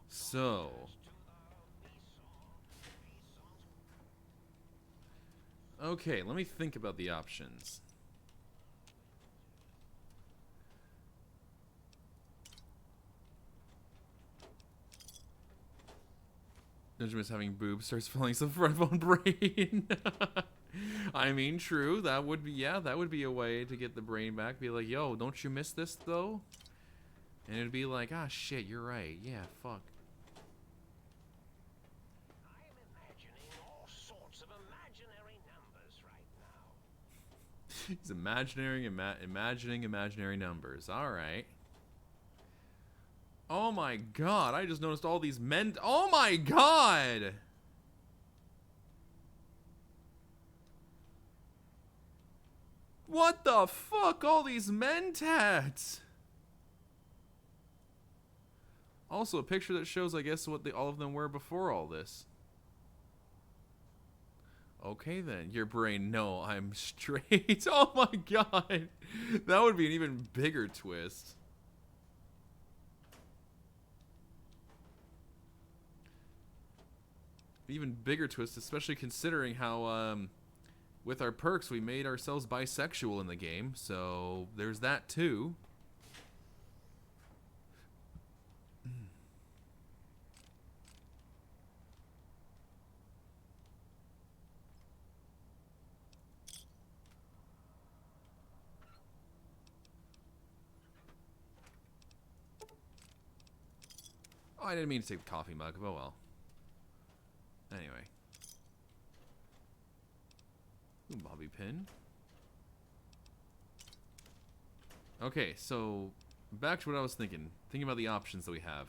So, okay, let me think about the options. Benjamin's having boobs, starts feeling some front bone brain. I mean, true. That would be, yeah, that would be a way to get the brain back. Be like, yo, don't you miss this though? And it'd be like, ah, shit, you're right. Yeah, fuck. I am imagining all sorts of imaginary numbers right now. He's imagining imaginary numbers. All right. Oh my god, I just noticed all these men. Oh my god! What the fuck? All these mentats! Also, a picture that shows, I guess, what all of them were before all this. Okay then, your brain, no, I'm straight. Oh my god! That would be an even bigger twist. Even bigger twist, especially considering how with our perks we made ourselves bisexual in the game, so there's that too. Oh, I didn't mean to take the coffee mug, but oh well. Anyway. Ooh, bobby pin. Okay, so back to what I was thinking. Thinking about the options that we have.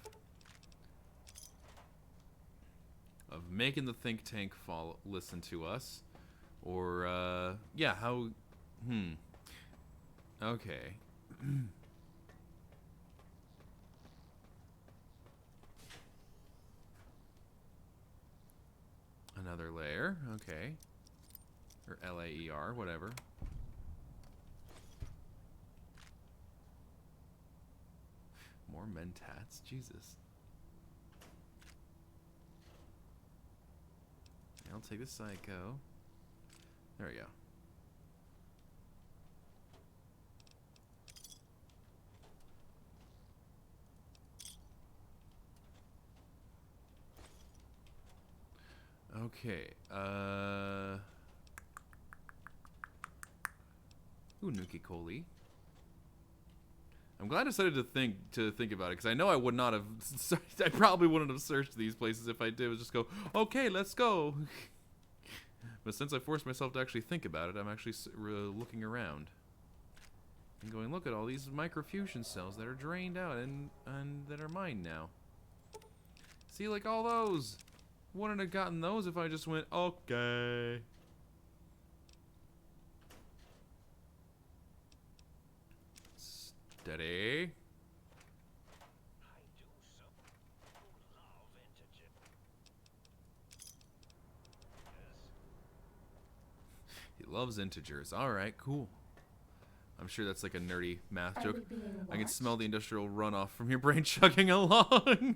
of making the think tank listen to us, or yeah, how? Okay. Another layer. Okay. Or LAER, whatever. More mentats, Jesus. Yeah, I'll take the psycho. There we go. Okay. Ooh, Nuki Koli. I'm glad I decided to think about it, because I know I would not have. I probably wouldn't have searched these places if I did. Was just go, okay, let's go. But since I forced myself to actually think about it, I'm actually looking around and going, look at all these microfusion cells that are drained out and that are mine now. See, like all those. Wouldn't have gotten those if I just went, okay. Steady. He loves integers. Alright, cool. I'm sure that's like a nerdy math joke. I can smell the industrial runoff from your brain chugging along.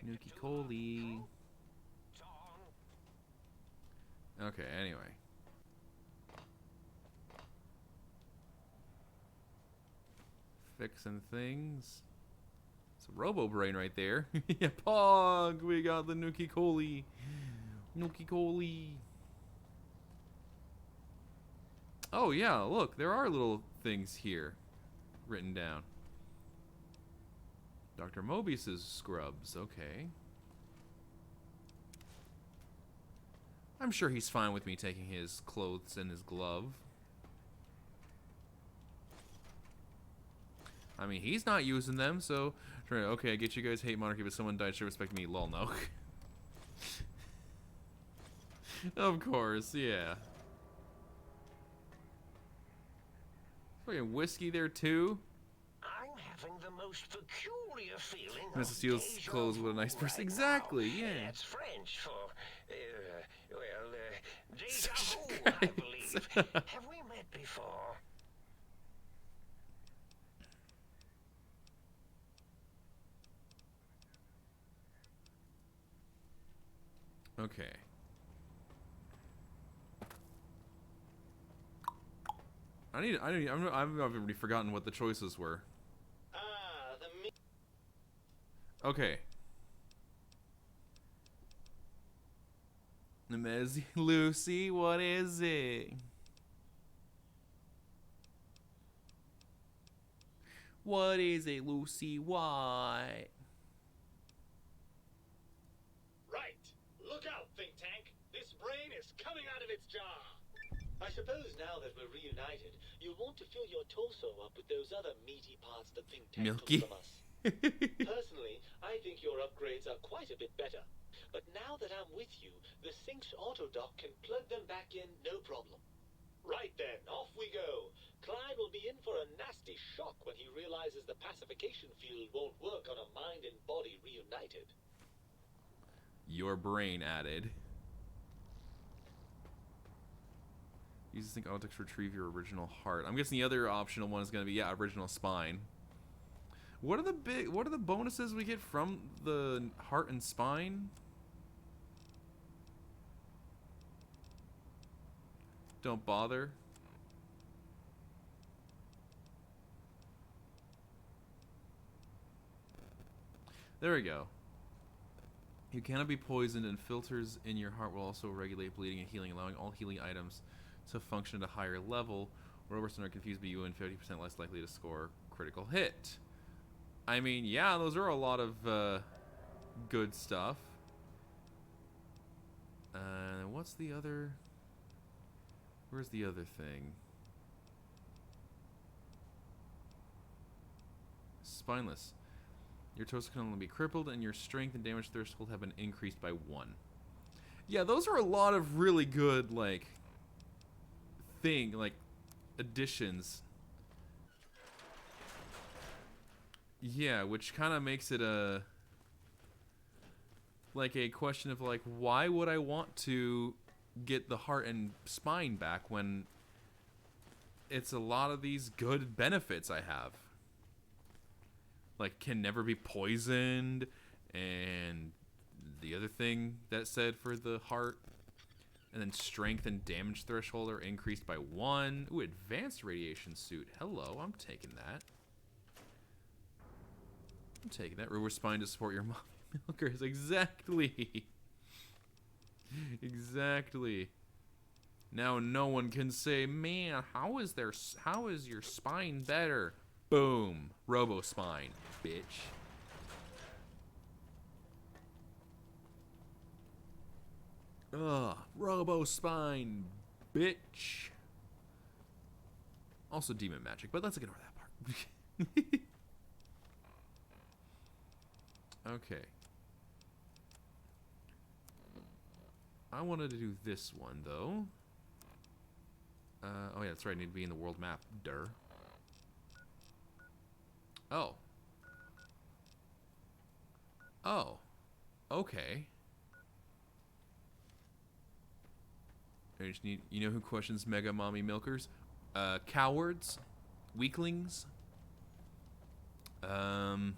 Nuki Koli. Okay, anyway. Fixing things. It's a Robo Brain right there. Yeah, Pog! We got the Nuki Koli. Nuki Koli. Oh, yeah, look, there are little things here written down. Dr. Mobius's scrubs, okay. I'm sure he's fine with me taking his clothes and his glove. I mean, he's not using them, so... Okay, I get you guys hate monarchy, but someone died, should respect me. Lol, no. Of course, yeah. Fucking whiskey there, too. I'm having the most peculiar feeling. Mrs. Steele's clothes with a nice person. Exactly, yeah. That's French for, déjà vu, I believe. Have we met before? Okay. I've already forgotten what the choices were. Okay. Ms. Lucy, what is it? What is it, Lucy? Why? Right. Look out, think tank. This brain is coming out of its jar. I suppose now that we're reunited, you'll want to fill your torso up with those other meaty parts that think tank Milky. took from us. Personally, I think your upgrades are quite a bit better. But now that I'm with you, the Sync's autodock can plug them back in no problem. Right then, off we go. Clyde will be in for a nasty shock when he realizes the pacification field won't work on a mind and body reunited. Your brain added. Use the Sync autodeck to retrieve your original heart. I'm guessing the other optional one is going to be, yeah, original spine. What are the bonuses we get from the heart and spine? Don't bother. There we go. You cannot be poisoned, and filters in your heart will also regulate bleeding and healing, allowing all healing items to function at a higher level. Robots are confused, but you and 50% less likely to score critical hit. I mean, yeah, those are a lot of good stuff. What's the other? Where's the other thing? Spineless. Your torso can only be crippled, and your strength and damage threshold have been increased by 1. Yeah, those are a lot of really good, like, additions. Yeah, which kind of makes it a question of, like, why would I want to get the heart and spine back when it's a lot of these good benefits I have? Like, can never be poisoned, and the other thing that said for the heart, and then strength and damage threshold are increased by 1. Ooh, advanced radiation suit. Hello, I'm taking that. I'm taking that. Rover spine to support your mommy milkers. Exactly. Exactly. Now no one can say, man, how is your spine better? Boom. Robo spine, bitch. Ugh. Robo spine, bitch. Also demon magic, but let's ignore that part. Okay. I wanted to do this one, though. Oh, yeah, that's right. I need to be in the world map. Durr. Oh. Oh. Okay. I just need... You know who questions Mega Mommy Milkers? Cowards. Weaklings. Who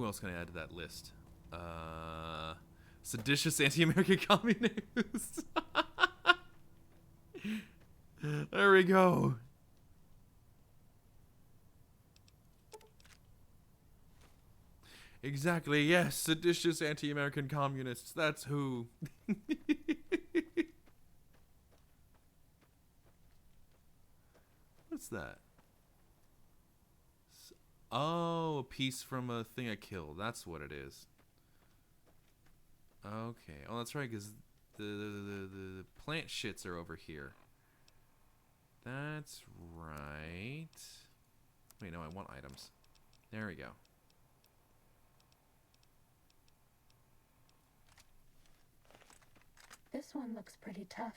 else can I add to that list? Seditious anti-American communists. There we go. Exactly, yes. Seditious anti-American communists. That's who. What's that? Oh, a piece from a thing I killed. That's what it is. Okay. Oh, that's right, because the plant shits are over here. That's right. Wait, no, I want items. There we go. This one looks pretty tough.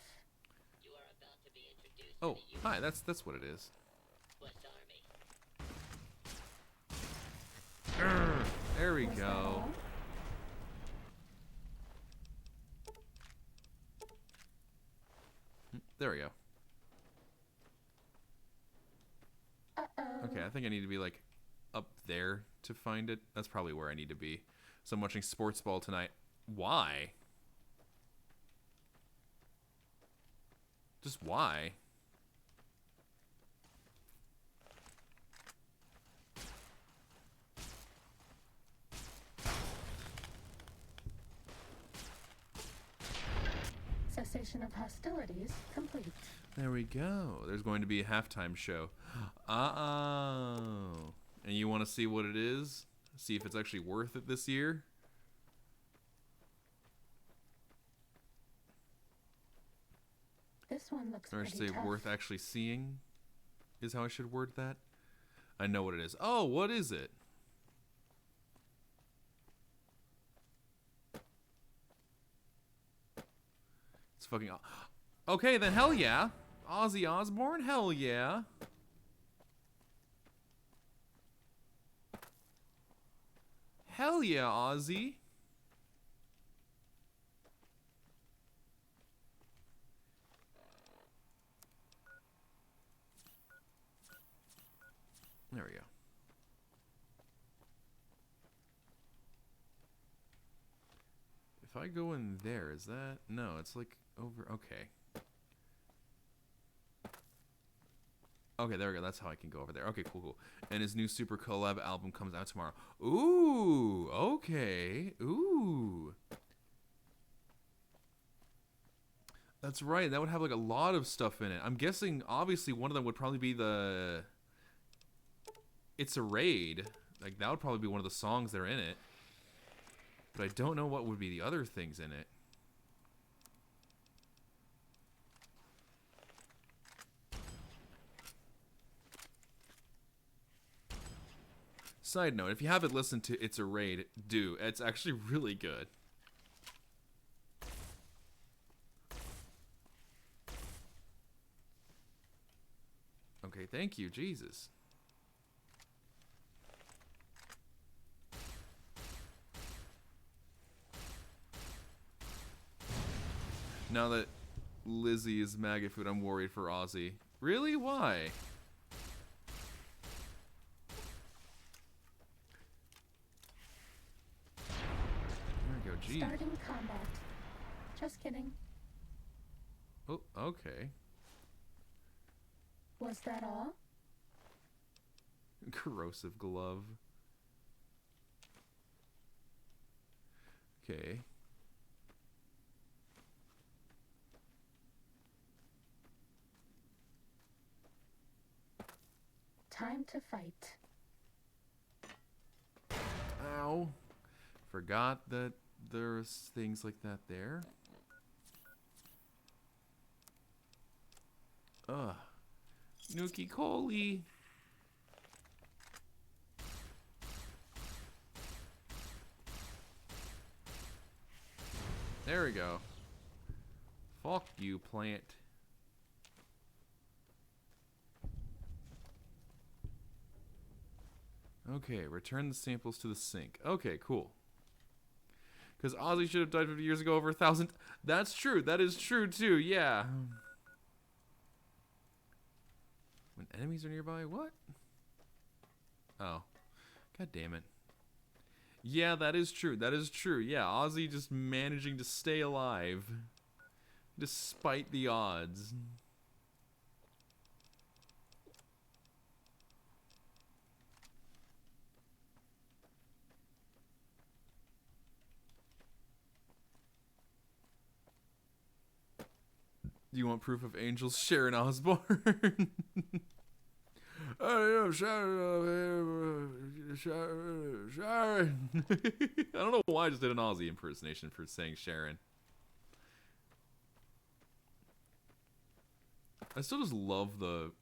You are about to be introduced Oh, to the hi, that's what it is. West Army. There we Was that go. all? There we go. Uh-oh. Okay, I think I need to be, like, up there to find it. That's probably where I need to be. So I'm watching Sports Ball tonight. Why? Just why? Cessation of hostilities complete. There we go. There's going to be a halftime show. Uh-oh. And you want to see what it is? See if it's actually worth it this year? This one looks Or I should pretty say tough. worth actually seeing is how I should word that. I know what it is. Oh, what is it? It's fucking... Okay, then hell yeah. Ozzy Osbourne? Hell yeah. Hell yeah, Ozzy. There we go. If I go in there, is that... No, it's like over... Okay. Okay, there we go. That's how I can go over there. Okay, cool, cool. And his new Super Collab album comes out tomorrow. Ooh, okay. Ooh. That's right. That would have like a lot of stuff in it. I'm guessing, obviously, one of them would probably be the It's a Raid. Like, that would probably be one of the songs that are in it. But I don't know what would be the other things in it. Side note, if you haven't listened to It's a Raid, do. It's actually really good. Okay, thank you, Jesus. Now that Lizzie is maggot food, I'm worried for Ozzy. Really? Why? There we go, G. Starting combat. Just kidding. Oh, okay. Was that all? Corrosive glove. Okay. Time to fight. Ow. Forgot that there's things like that there. Ugh. Nuki Coli. There we go. Fuck you, plant. Okay, return the samples to the sink. Okay, cool. Because Ozzy should have died 50 years ago over 1,000. That's true. That is true, too. Yeah. When enemies are nearby? What? Oh. God damn it. Yeah, that is true. That is true. Yeah, Ozzy just managing to stay alive. Despite the odds. Do you want proof of angels? Sharon Osbourne. Sharon. I don't know why I just did an Aussie impersonation for saying Sharon. I still just love the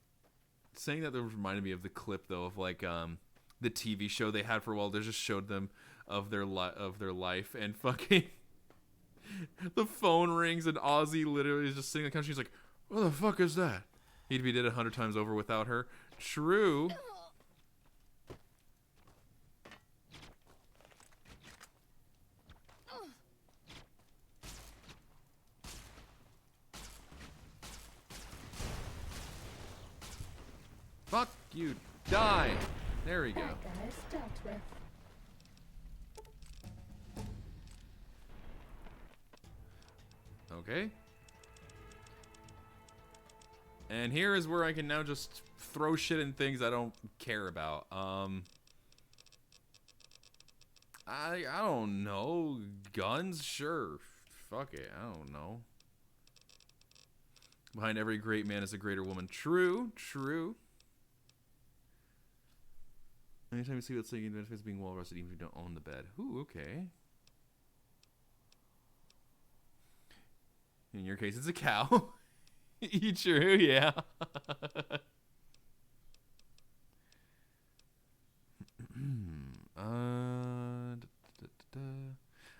saying that. That reminded me of the clip though of like the TV show they had for a while. They just showed them of their life and fucking the phone rings and Ozzy literally is just sitting in the couch. He's like, "What the fuck is that?" He'd be dead 100 times over without her. True. Fuck you. Die. There we go. That guy's dealt with. Okay. And here is where I can now just throw shit in things I don't care about. I don't know. Guns? Sure. Fuck it. I don't know. Behind every great man is a greater woman. True. True. Anytime you see what's saying, benefits being well rested even if you don't own the bed. Ooh, okay. In your case, it's a cow. True, yeah.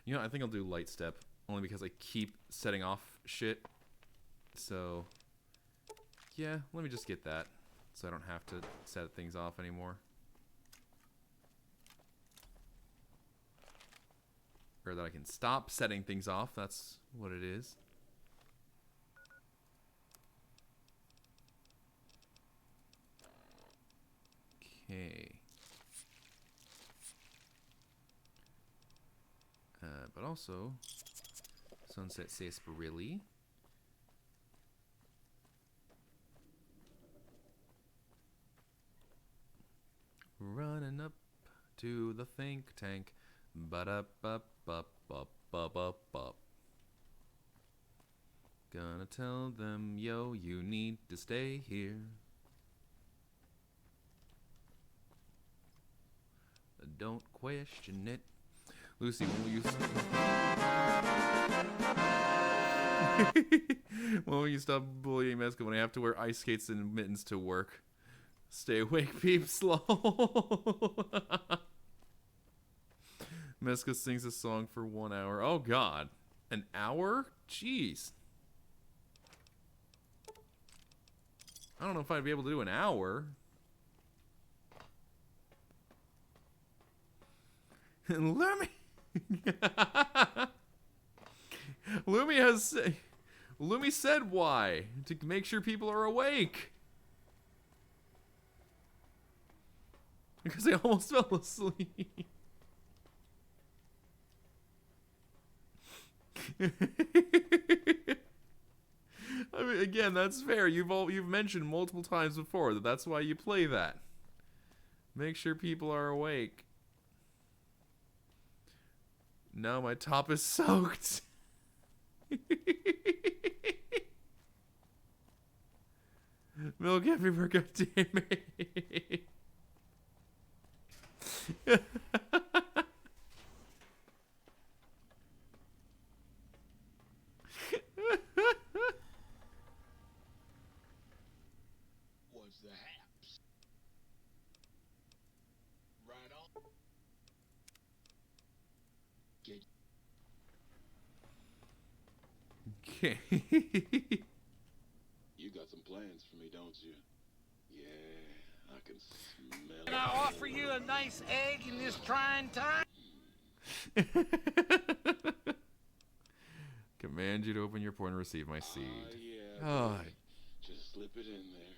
You know, I think I'll do light step only because I keep setting off shit. So, yeah, let me just get that so I don't have to set things off anymore. Or that I can stop setting things off. That's what it is. Okay. But also, Sunset Sarsaparilla. Running up to the think tank. Ba-da-ba-ba-ba-ba-ba-ba. Gonna tell them, yo, you need to stay here. Don't question it. Lucy, when will you when will you stop bullying Meska when I have to wear ice skates and mittens to work? Stay awake, peep slow. Meska sings a song for 1 hour. Oh god. An hour? Jeez. I don't know if I'd be able to do an hour. And Lumi Lumi said why. To make sure people are awake. Because I almost fell asleep. I mean, again, that's fair. You've mentioned multiple times before that that's why you play that. Make sure people are awake. Now my top is soaked. Milk everywhere, goddammit. What's the haps? Right on. Get Okay. You got some plans for me, don't you? Yeah, I can smell it. Can I offer you a nice egg in this trying time? Command you to open your port and receive my seed. Yeah, Oh, baby. Just slip it in there.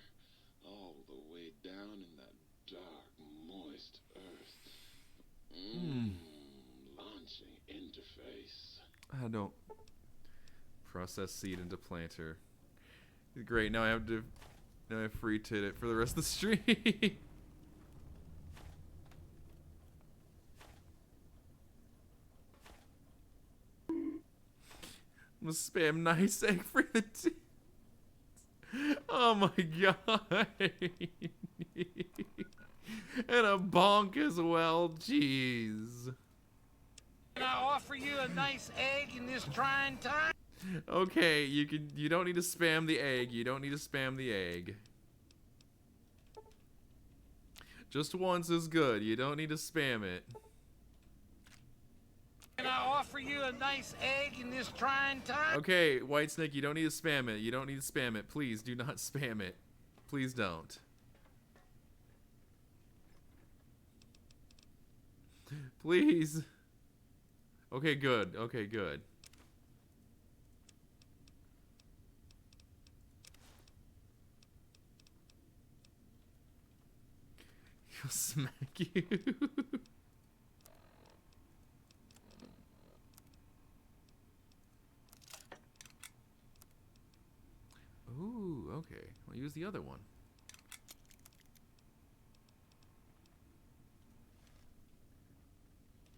All the way down in that dark, moist earth. Launching interface. I don't process seed into planter. Great, now I have free tit it for the rest of the stream. I'm gonna spam nice egg for the tit. Oh my god. And a bonk as well, jeez. Can I offer you a nice egg in this trying time? Okay, you don't need to spam the egg. You don't need to spam the egg. Just once is good. You don't need to spam it. Can I offer you a nice egg in this trying time? Okay, Whitesnake, you don't need to spam it. You don't need to spam it. Please do not spam it. Please don't. Please. Okay, good. Okay, good. He'll smack you. Ooh, okay. I'll use the other one.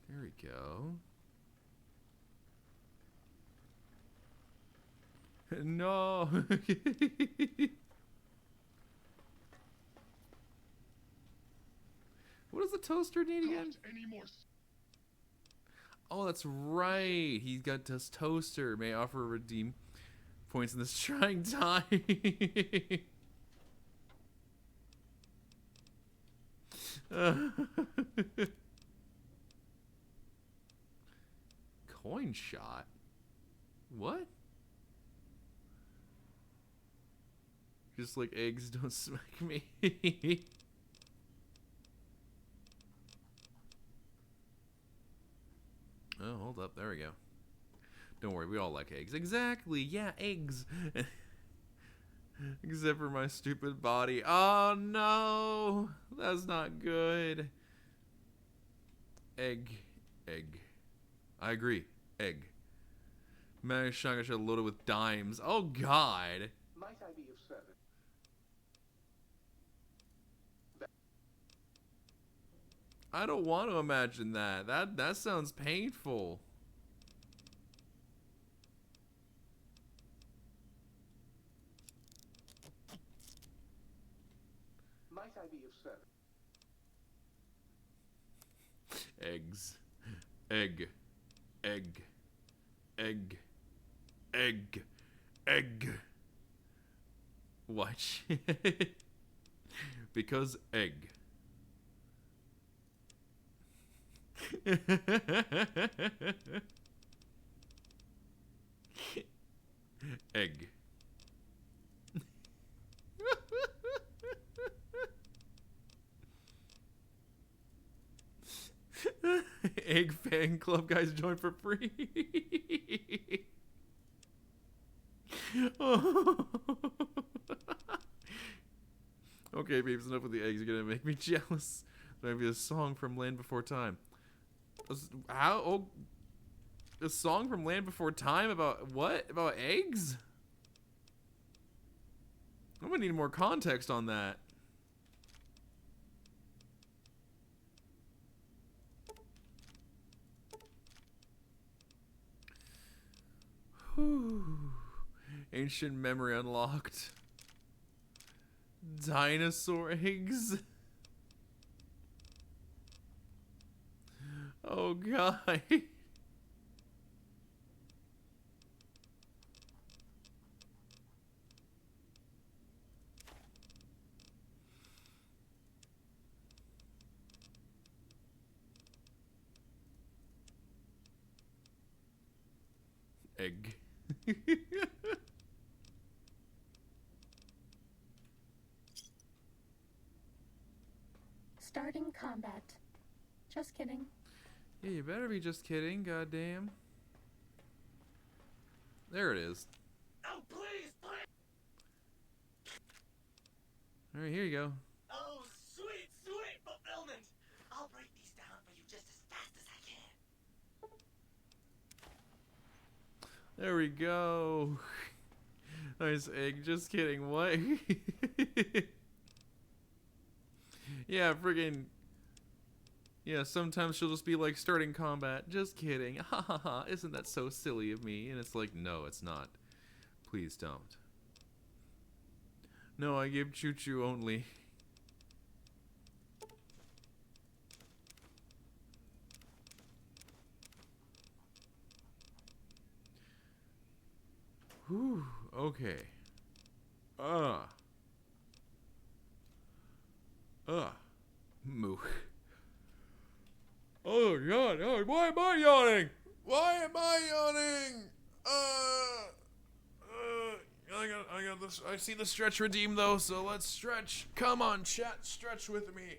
There we go. No. What does the toaster need again? Oh, that's right. He's got this toaster. May I offer redeem points in this trying time. Coin shot? What? Just like eggs don't smack me. Oh, hold up. There we go. Don't worry, we all like eggs. Exactly, yeah, eggs. Except for my stupid body. Oh no, that's not good. Egg. I agree. Egg. Managed shotgun shell loaded with dimes. Oh god. Might I be of service? I don't want to imagine that. That sounds painful. I be of service? Eggs. Egg. Egg. Egg. Egg. Egg. Watch. Because egg. Egg. Egg fan club guys join for free. Oh. Okay, babes, enough with the eggs. You're gonna make me jealous. There might be a song from Land Before Time. How? Oh, a song from Land Before Time about what? About eggs? I'm gonna need more context on that. Whew. Ancient memory unlocked. Dinosaur eggs. Oh god. Egg. Starting combat. Just kidding. Yeah, you better be just kidding, goddamn. There it is. Oh, please, please! Alright, here you go. Oh, sweet, sweet fulfillment! I'll break these down for you just as fast as I can. There we go. Nice egg. Just kidding. What? Yeah, friggin'. Yeah, sometimes she'll just be like starting combat. Just kidding. Ha ha ha. Isn't that so silly of me? And it's like, no, it's not. Please don't. No, I give Choo Choo only. Whew. Okay. Moo. Oh god, oh, why am I yawning? Why am I yawning? I got this. I see the stretch redeem though, so let's stretch. Come on, chat, stretch with me.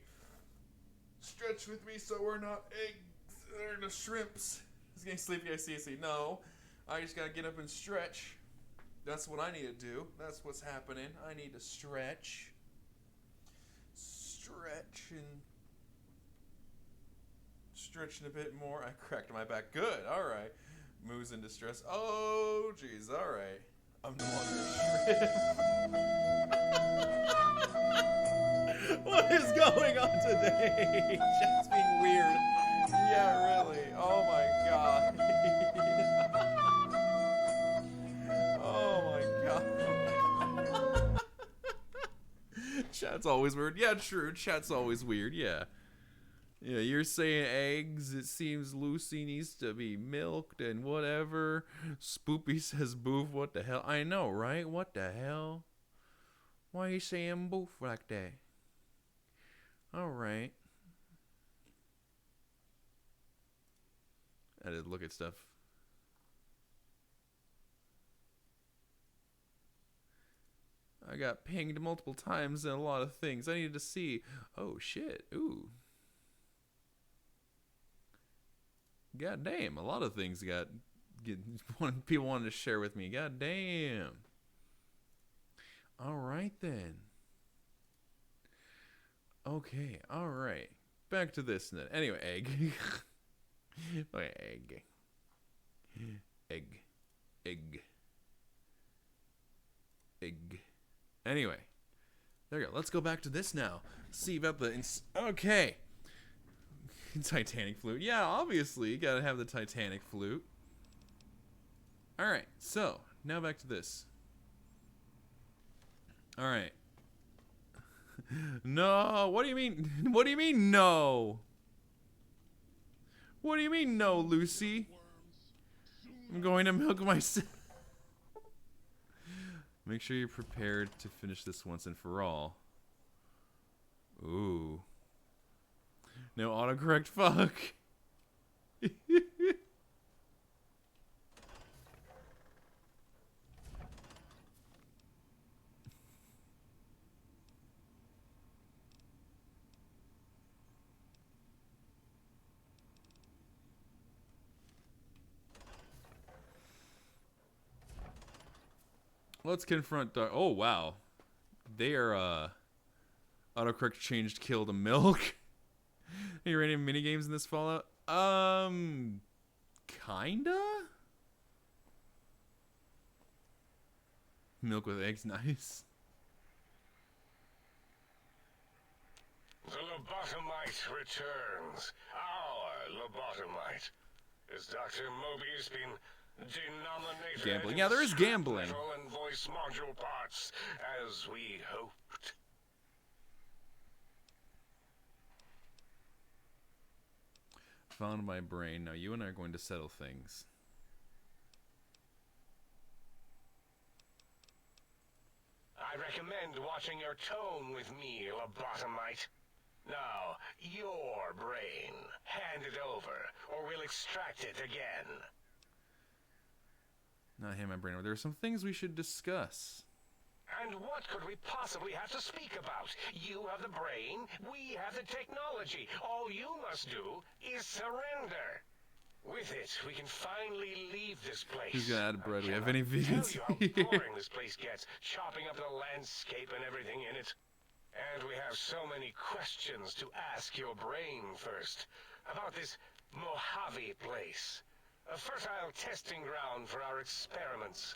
Stretch with me so we're not eggs or the shrimps. It's getting sleepy, I see. No, I just gotta get up and stretch. That's what I need to do. That's what's happening. I need to stretch. Stretching a bit more. I cracked my back. Good. All right. Moo's in distress. Oh, jeez. All right. I'm no longer a shrimp. What is going on today? Chat's being weird. Yeah, really. Oh my god. Oh my god. Chat's always weird. Yeah, true. Chat's always weird. Yeah. Yeah, you're saying eggs. It seems Lucy needs to be milked and whatever. Spoopy says boof. What the hell? I know, right? What the hell? Why are you saying boof like that? Alright. I did look at stuff. I got pinged multiple times and a lot of things. I needed to see. Oh, shit. Ooh. God damn, a lot of things people wanted to share with me. God damn. All right then. Okay, all right. Back to this then. Anyway, egg. Okay, egg. Egg. Egg. Egg. Anyway, there you go. Let's go back to this now. See about the okay. Titanic flute. Yeah, obviously, you gotta have the Titanic flute. Alright, so, now back to this. Alright. No, what do you mean? What do you mean no? What do you mean no, Lucy? I'm going to milk myself. Make sure you're prepared to finish this once and for all. Ooh. No autocorrect fuck. Let's confront oh wow. They are autocorrect changed kill to milk. Are you running minigames in this Fallout? Kinda? Milk with eggs, nice. The lobotomite returns. Our lobotomite. Is Dr. Mobius been denominated? Gambling. Yeah, there is gambling. Metal and voice module parts, as we hoped. Found my brain. Now you and I are going to settle things. I recommend watching your tone with me, lobotomite. Now, your brain. Hand it over, or we'll extract it again. Not hand my brain over. There are some things we should discuss. And what could we possibly have to speak about? You have the brain, we have the technology. All you must do is surrender. With it, we can finally leave this place. Who's gonna add bread? We have any vegans? Tell you how boring this place gets, chopping up the landscape and everything in it. And we have so many questions to ask your brain first. About this Mojave place. A fertile testing ground for our experiments.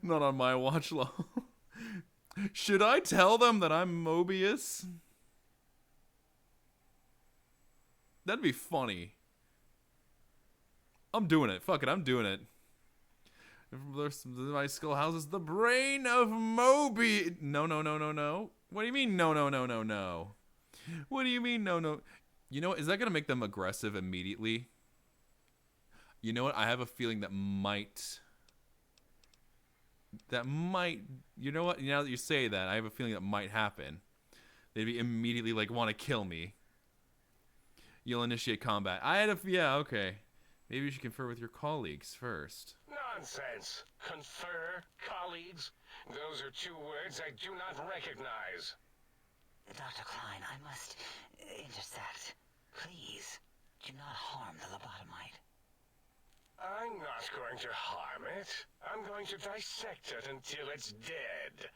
Not on my watch, lol. Should I tell them that I'm Mobius? That'd be funny. I'm doing it. Fuck it, I'm doing it. My skull houses the brain of Moby. No, no, no, no, no. What do you mean, no, no, no, no, no? What do you mean, no, no? You know what? Is that going to make them aggressive immediately? You know what? I have a feeling that might... You know what? Now that you say that, I have a feeling that might happen. They'd be immediately like, want to kill me. You'll initiate combat. Yeah, okay. Maybe you should confer with your colleagues first. Nonsense. Confer, colleagues? Those are two words I do not recognize. Dr. Klein, I must intersect. Please, do not harm the lobotomite. I'm not going to harm it. I'm going to dissect it until it's dead.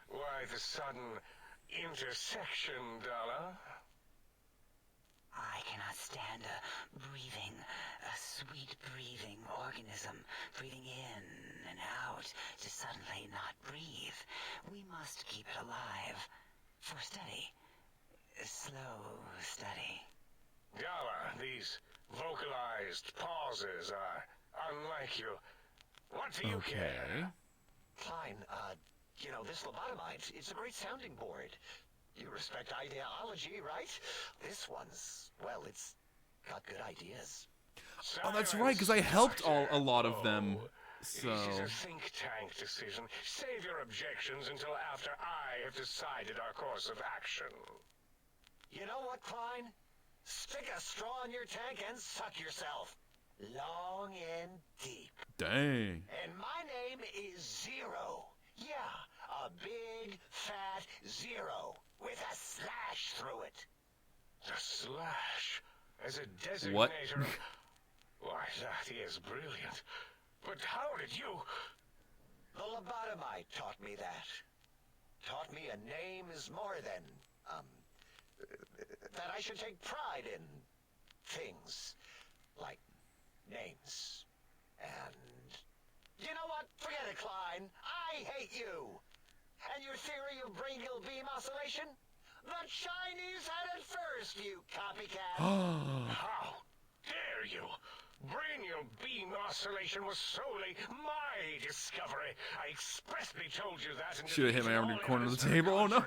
Why the sudden intersection, Dala? I cannot stand a sweet breathing organism breathing in and out to suddenly not breathe. We must keep it alive. For study. Slow study. Dala, these vocalized pauses are unlike you. What do you care? Klein, you know, this lobotomite, it's a great sounding board. You respect ideology, right? This one's, well, it's got good ideas. Oh, that's right, because I helped a lot of them. So... This is a think tank decision. Save your objections until after I have decided our course of action. You know what, Klein? Stick a straw in your tank and suck yourself. Long and deep. Dang. And my name is Zero. Yeah, a big, fat zero with a slash through it. The slash as a designator. What? Why, that is brilliant. But how did you... The lobotomite taught me that. Taught me a name is more than, that I should take pride in things. Like names. And... You know what? Forget it, Klein. I hate you. And your theory of brain-hill beam oscillation? The Chinese had it first, you copycat! How dare you? Brainial beam oscillation was solely my discovery. I expressly told you that. Should have hit my arm in the corner of the table. Oh no!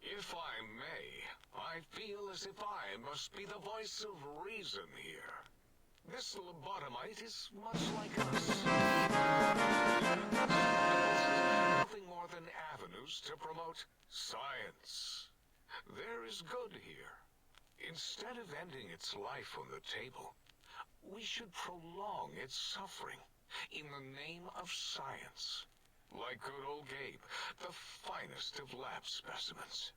If I may, I feel as if I must be the voice of reason here. This lobotomite is much like us. Nothing more than avenues to promote science. There is good here. Instead of ending its life on the table, we should prolong its suffering in the name of science. Like good old Gabe, the finest of lab specimens.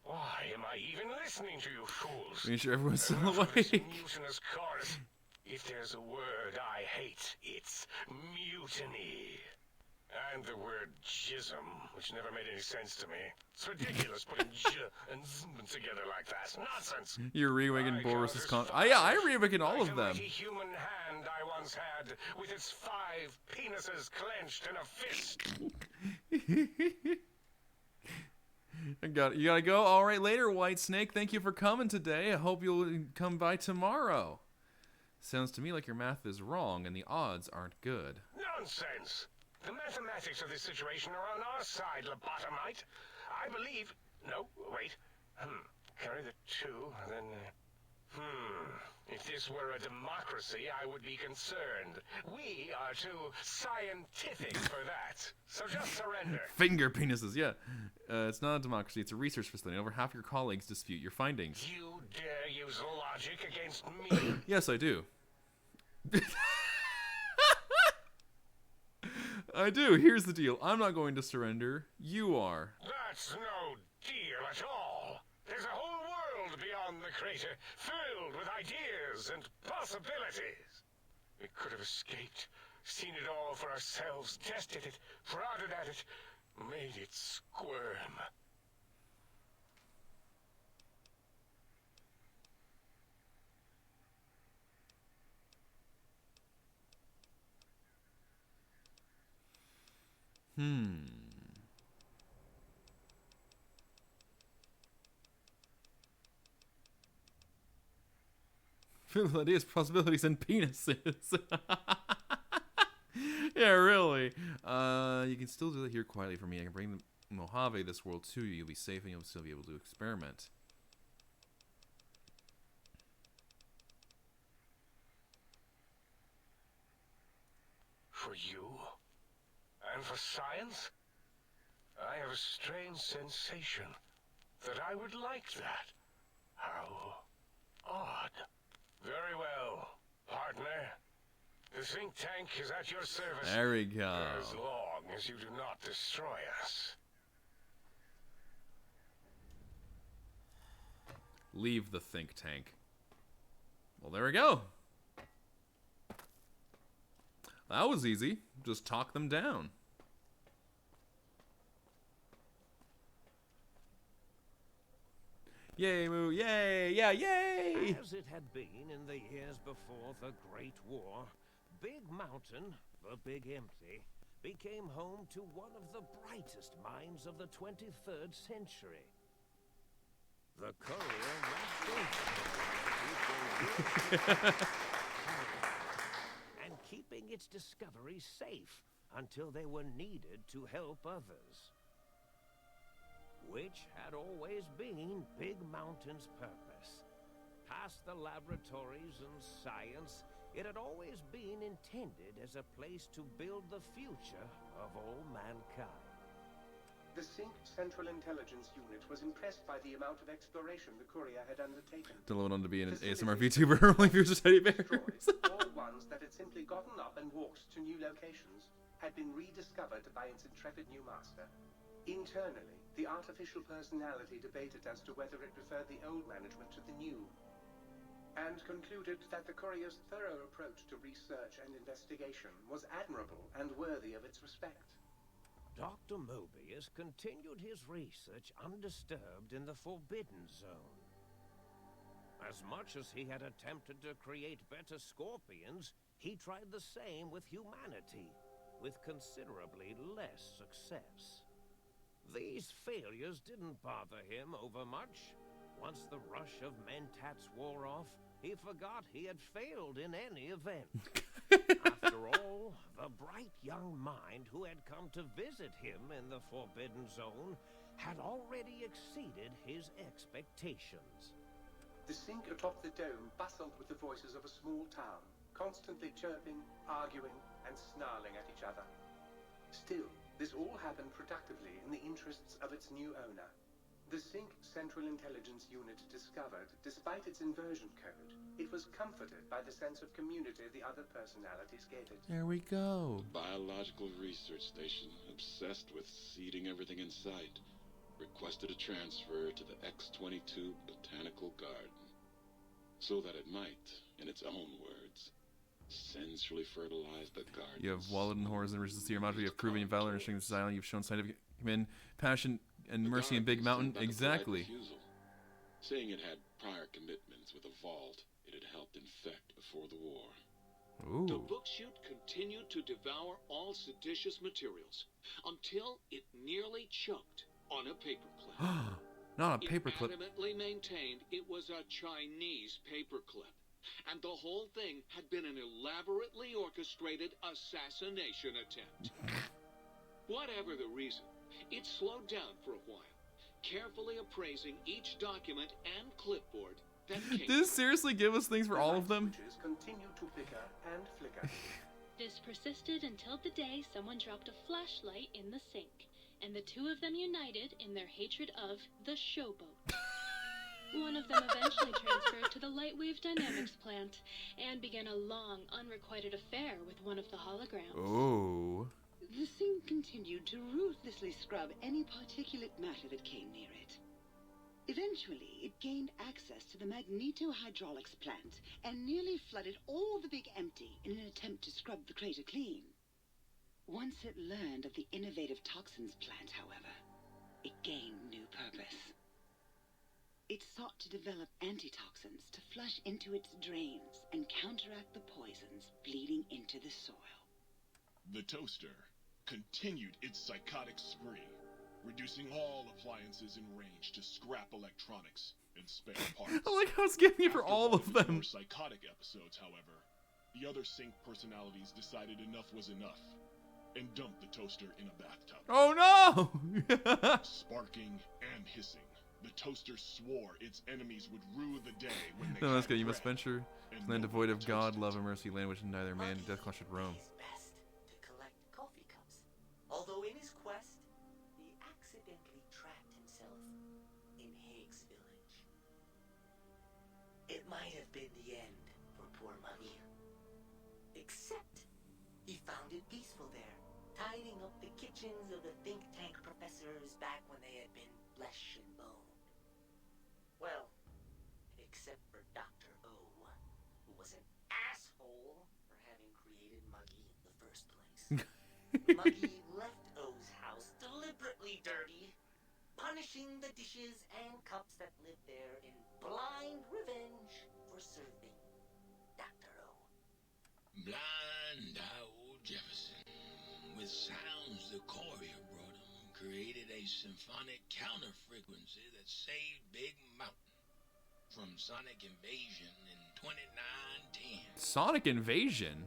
Why am I even listening to you fools? Making sure everyone's still Enough of this awake. mutinous chorus. If there's a word I hate, it's mutiny. And the word jism, which never made any sense to me. It's ridiculous putting j and zm together like that. Nonsense. You're remaking I Boris's count as yeah, I five. remaking all Like of the them. mighty human hand I once had, with its 5 penises clenched in a fist. You gotta go. All right, later, White Snake. Thank you for coming today. I hope you'll come by tomorrow. Sounds to me like your math is wrong and the odds aren't good. Nonsense! The mathematics of this situation are on our side, lobotomite. I believe... No, wait. Carry the 2, and then... If this were a democracy, I would be concerned. We are too scientific for that. So just surrender. Finger penises, yeah. It's not a democracy, it's a research facility. Over half your colleagues dispute your findings. You dare use logic against me? Yes, I do. I do. Here's the deal. I'm not going to surrender. You are. That's no deal at all. There's a whole world beyond the crater, filled with ideas and possibilities. We could have escaped, seen it all for ourselves, tested it, prodded at it, made it squirm. Filled with ideas, possibilities, and penises. Yeah, really. You can still do that here quietly for me. I can bring the Mojave this world to you. You'll be safe and you'll still be able to experiment. For you? And for science? I have a strange sensation that I would like that. How odd. Very well, partner. The think tank is at your service. There we go. As long as you do not destroy us. Leave the think tank. Well, there we go. That was easy. Just talk them down. Yay, Moo! Yay! Yeah, yay! As it had been in the years before the Great War, Big Mountain, the Big Empty, became home to one of the brightest minds of the 23rd century. The Courier was and keeping its discoveries safe until they were needed to help others. Which had always been Big Mountain's purpose. Past the laboratories and science, it had always been intended as a place to build the future of all mankind. The Sync Central Intelligence Unit was impressed by the amount of exploration the Courier had undertaken. Don't want to be an ASMR VTuber. Only viewers are teddy bears. All ones that had simply gotten up and walked to new locations had been rediscovered by its intrepid new master. Internally, the artificial personality debated as to whether it preferred the old management to the new, and concluded that the Courier's thorough approach to research and investigation was admirable and worthy of its respect. Dr. Mobius continued his research undisturbed in the Forbidden Zone. As much as he had attempted to create better scorpions, he tried the same with humanity, with considerably less success. These failures didn't bother him over much. Once the rush of Mentats wore off, he forgot he had failed in any event. After all, the bright young mind who had come to visit him in the Forbidden Zone had already exceeded his expectations. The sink atop the dome bustled with the voices of a small town, constantly chirping, arguing, and snarling at each other. Still, this all happened productively in the interests of its new owner. The Sync Central Intelligence Unit discovered, despite its inversion code, it was comforted by the sense of community the other personalities gave it. There we go. The biological research station, obsessed with seeding everything in sight, requested a transfer to the X-22 Botanical Garden, so that it might, in its own words, sensually fertilize the garden. You have Walden Horizon versus the Madre. You have proven your valor and strength of this island. You've shown scientific command, passion, and mercy in Big Mountain. Exactly. Saying it had prior commitments with a vault it had helped infect before the war. Ooh. The book chute continued to devour all seditious materials until it nearly choked on a paperclip. Not a paperclip. It adamantly maintained it was a Chinese paperclip, and the whole thing had been an elaborately orchestrated assassination attempt. Whatever the reason, it slowed down for a while, carefully appraising each document and clipboard that came. Did it seriously give us things for all of them? Continued to flicker and flicker. This persisted until the day someone dropped a flashlight in the sink, and the two of them united in their hatred of the Showboat. One of them eventually transferred to the Lightwave Dynamics plant and began a long, unrequited affair with one of the holograms. Oh. The Sync continued to ruthlessly scrub any particulate matter that came near it. Eventually, it gained access to the Magneto-Hydraulics plant and nearly flooded all the Big Empty in an attempt to scrub the crater clean. Once it learned of the innovative toxins plant, however, it gained new purpose. It sought to develop antitoxins to flush into its drains and counteract the poisons bleeding into the soil. The Toaster continued its psychotic spree, reducing all appliances in range to scrap electronics and spare parts. I like how it's giving you for all of them. For psychotic episodes, however, the other Sync personalities decided enough was enough and dumped the Toaster in a bathtub. Oh no! Sparking and hissing, the Toaster swore its enemies would rue the day when they No, that's had good. You must bread, venture and land no devoid one of God, toasted. love, and mercy, land which neither man and death should roam. Best to collect coffee cups. Although in his quest, he accidentally trapped himself in Higgs Village. It might have been the end for poor Muggy. Except he found it peaceful there, tidying up the kitchens of the think tank professors back when they had been flesh and bone. Well, except for Dr. O, who was an asshole for having created Muggy in the first place. Muggy left O's house deliberately dirty, punishing the dishes and cups that lived there in blind revenge for serving Dr. O. Blind old Jefferson, with sounds the courier brought him, created a symphonic counter-frequency that saved Big Mountain from Sonic Invasion in 2910. Sonic Invasion?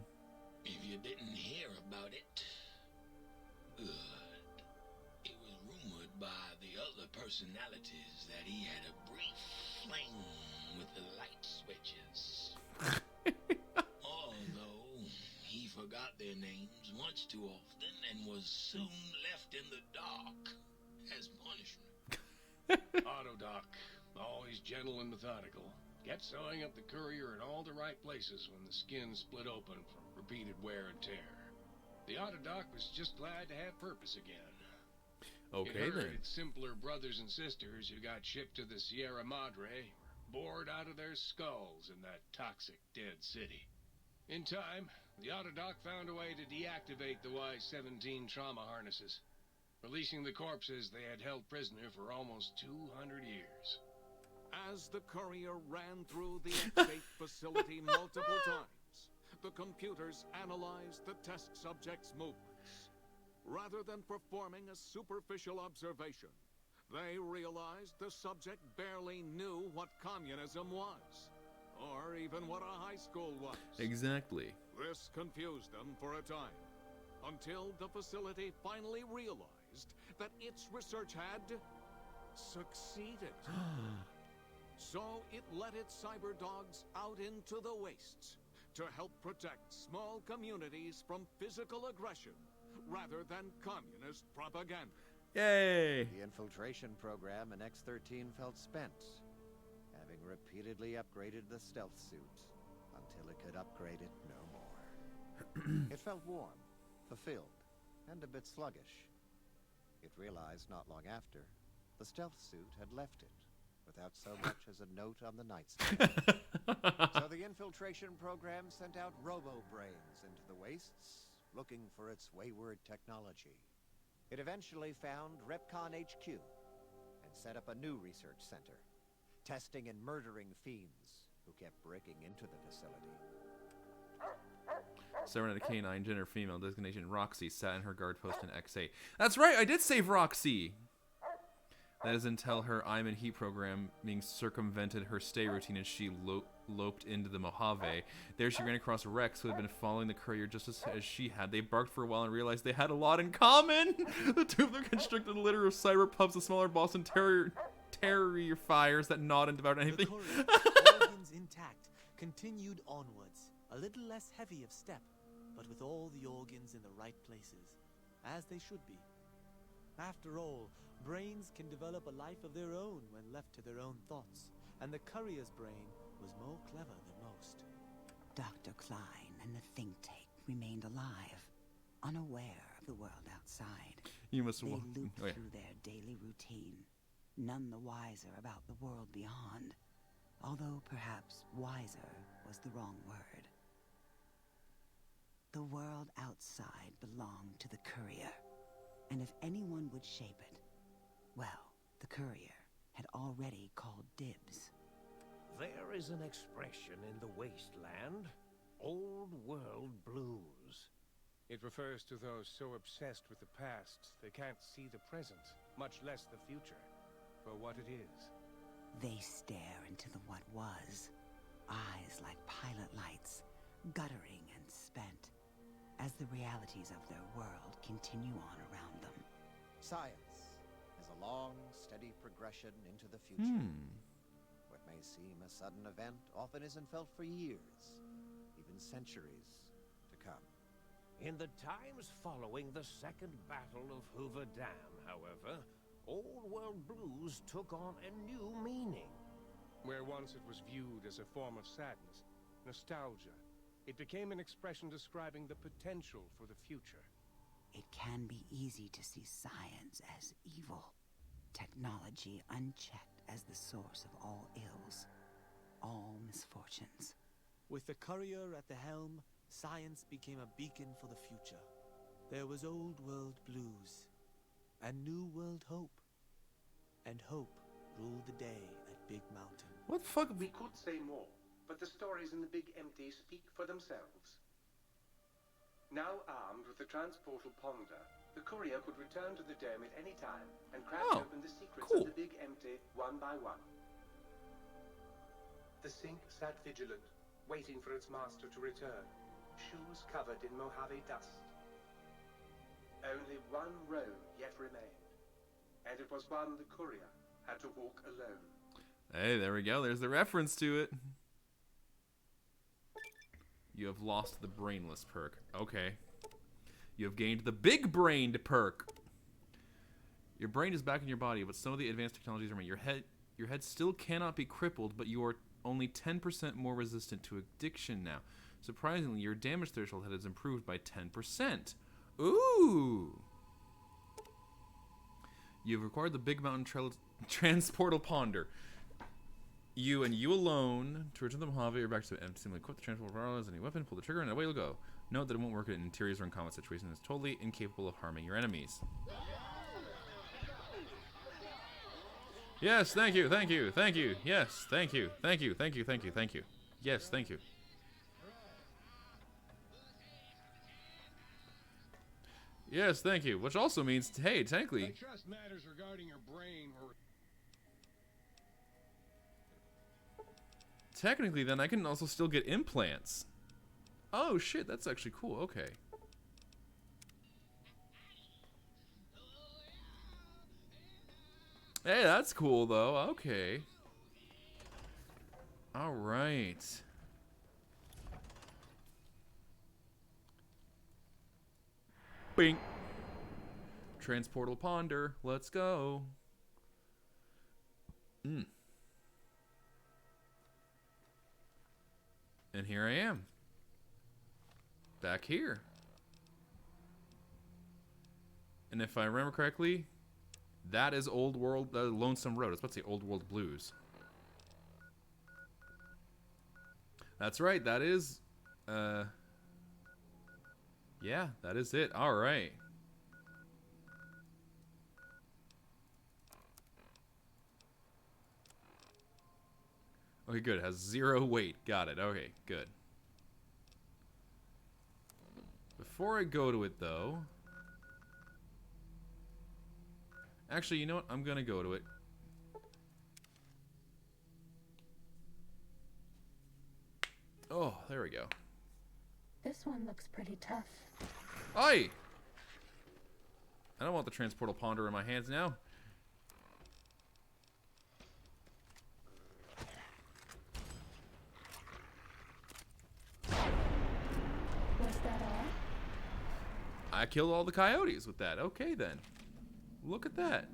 If you didn't hear about it, good. It was rumored by the other personalities that he had a brief fling with the light switches. Although he forgot their names much too often and was soon left in the dark as punishment. Autodoc, always gentle and methodical, kept sewing up the courier in all the right places when the skin split open from repeated wear and tear. The Autodoc was just glad to have purpose again. Okay, it heard then. its simpler brothers and sisters who got shipped to the Sierra Madre were bored out of their skulls in that toxic dead city. In time, the Autodoc found a way to deactivate the Y-17 trauma harnesses, releasing the corpses they had held prisoner for almost 200 years. As the courier ran through the X-8 facility multiple times, the computers analyzed the test subject's movements. Rather than performing a superficial observation, they realized the subject barely knew what communism was, or even what a high school was. Exactly. This confused them for a time, until the facility finally realized that its research had succeeded. So it let its cyber dogs out into the wastes to help protect small communities from physical aggression rather than communist propaganda. Yay! The infiltration program in X-13 felt spent, having repeatedly upgraded the stealth suit until it could upgrade it no more. It felt warm, fulfilled, and a bit sluggish. It realized not long after the stealth suit had left it without so much as a note on the nightstand. So the infiltration program sent out robo-brains into the wastes, looking for its wayward technology. It eventually found Repcon HQ and set up a new research center, testing and murdering fiends who kept breaking into the facility. Cybernetic K9, gender female, designation Roxy, sat in her guard post in XA. That's right, I did save Roxy! That is until her I'm in Heat program being circumvented her stay routine and she loped into the Mojave. There she ran across Rex, who had been following the courier just as she had. They barked for a while and realized they had a lot in common. The two of them constructed a litter of cyber pups, the smaller Boston terrifiers that gnawed and devoured anything. The courier, organs intact, continued onwards, a little less heavy of step, but with all the organs in the right places, as they should be. After all, brains can develop a life of their own when left to their own thoughts, and the courier's brain was more clever than most. Dr. Klein and the think tank remained alive, unaware of the world outside. You must they looped through their daily routine, none the wiser about the world beyond, although perhaps wiser was the wrong word. The world outside belonged to the courier, and if anyone would shape it, well, the courier had already called dibs. There is an expression in the wasteland, old world blues. It refers to those so obsessed with the past they can't see the present, much less the future, for what it is. They stare into the what was, eyes like pilot lights, guttering and spent, as the realities of their world continue on around them. Science is a long, steady progression into the future. What may seem a sudden event often isn't felt for years, even centuries to come. In the times following the Second Battle of Hoover Dam, however, old world blues took on a new meaning. Where once it was viewed as a form of sadness, nostalgia, it became an expression describing the potential for the future. It can be easy to see science as evil, technology unchecked as the source of all ills, all misfortunes. With the courier at the helm, science became a beacon for the future. There was old world blues, and new world hope. And hope ruled the day at Big Mountain. What the fuck? We could say more, but the stories in the Big Empty speak for themselves. Now armed with the transportal Ponder, the courier could return to the dome at any time and crack open the secrets of the Big Empty one by one. The Sync sat vigilant, waiting for its master to return, shoes covered in Mojave dust. Only one road yet remained, and it was one the courier had to walk alone. Hey, there we go. There's the reference to it. You have lost the brainless perk. Okay. You have gained the big-brained perk. Your brain is back in your body, but some of the advanced technologies remain. Your head still cannot be crippled, but you are only 10% more resistant to addiction now. Surprisingly, your damage threshold has improved by 10%. Ooh! You've acquired the Big Mountain Transportal Ponder. You and you alone to return the Mojave or back to simply equip the transportal as any weapon, pull the trigger, and away you'll go. Note that it won't work in interiors or in combat situations. It's totally incapable of harming your enemies. Yes, thank you, thank you, thank you. Yes, thank you, thank you, thank you, thank you, thank you. Yes, thank you. Yes, thank you. Which also means, hey, technically... I trust matters regarding your brain were... Technically, then, I can also still get implants. Oh, shit, that's actually cool. Okay. Hey, that's cool, though. Okay. All right. Bing. Transportal ponder. Let's go. And here I am. Back here. And if I remember correctly, that is Old World, Lonesome Road. I was about to say Old World Blues. That's right, that is, yeah, that is it. All right. Okay, good. It has 0 weight. Got it. Okay, good. Before I go to it, though... Actually, you know what? I'm gonna go to it. Oh, there we go. This one looks pretty tough. Aye! I don't want the transportal ponder in my hands now. Was that all? I killed all the coyotes with that. Okay, then. Look at that.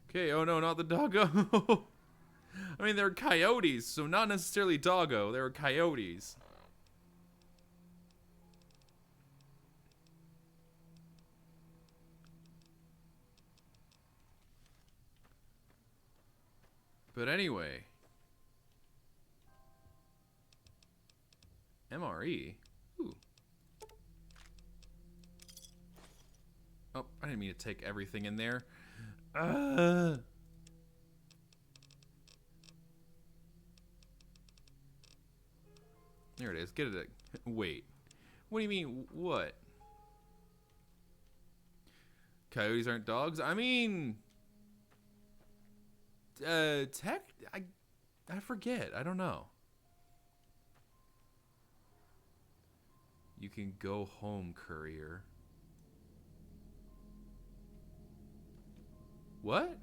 Okay, oh no, not the doggo. I mean, they're coyotes, so not necessarily doggo. They were coyotes. But anyway. MRE? Ooh. Oh, I didn't mean to take everything in there. There it is. Get it. Wait. What do you mean, what? Coyotes aren't dogs? I mean... I forget. I don't know. You can go home, courier. What?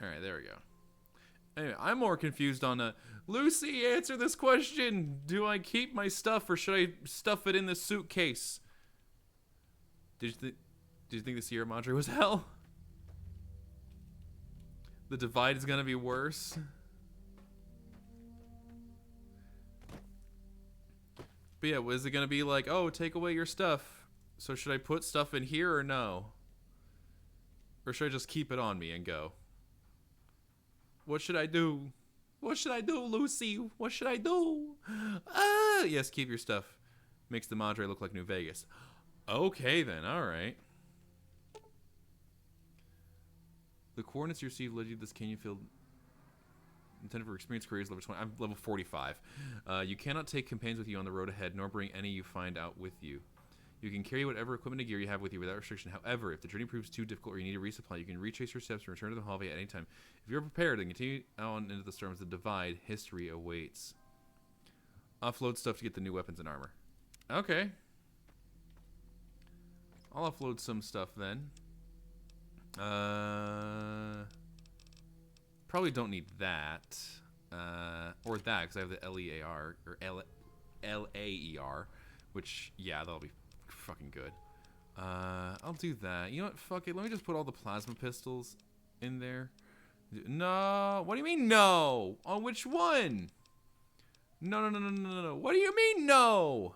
All right, there we go. Anyway, I'm more confused on Lucy, answer this question. Do I keep my stuff or should I stuff it in the suitcase? Did you think the Sierra Madre was hell? The divide is gonna be worse. But yeah, was it gonna be like, oh, take away your stuff? So should I put stuff in here or no? Or should I just keep it on me and go? What should I do? What should I do, Lucy? What should I do? Ah, yes, keep your stuff. Makes the Madre look like New Vegas. Okay then, alright. The coordinates you received led you to this canyon field intended for experienced careers level 20. I'm level 45. You cannot take companions with you on the road ahead, nor bring any you find out with you. You can carry whatever equipment and gear you have with you without restriction. However, if the journey proves too difficult or you need a resupply, you can retrace your steps and return to the hallway at any time. If you're prepared and continue on into the storms, the divide, history awaits. Offload stuff to get the new weapons and armor. Okay. I'll offload some stuff then. Probably don't need that. Or that, because I have the LEAR, or LAER, which, yeah, that'll be fucking good. I'll do that. You know what? Fuck it. Let me just put all the plasma pistols in there. No. What do you mean no? On which one? No. What do you mean no?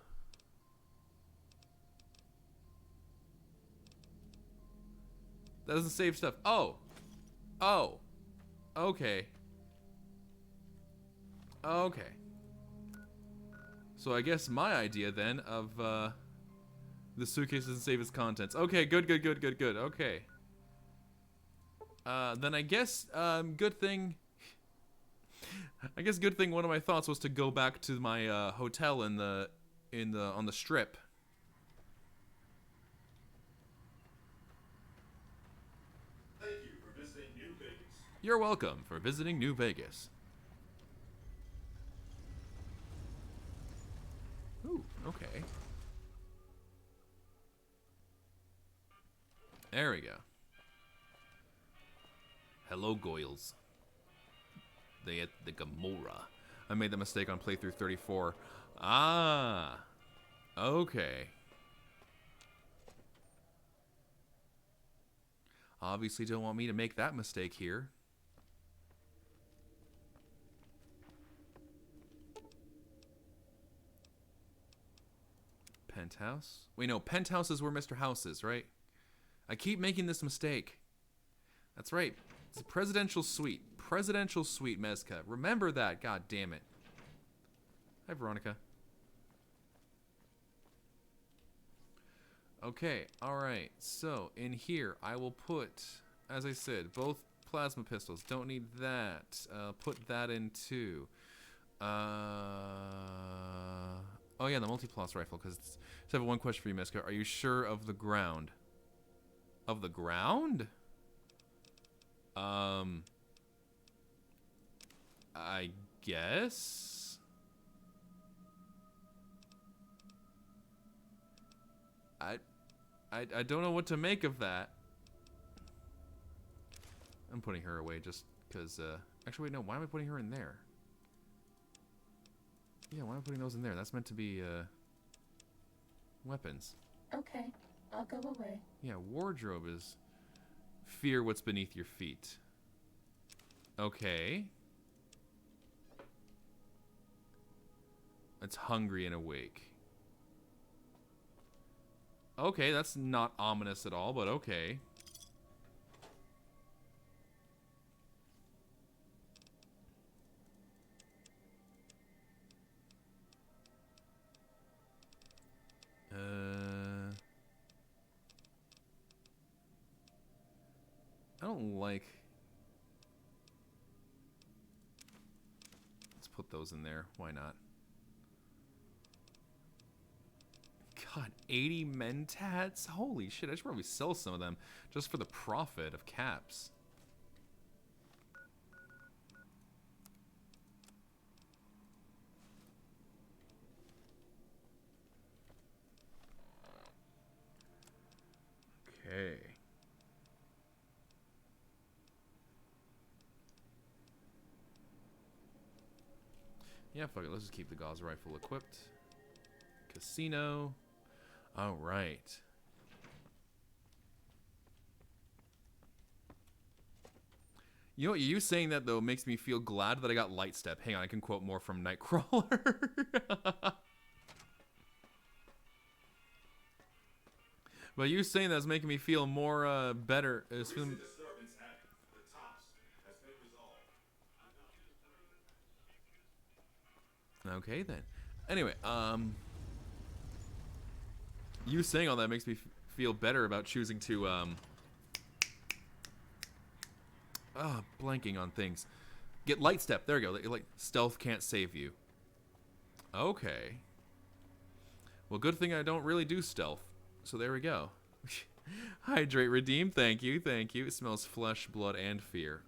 That doesn't save stuff. Oh. Oh. Okay. Okay. So I guess my idea then of the suitcase doesn't save its contents. Okay, good. Okay. Then I guess good thing. I guess good thing one of my thoughts was to go back to my hotel on the strip. Thank you for visiting New Vegas. You're welcome for visiting New Vegas. Ooh, okay. There we go. Hello, Goyles. They at the Gamora. I made the mistake on playthrough 34. Ah. Okay. Obviously don't want me to make that mistake here. Penthouse? Wait, no, penthouse is where Mr. House is, right? I keep making this mistake. That's right. It's a presidential suite. Presidential suite, Mezca. Remember that, god damn it. Hi, Veronica. Okay, alright. So, in here, I will put, as I said, both plasma pistols. Don't need that. Put that in too. Oh yeah, the multi-pulse rifle, because I have one question for you, Mezca. Are you sure of the ground? Of the ground? I guess? I don't know what to make of that. I'm putting her away just because, actually wait, no, why am I putting her in there? Yeah, why am I putting those in there? That's meant to be, weapons. Okay, I'll go away. Yeah, wardrobe is fear what's beneath your feet. Okay. It's hungry and awake. Okay, that's not ominous at all, but okay. I don't like... Let's put those in there. Why not? God, 80 mentats? Holy shit, I should probably sell some of them just for the profit of caps. Okay. Yeah, fuck it. Let's just keep the Gauss rifle equipped. Casino. All right. You know what? You saying that, though, makes me feel glad that I got Light Step. Hang on, I can quote more from Nightcrawler. But you saying that's making me feel more, better. It's feeling... Okay, then. Anyway, you saying all that makes me feel better about choosing to, blanking on things. Get Light Step. There we go. Like, stealth can't save you. Okay. Well, good thing I don't really do stealth. So there we go. Hydrate, redeem. Thank you, thank you. It smells flesh, blood, and fear.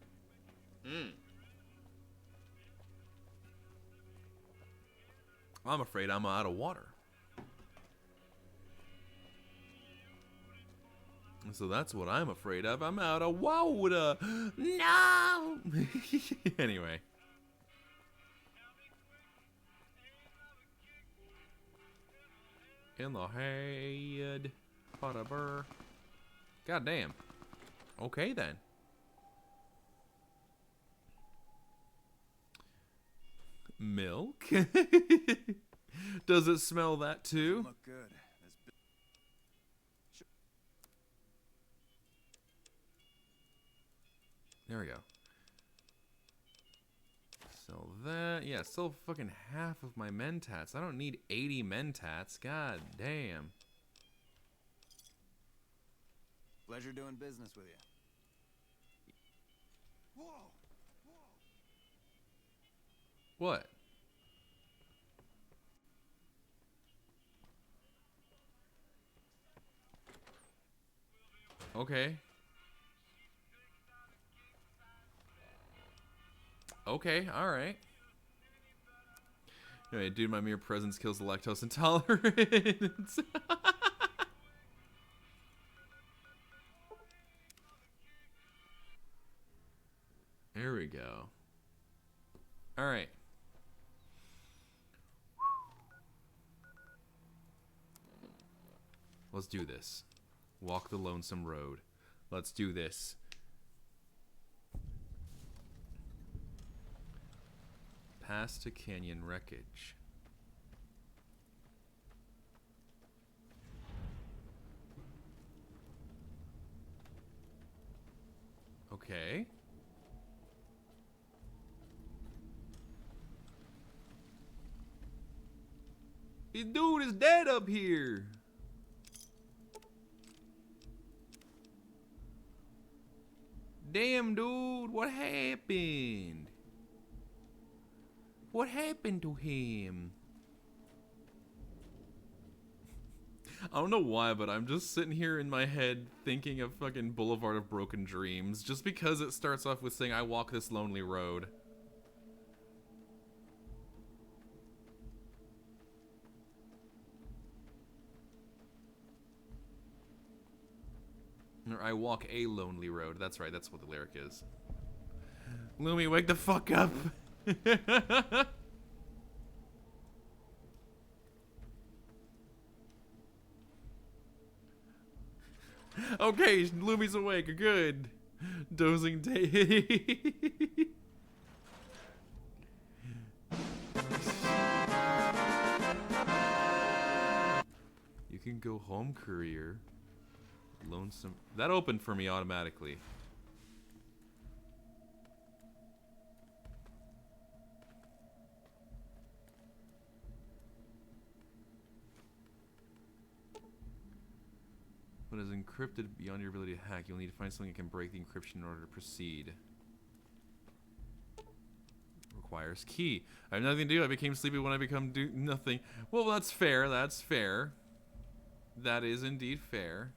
I'm afraid I'm out of water. So that's what I'm afraid of. I'm out of water. No! Anyway. In the head. Whatever. God damn. Okay then. Milk? Does it smell that too? Look good. There we go. Sell that. Yeah, sell fucking half of my mentats. I don't need 80 mentats. God damn. Pleasure doing business with you. Whoa! What? Okay. Okay, alright. Anyway, dude, my mere presence kills the lactose intolerance. There we go. Alright. Let's do this. Walk the lonesome road. Let's do this. Pass to canyon wreckage. Okay. This dude is dead up here. Damn, dude, what happened? What happened to him? I don't know why, but I'm just sitting here in my head thinking of fucking Boulevard of Broken Dreams, just because it starts off with saying, I walk this lonely road. Or I walk a lonely road. That's right, that's what the lyric is. Lumi, wake the fuck up! Okay, Lumi's awake. Good. Dozing day. You can go home, courier. Lonesome. That opened for me automatically. When it is encrypted beyond your ability to hack, you'll need to find something that can break the encryption in order to proceed. Requires key. I have nothing to do. I became sleepy when I become nothing. Well, that's fair. That's fair. That is indeed fair.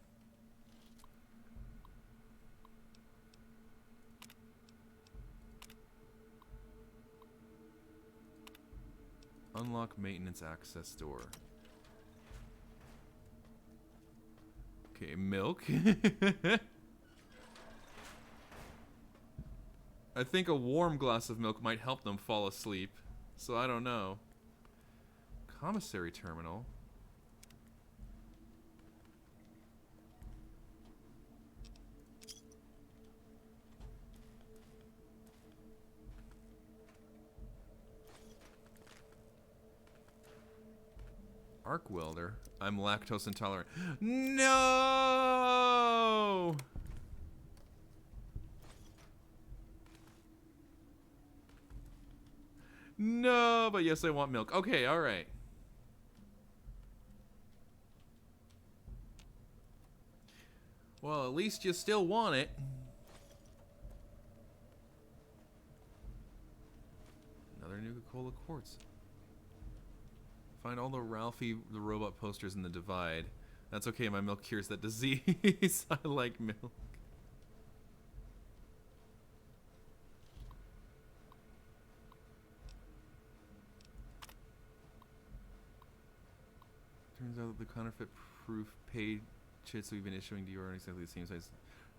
Unlock maintenance access door. Okay, milk. I think a warm glass of milk might help them fall asleep. So I don't know. Commissary terminal. Arc welder. I'm lactose intolerant. No! No, but yes, I want milk. Okay, all right. Well, at least you still want it. Another Nuka-Cola quartz. Find all the Ralphie the Robot posters in the Divide. That's okay, my milk cures that disease. I like milk. Turns out that the counterfeit proof paid chits we've been issuing to you are exactly the same size.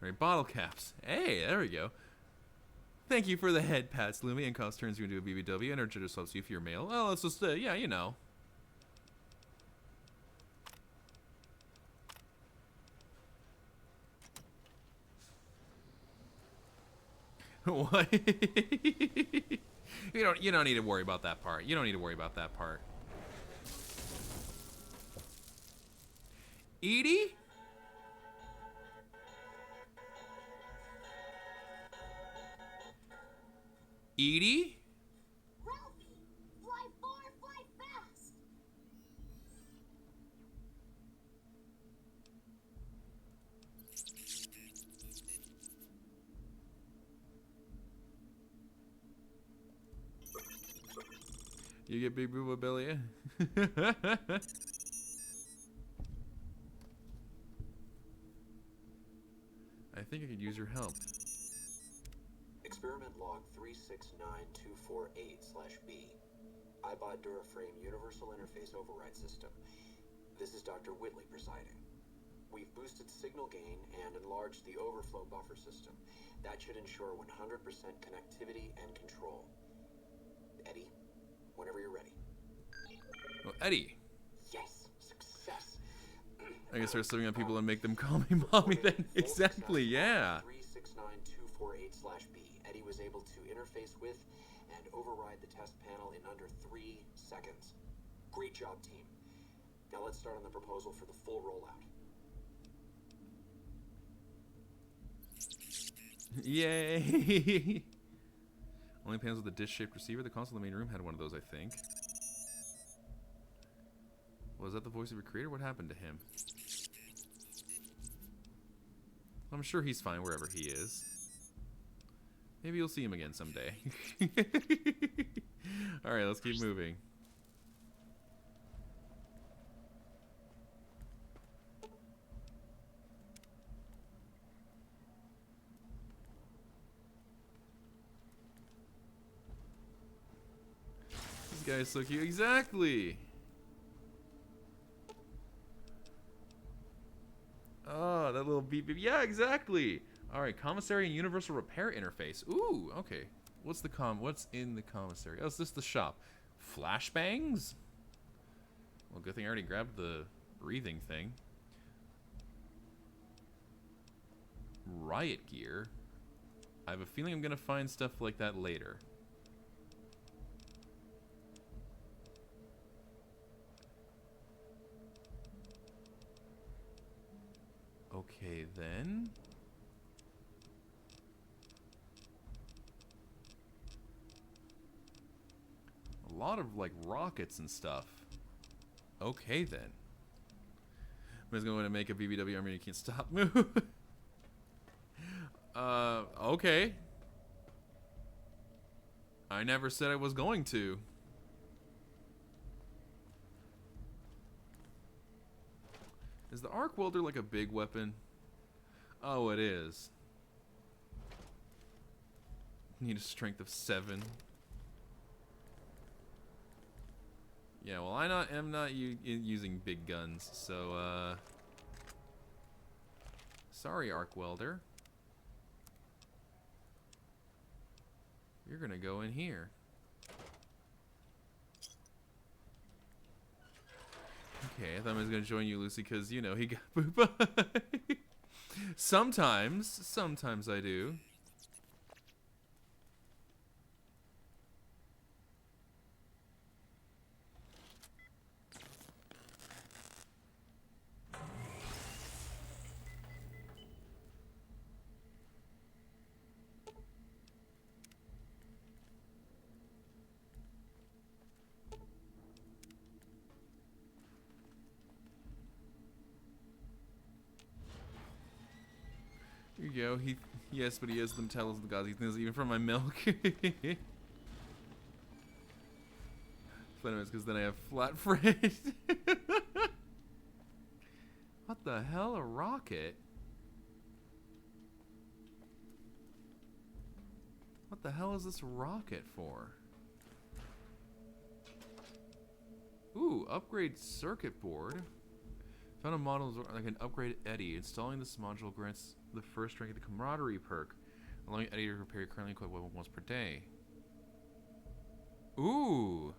Alright, bottle caps. Hey, there we go. Thank you for the head pats, Lumi, and cost turns you into a BBW. Energetic subs you for your mail. Oh, let's just, yeah, you know. What? You don't need to worry about that part. You don't need to worry about that part. Edie? Edie? Ralphie, fly far, fly fast. You get Big Boo Abilia? I think I could use your help. Experiment log 369248/B. iBot Duraframe Universal Interface Override System. This is Dr. Whitley presiding. We've boosted signal gain and enlarged the overflow buffer system. That should ensure 100% connectivity and control. Eddie, whenever you're ready. Well, Eddie. Yes, success. I can start serving on people and make them call me mommy then. Exactly, yeah. 369248/B. Eddie was able to interface with and override the test panel in under 3 seconds. Great job, team. Now let's start on the proposal for the full rollout. Yay! Only panels with a dish-shaped receiver. The console in the main room had one of those, I think. Was that the voice of your creator? What happened to him? I'm sure he's fine wherever he is. Maybe you'll see him again someday. Alright, let's keep moving. This guy is so cute. Exactly! Oh, that little beep beep. Yeah, exactly. All right, commissary and universal repair interface. Ooh, okay. What's in the commissary? Oh, it's just the shop. Flashbangs? Well, good thing I already grabbed the breathing thing. Riot gear. I have a feeling I'm gonna find stuff like that later. Okay, then. A lot of, like, rockets and stuff. Okay, then. I'm just going to make a BBW army you can't stop move. Okay. I never said I was going to. Is the arc welder like a big weapon? Oh, it is. Need a strength of 7. Yeah, well, am not using big guns, so sorry, arc welder. You're gonna go in here. Okay, I thought I was gonna join you, Lucy, because, you know, he got booba. Sometimes I do. Here you go. Yes, but he has them tell us the gods. He thinks even from my milk. Funny, because then I have flat friend. What the hell? A rocket? What the hell is this rocket for? Ooh, upgrade circuit board. Found a model that can upgrade Eddie. Installing this module grants the first rank of the camaraderie perk, allowing Eddie to repair your currently equipped weapon once per day. Ooh!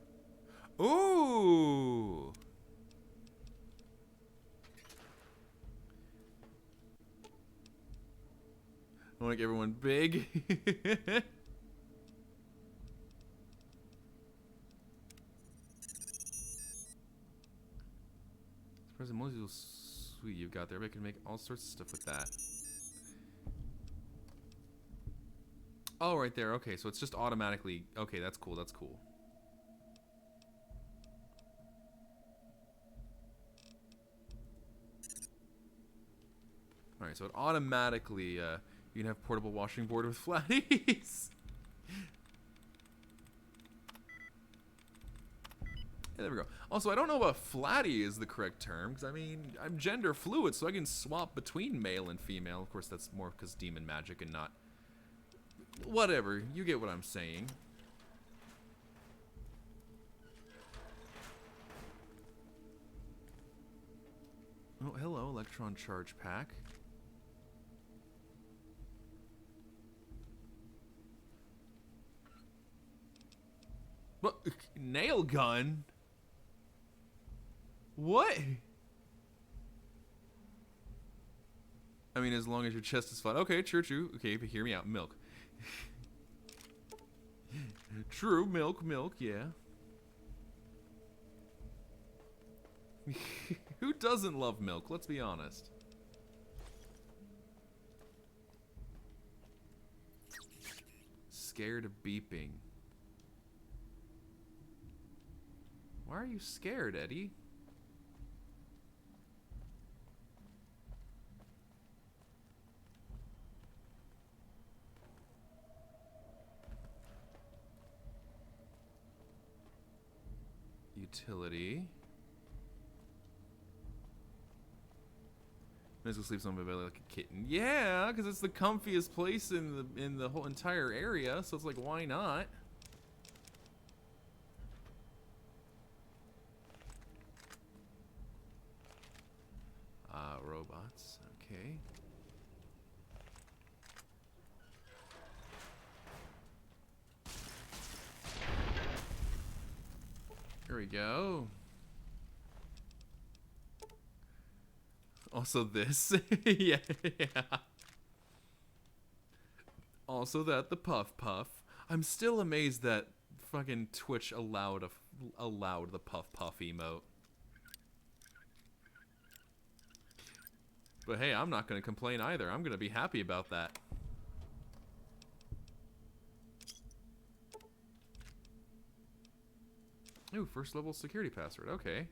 Ooh! I want to make everyone big. Surprising multi-tool suite you've got there, but I can make all sorts of stuff with that. Oh, right there. Okay, so it's just automatically... Okay, that's cool, that's cool. Alright, so it automatically... you can have portable washing board with flatties. Yeah, there we go. Also, I don't know if flatty is the correct term, because, I mean, I'm gender fluid, so I can swap between male and female. Of course, that's more because demon magic and not... Whatever, you get what I'm saying. Oh, hello, electron charge pack. What? Nail gun? What? I mean, as long as your chest is flat. Okay, true. Okay, but hear me out. Milk. True, milk, yeah. Who doesn't love milk? Let's be honest. Scared of beeping. Why are you scared, Eddie? Utility. Might as well sleep on my belly like a kitten. Yeah, because it's the comfiest place in the whole entire area. So it's like, why not? Robots. Okay. Here we go. Also this. yeah. Also that, the puff. I'm still amazed that fucking Twitch allowed the puff emote. But hey, I'm not gonna complain either. I'm gonna be happy about that. Ooh, first level security password. Okay.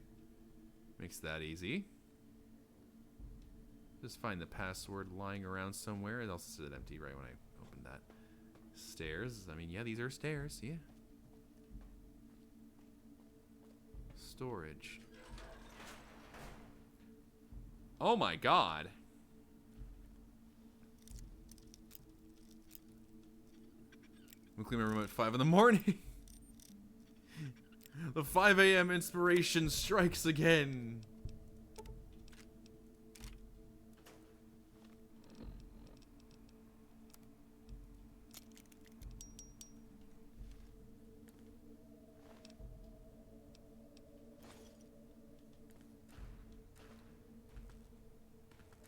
Makes that easy. Just find the password lying around somewhere. It also said empty right when I opened that. Stairs. I mean, yeah, these are stairs. Yeah. Storage. Oh my god. We'll clean my room at 5 in the morning. The 5 a.m. inspiration strikes again.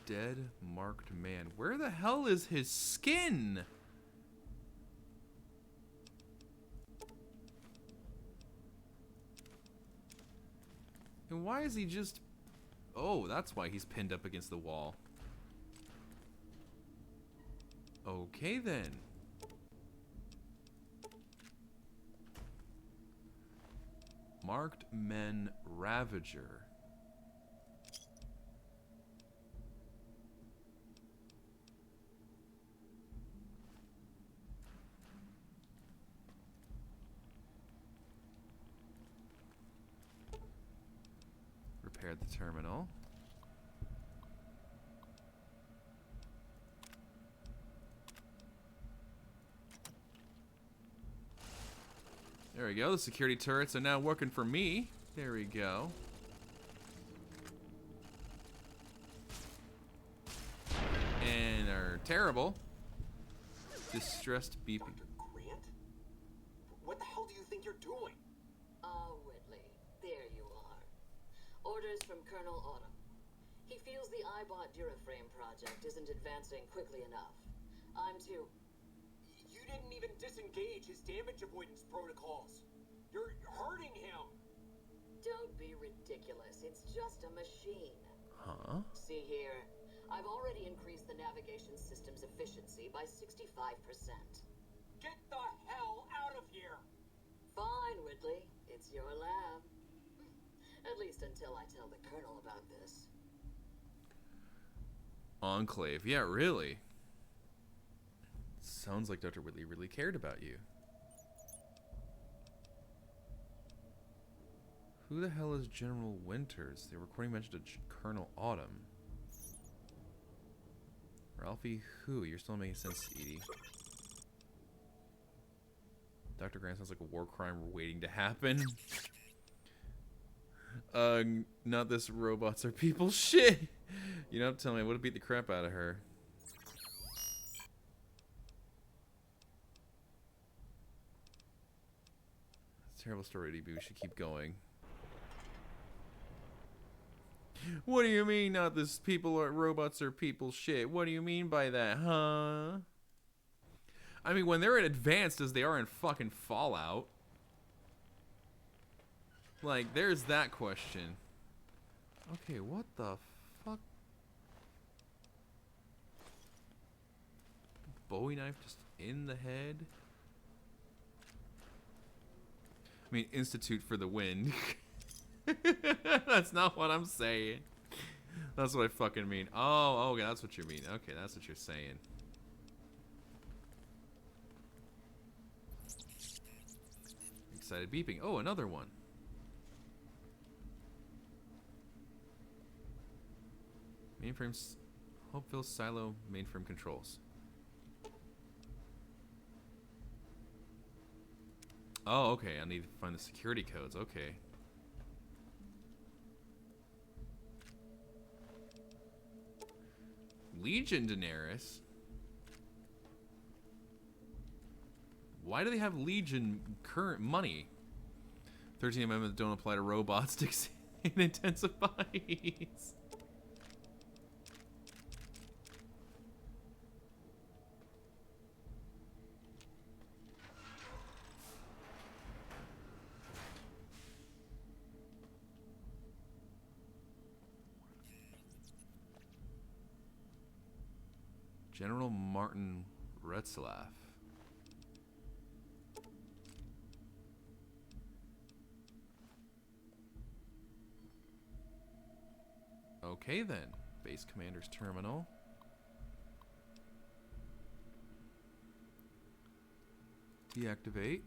Dead marked man. Where the hell is his skin? And why is he just... Oh, that's why he's pinned up against the wall. Okay, then. Marked men Ravager. Repair the terminal. There we go. The security turrets are now working for me. There we go. And are terrible. Distressed beeping. Dr. Grant? What the hell do you think you're doing? Oh, Whitley. There you are. Orders from Colonel Autumn. He feels the iBot Duraframe project isn't advancing quickly enough. I'm too... You didn't even disengage his damage avoidance protocols. You're hurting him. Don't be ridiculous. It's just a machine. Huh? See here. I've already increased the navigation system's efficiency by 65%. Get the hell out of here! Fine, Whitley. It's your lab. At least until I tell the Colonel about this. Enclave. Yeah, really. Sounds like Dr. Whitley really cared about you. Who the hell is General Winters? The recording mentioned a Colonel Autumn. Ralphie who? You're still making sense, Edie. Dr. Grant sounds like a war crime waiting to happen. Not this robots are people shit. You know, tell me, I would have beat the crap out of her. It's a terrible story, DB. We should keep going. What do you mean, not this people are robots are people shit? What do you mean by that, huh? I mean, when they're as advanced as they are in fucking Fallout. Like, there's that question. Okay, what the fuck? Bowie knife just in the head? I mean, Institute for the win. That's not what I'm saying. That's what I fucking mean. Oh, okay, that's what you mean. Okay, that's what you're saying. Excited beeping. Oh, another one. Mainframes. Hopeville silo mainframe controls. Oh, okay. I need to find the security codes. Okay. Legion Daenerys? Why do they have Legion current money? 13 amendments don't apply to robots. Sticks and intensifies. General Martin Retzlaff. Okay then. Base Commander's Terminal. Deactivate.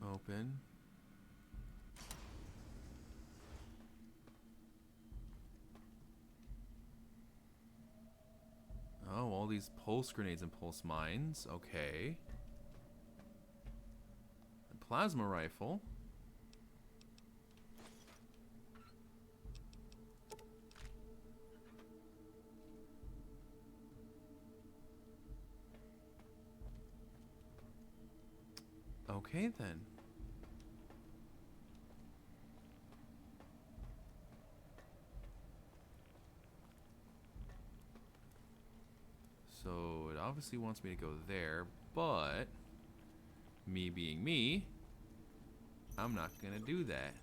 Open. Oh, all these pulse grenades and pulse mines. Okay. A plasma rifle. Okay then. So it obviously wants me to go there, but me being me, I'm not gonna do that.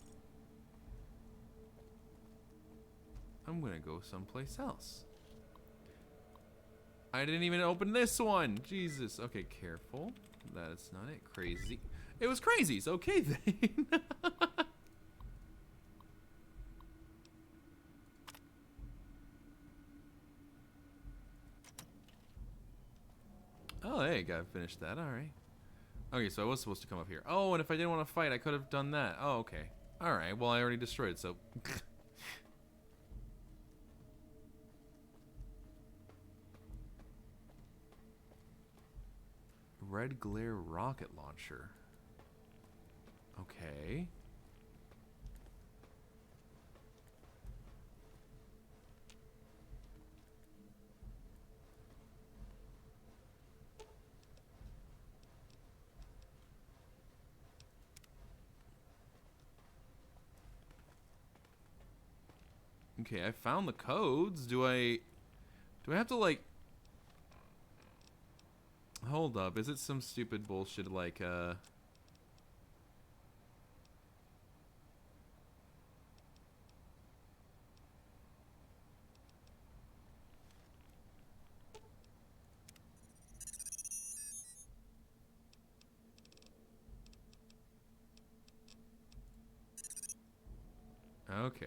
I'm gonna go someplace else. I didn't even open this one. Jesus. Okay, careful. That's not it. Crazy. It was crazies. Okay then. Oh, hey, gotta finish that. Alright. Okay, so I was supposed to come up here. Oh, and if I didn't want to fight, I could have done that. Oh, okay. Alright, well, I already destroyed it, so... Red Glare Rocket Launcher. Okay. Okay, I found the codes. Do I have to, like... Hold up, is it some stupid bullshit like, Okay.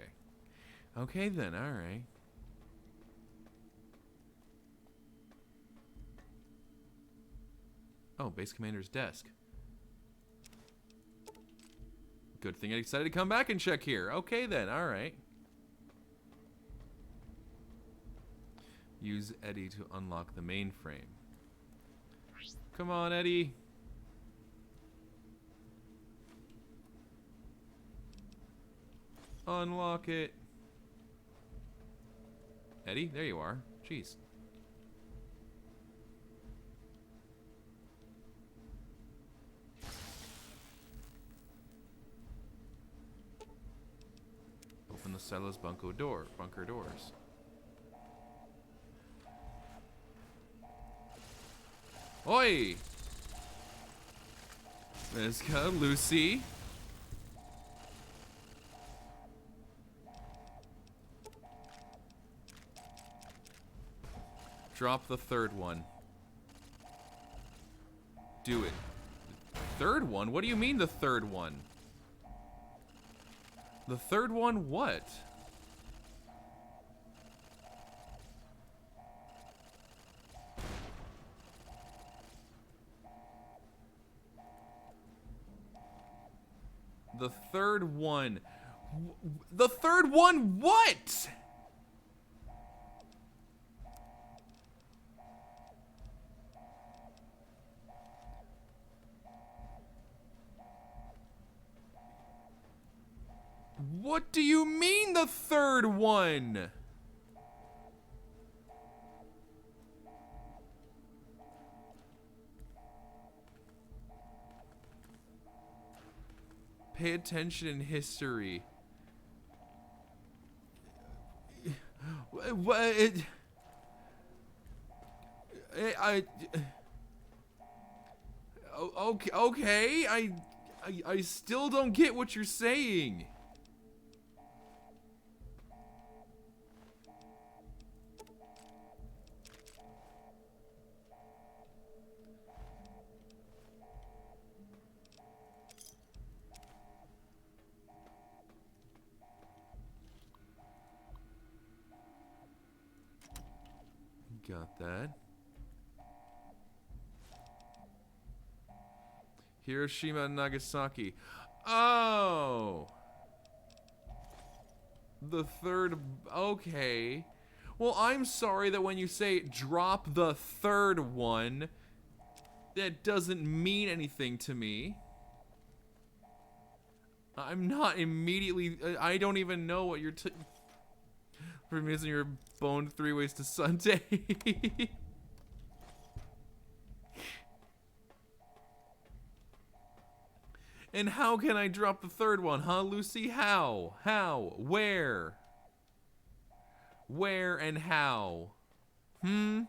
Okay then, alright. Oh, base commander's desk. Good thing I decided to come back and check here. Okay then, alright. Use Eddie to unlock the mainframe. Come on, Eddie. Unlock it. Eddie, there you are. Jeez. Open the silo's bunker doors. Oi! Let's go, Lucy. Drop the third one. Do it. Third one? What do you mean the third one? The third one what? The third one. The third one what? What do you mean the third one? Pay attention in history. What? Okay. I still don't get what you're saying. Got that. Hiroshima and Nagasaki. Oh! The third... Okay. Well, I'm sorry that when you say drop the third one, that doesn't mean anything to me. I'm not immediately... I don't even know what you're... For missing your boned 3 ways to Sunday. And how can I drop the third one, huh, Lucy? How? How? Where? Where and how? Hmm?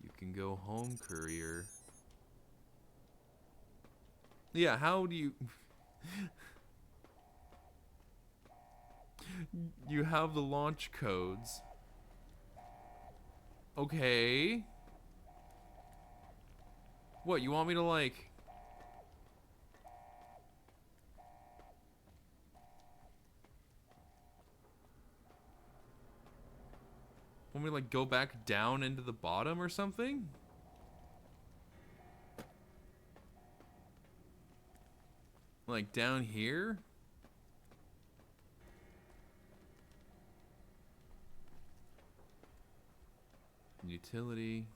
You can go home, courier. Yeah, how do you... You have the launch codes. Okay. What, you want me to, like... Want me to, like, go back down into the bottom or something? Like, down here? Utility.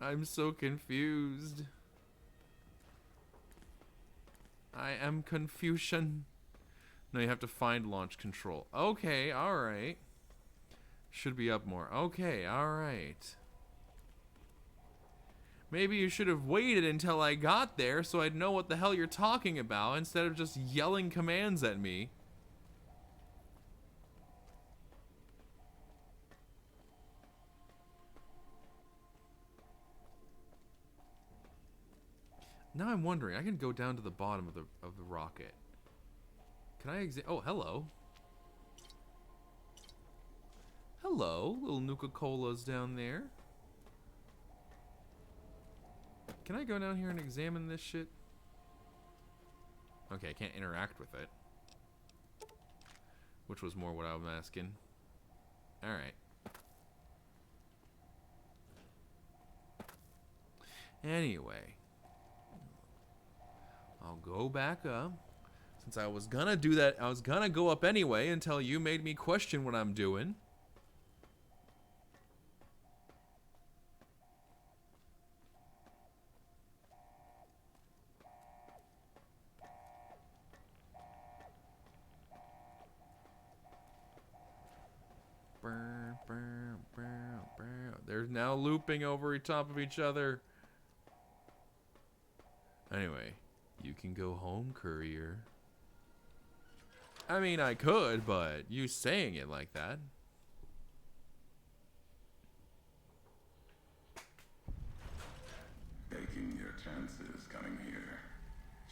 I'm so confused. I am confusion. No, you have to find launch control. Okay, alright. Should be up more. Okay, alright. Maybe you should have waited until I got there so I'd know what the hell you're talking about instead of just yelling commands at me. Now I'm wondering. I can go down to the bottom of the rocket. Can I oh, hello. Hello, little Nuka-Cola's down there. Can I go down here and examine this shit? Okay, I can't interact with it. Which was more what I was asking. Alright. Anyway. I'll go back up. Since I was gonna do that, I was gonna go up anyway until you made me question what I'm doing. They're now looping over top of each other. Anyway, you can go home, courier. I mean, I could, but you saying it like that. Taking your chances coming here.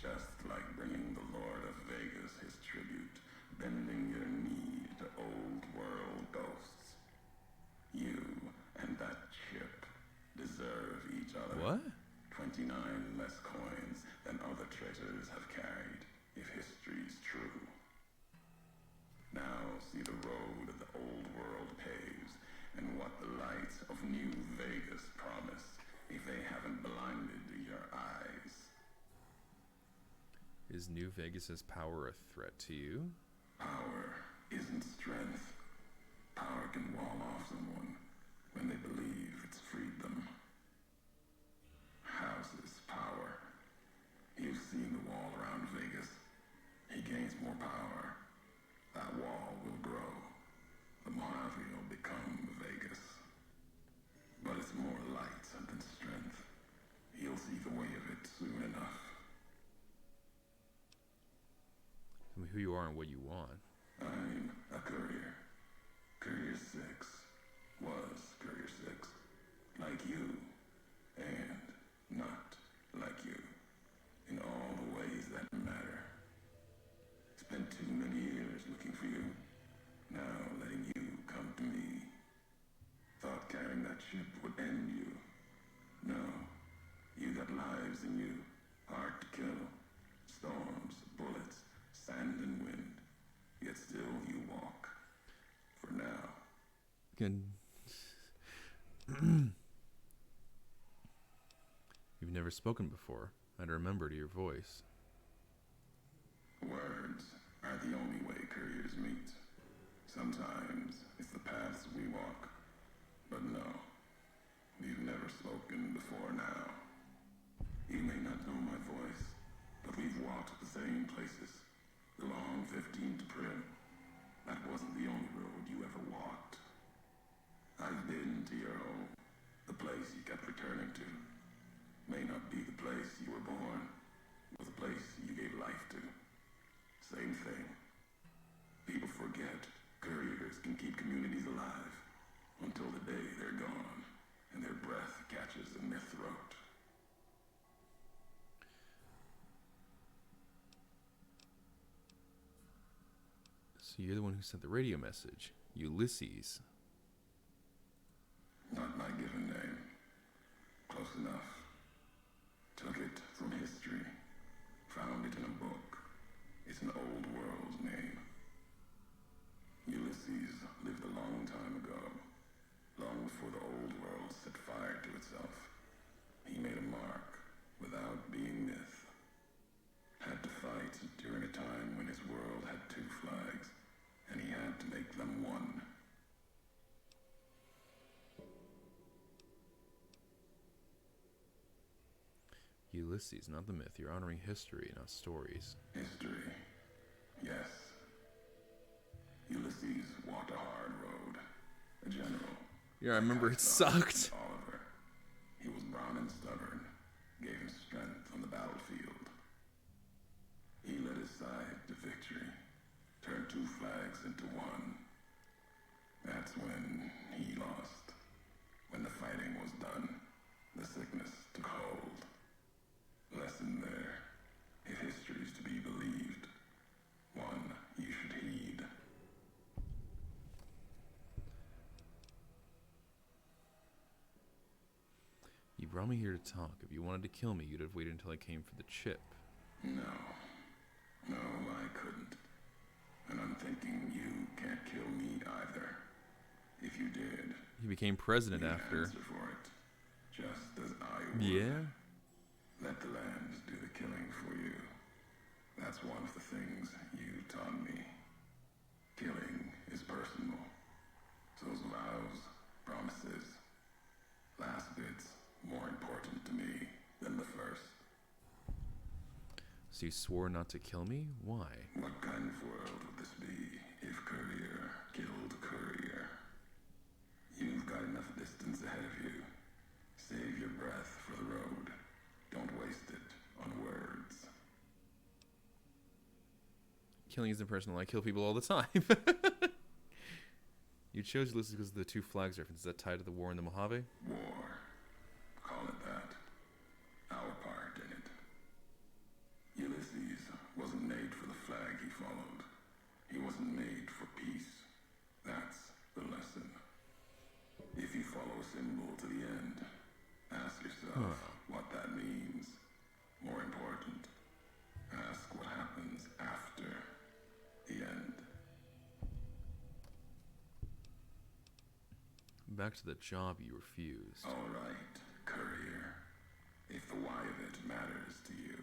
Just like bringing the Lord of Vegas his tribute, bending your knee to old world ghosts. You and that chip deserve each other. What? 29 less coins than other traitors have carried, if history's true. Now see the road the old world paves, and what the lights of New Vegas promise, if they haven't blinded your eyes. Is New Vegas's power a threat to you? Power isn't strength. Power can wall off someone when they believe it's freed them. House's power. You've seen the wall around Vegas. He gains more power. That wall will grow. The Mojave will become Vegas. But it's more light than strength. You'll see the way of it soon enough. Tell me who you are and what you want. I'm a courier. Courier 6 was Courier 6. Like you. And not like you. In all the ways that matter. Spent too many years looking for you. Now letting you come to me. Thought carrying that ship would end you. No. You got lives in you. Hard to kill. Storms, bullets, sand and wind. Yet still you walk. For now. Good. You've never spoken before. I'd remembered your voice. Words are the only way couriers meet. Sometimes it's the paths we walk. But no, we've never spoken before now. You may not know my voice, but we've walked the same places. The long 15 to Prim. That wasn't the only road you ever walked. I've been to your home, the place you kept returning to. May not be the place you were born, but the place you gave life to. Same thing. People forget couriers can keep communities alive until the day they're gone and their breath catches in their throat. So you're the one who sent the radio message. Ulysses. Not my given name. Close enough. Took it from history. Found it in a book. It's an old world name. Ulysses lived a long time ago. Long before the old world set fire to itself. He made a mark without being myth. Had to fight during a time when his world had two flags, and he had to make them one. Ulysses, not the myth. You're honoring history, not stories. History. Yes. Ulysses walked a hard road. A general. Yeah, I remember it sucked. Oliver. He was brown and stubborn. Gave him strength on the battlefield. He led his side to victory. Turned two flags into one. That's when he lost. When the fighting was done, the sickness took hold. Lesson brought me here to talk. If you wanted to kill me, you'd have waited until I came for the chip. No. No, I couldn't. And I'm thinking you can't kill me either. If you did, He became president you'd after. answer for it, just as I would. Yeah? Let the land do the killing for you. That's one of the things you taught me. Killing is personal. Those vows, promises, last bits more important to me than the first. So you swore not to kill me? Why? What kind of world would this be if Courier killed Courier? You've got enough distance ahead of you. Save your breath for the road. Don't waste it on words. Killing isn't personal. I kill people all the time. You chose Ulysses because of the two flags reference. Is that tied to the war in the Mojave? War. Call it that. Our part in it. Ulysses wasn't made for the flag he followed. He wasn't made for peace. That's the lesson. If you follow a symbol to the end, ask yourself what that means. More important, ask what happens after the end. Back to the job you refused. All right, Courier. If the why of it matters to you.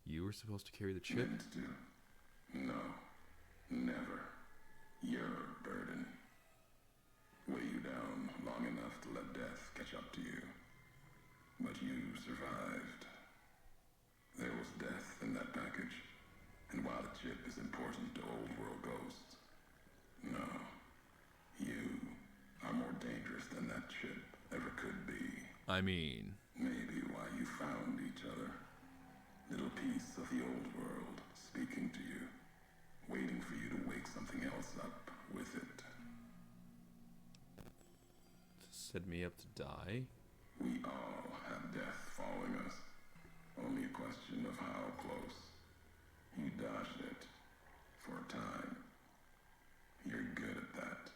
You were supposed to carry the chip? Meant to. No. Never. Your burden. Weigh you down long enough to let death catch up to you. But you survived. There was death in that package. And while the chip is important to old world ghosts, no. You are more dangerous than that chip ever could be. I mean... Maybe why you found each other. Little piece of the old world speaking to you, waiting for you to wake something else up with it. Set me up to die? We all have death following us. Only a question of how close. You dodged it. For a time. You're good at that.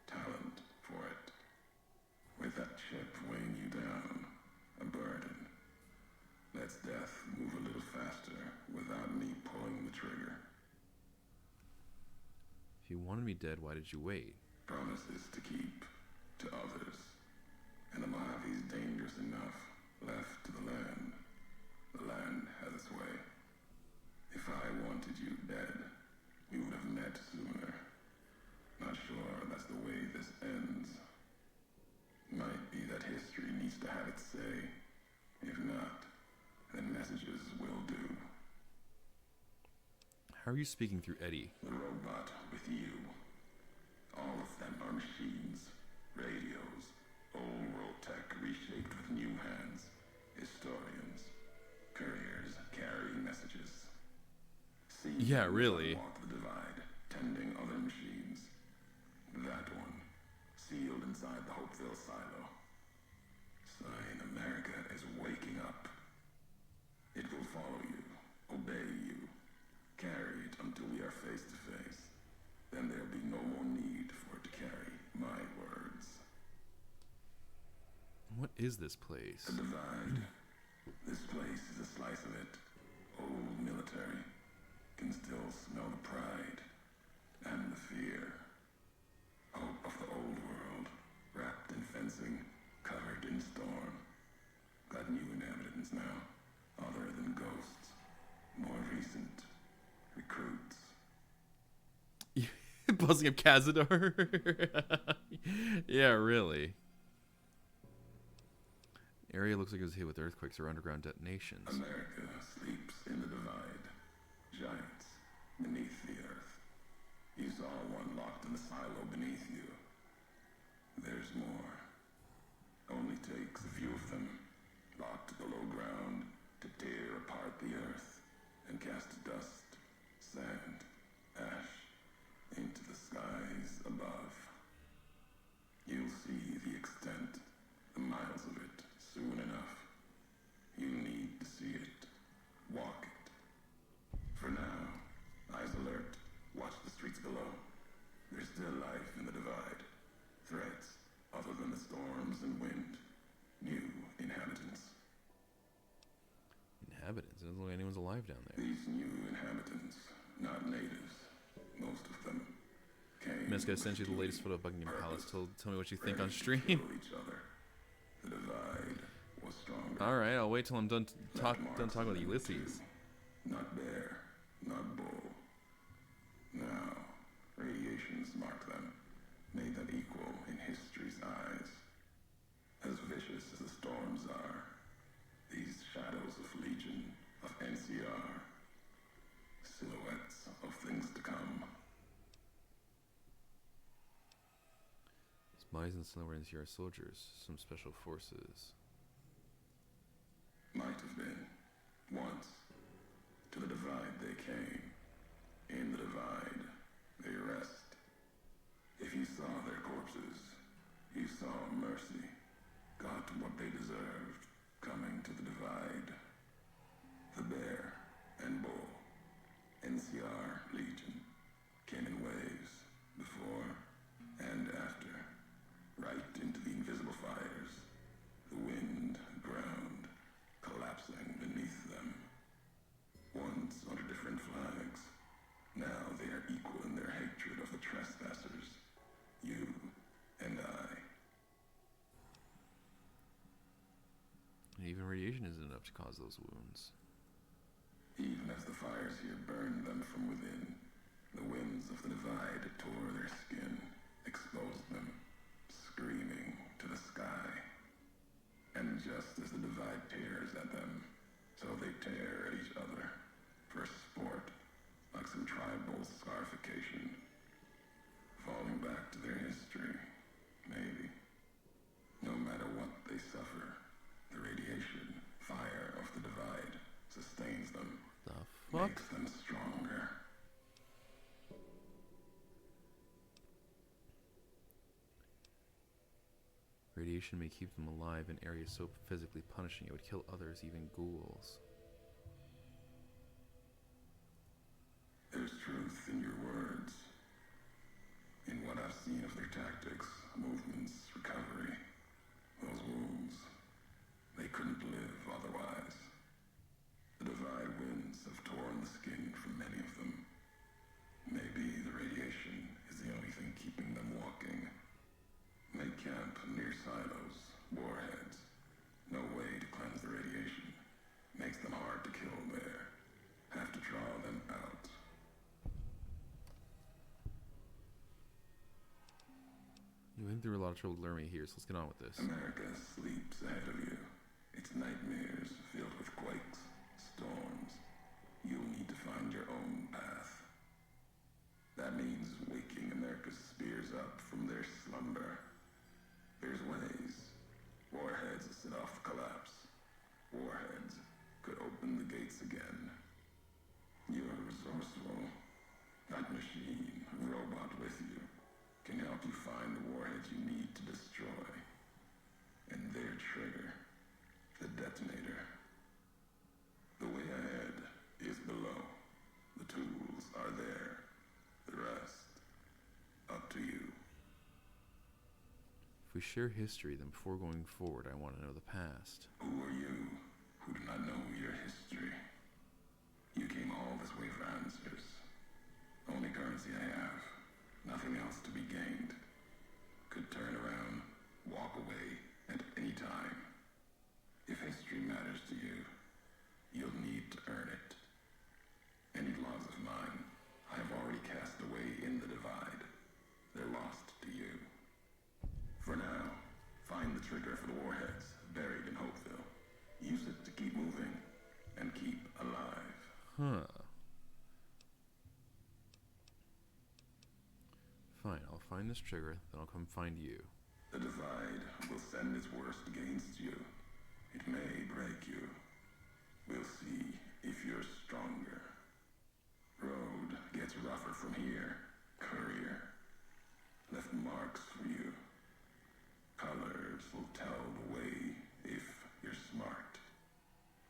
Talent for it. With that chip weighing you down, a burden. Let's death move a little faster without me pulling the trigger. If you wanted me dead, why did you wait? Promises to keep to others. And the Mojave's dangerous enough left to the land. The land has its way. If I wanted you dead, we would have met sooner. Not sure that's the way this ends. Might be that history needs to have its say. If not, then messages will do. How are you speaking through Eddie? The robot with you. All of them are machines, radios, old world tech reshaped with new hands, historians, couriers carrying messages. Yeah, really. Walk the divide, tending other machines. That one, sealed inside the Hopeville silo. Sign America is waking up. It will follow you, obey you, carry it until we are face to face. Then there'll be no more need for it to carry my words. What is this place? The divide. This place is a slice of it. Old military. Can still smell the pride and the fear. Hope of the old world, wrapped in fencing, covered in storm. Got new inhabitants now, other than ghosts. More recent recruits. Buzzing up Cazador. Yeah, really. Area looks like it was hit with earthquakes or underground detonations. America sleeps in the divide. Giants beneath the earth. You saw one locked in the silo beneath you. There's more. Only takes a few of them, locked below ground, to tear apart the earth and cast dust, sand, ash into the skies above. You'll see the extent, the miles of it, soon enough. You need to see it. Walk it. For now, eyes alert. Watch the streets below. There's still life in the divide. evidence. It doesn't look like anyone's alive down there. These new inhabitants, not natives, most of them, came. Miska sent you the latest photo of Buckingham Palace. Tell me what you think on to stream. kill each other. The divide was stronger. All right, I'll wait till I'm done talking with Ulysses. Not bear, not bull. Now, radiations marked them, made them equal in history's eyes. As vicious as the storms are, these shadows of Legion, of NCR, silhouettes of things to come. Spies and Silver NCR soldiers, some special forces. Might have been. Once. To the divide they came. In the divide, they rest. If you saw their corpses, you saw mercy. Got what they deserved, coming to the divide. The bear and bull, NCR Legion, came in waves, before and after, right into the invisible fires, the wind, ground, collapsing beneath them. Once under different flags, now they are equal in their hatred of the trespassers, you and I. And even radiation isn't enough to cause those wounds. Even as the fires here burned them from within, the winds of the divide tore their skin, exposed them, screaming to the sky. And just as the divide tears at them, so they tear at each other, for sport, like some tribal scarification. Falling back to their history, maybe. No matter what they suffer, the radiation, fire of the divide, sustains them. The fuck? Makes them stronger. Radiation may keep them alive in areas so physically punishing it would kill others, even ghouls. There's truth in your words. In what I've seen of their tactics, movements, recovery, those wounds, they couldn't live otherwise. The divide winds have torn the skin from many of them. Maybe the radiation is the only thing keeping them walking. They camp near silos, warheads. No way to cleanse the radiation. Makes them hard to kill there. Have to draw them out. You went through a lot of trouble to lure me here, so let's get on with this. America sleeps ahead of you. Its nightmares filled with quakes, storms. You'll need to find your own path. That means waking America's spears up from their slumber. There's ways. Warheads set off collapse. Warheads could open the gates again. You're resourceful. That machine, robot with you, can help you find the warheads you need to destroy. And their trigger, the detonator. The way ahead is below. The tools are there. The rest, up to you. If we share history, then before going forward, I want to know the past. Who are you who do not know your history? You came all this way for answers. Only currency I have. Nothing else to be gained. Could turn around, walk away at any time. If history matters to you, you'll need to earn it. Any logs of mine, I have already cast away in the divide. They're lost to you. For now, find the trigger for the warheads buried in Hopeville. Use it to keep moving and keep alive. Huh. Fine, I'll find this trigger, then I'll come find you. The divide will send its worst against you. It may break you. We'll see if you're stronger. Road gets rougher from here. Courier left marks for you. Colors will tell the way if you're smart.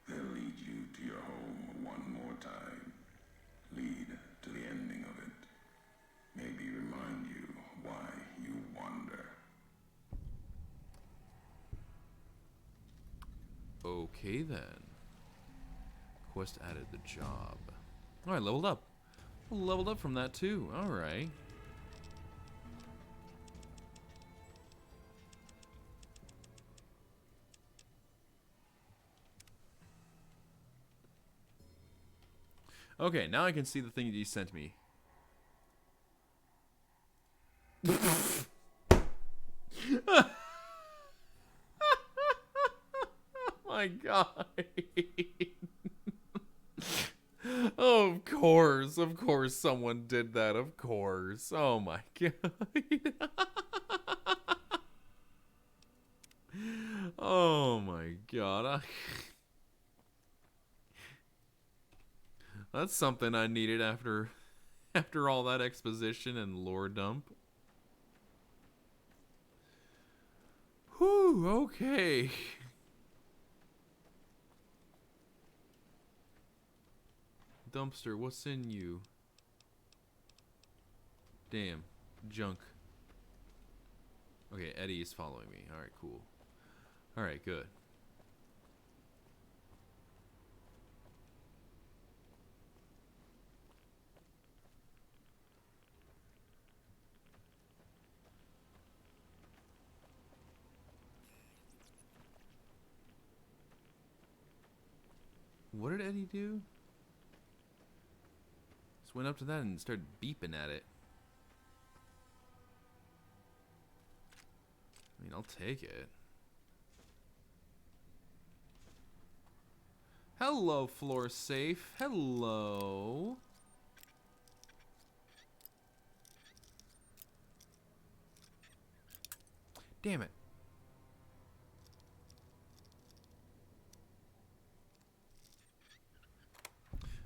They'll lead you to your home one more time. Lead to the ending of it. Maybe remind you why you wander. Okay then. Quest added the job. Alright, leveled up. Leveled up from that too. Alright. Okay, now I can see the thing that you sent me. My God. Of course someone did that, of course. Oh my God. Oh my God. That's something I needed after all that exposition and lore dump. Whew, okay. Dumpster, what's in you? Damn, junk. Okay, Eddie is following me. Alright, cool. Alright, good. What did Eddie do? Just went up to that and started beeping at it. I mean, I'll take it. Hello, floor safe. Hello. Damn it.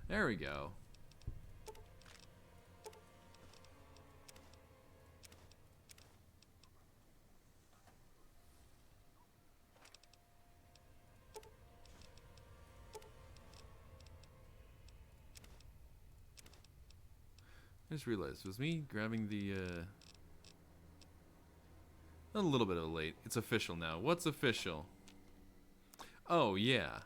There we go. I just realized, was me grabbing the, a little bit of late. It's official now. What's official? Oh, yeah.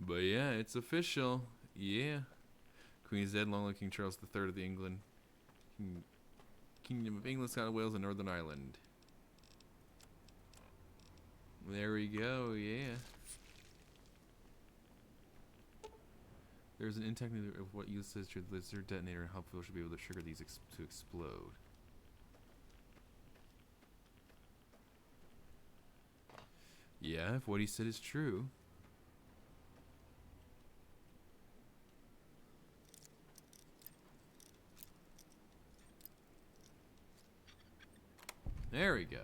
But yeah, it's official. Yeah. Queen is dead, long live King Charles III of the England. Kingdom of England, Scotland, Wales, and Northern Ireland. There we go, yeah. There's an intact nuclear of what uses your laser detonator and how fuel should be able to trigger these to explode. Yeah, if what he said is true. There we go.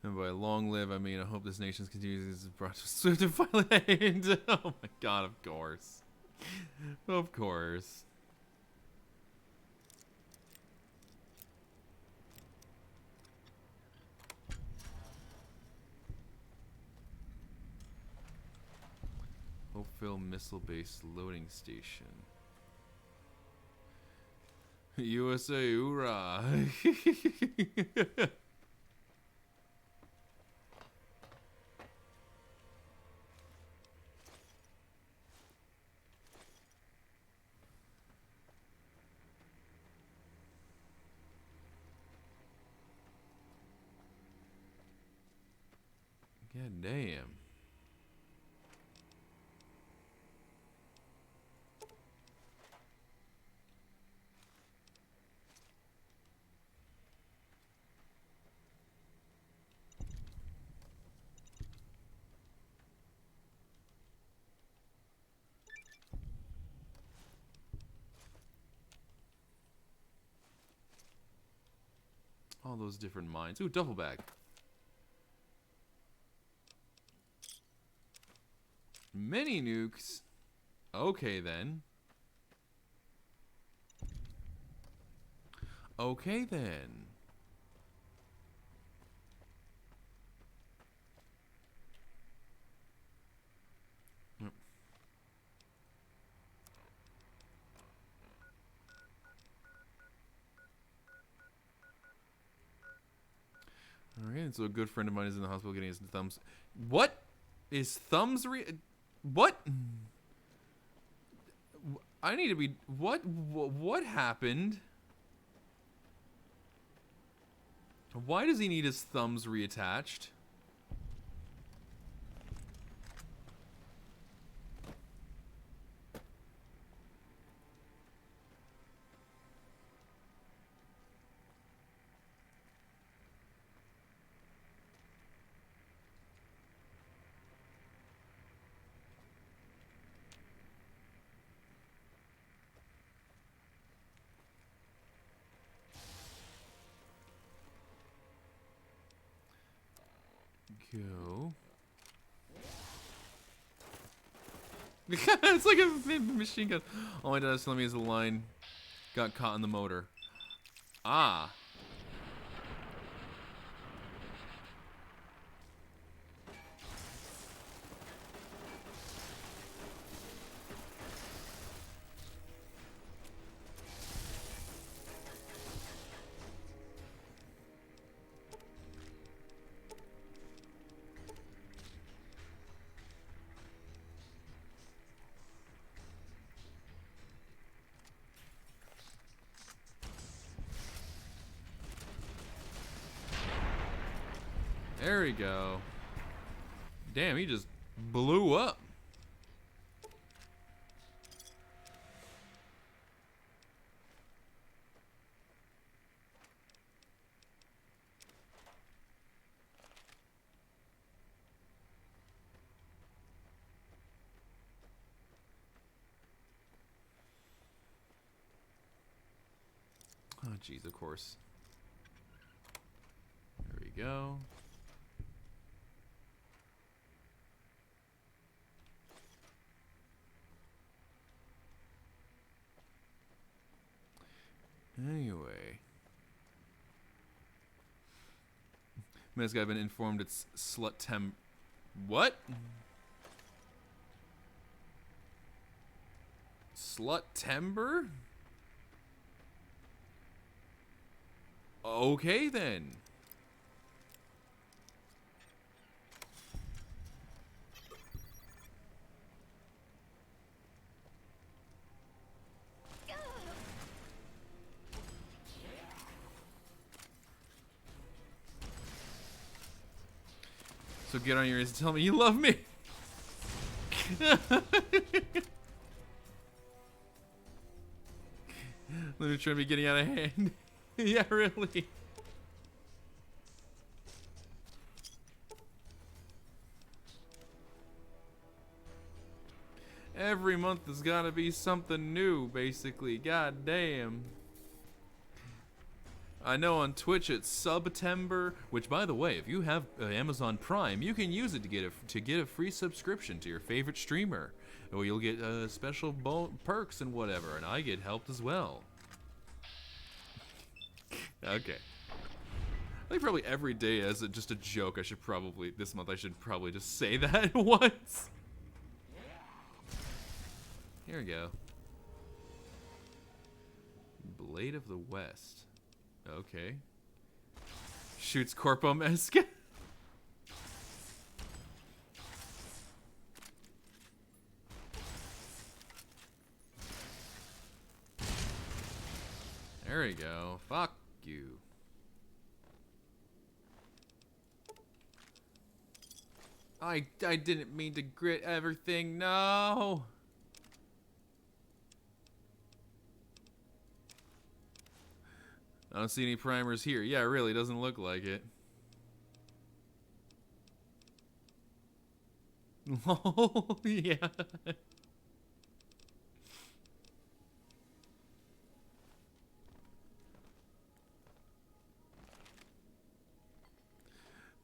And by long live, I mean I hope this nation continues its brought to swift and violent end. Oh my God, of course. Of course. Hopeville Missile Base Loading Station. USA, hoorah! God damn. All those different mines. Ooh, duffel bag. Mini nukes. Okay, then. Okay, then. Alright, so a good friend of mine is in the hospital getting his thumbs. What? Is thumbs what? I need to be... What happened? Why does he need his thumbs reattached? Go. It's like a machine gun. All my dad is telling me is the line got caught in the motor. Ah. There we go. Damn, he just blew up. Oh, jeez, of course. There we go. Anyway. This guy, I've been informed it's What? Sluttember? Okay then. So get on your ears and tell me you love me. Let me try to be getting out of hand. Yeah, really. Every month there's gotta be something new, basically. God damn. I know on Twitch it's Subtember, which, by the way, if you have Amazon Prime, you can use it to get a free subscription to your favorite streamer, or you'll get special perks and whatever, and I get helped as well. Okay. I think probably every day as just a joke, this month I should probably just say that once. Here we go. Blade of the West. Okay. Shoots Corpo Mesca. There we go. Fuck you. I didn't mean to grit everything. No. I don't see any primers here. Yeah, it really doesn't look like it. Oh, yeah.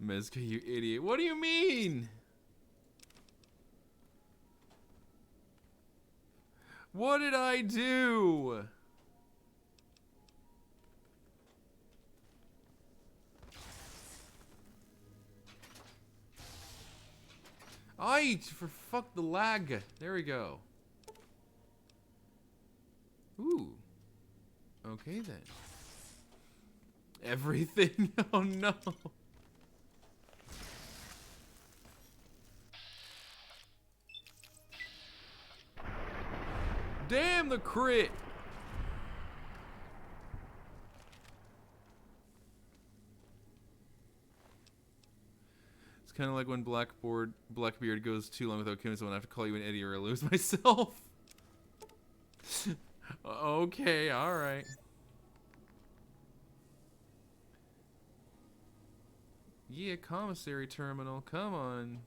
Mezca, you idiot. What do you mean? What did I do? For fuck the lag. There we go. Ooh. Okay then. Everything. Oh no. Damn the crit. It's kind of like when Blackbeard goes too long without killing someone. I have to call you an idiot or I lose myself. Okay, alright. Yeah, commissary terminal, come on.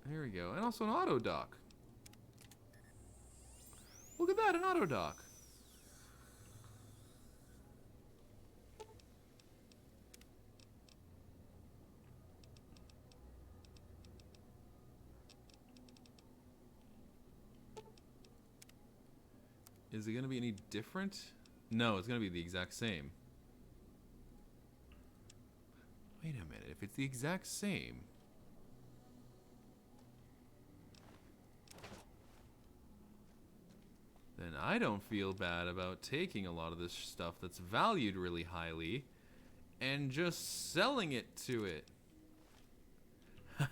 There we go. And also an auto dock. Look at that, an auto dock. Is it going to be any different? No, it's going to be the exact same. Wait a minute. If it's the exact same... then I don't feel bad about taking a lot of this stuff that's valued really highly and just selling it to it.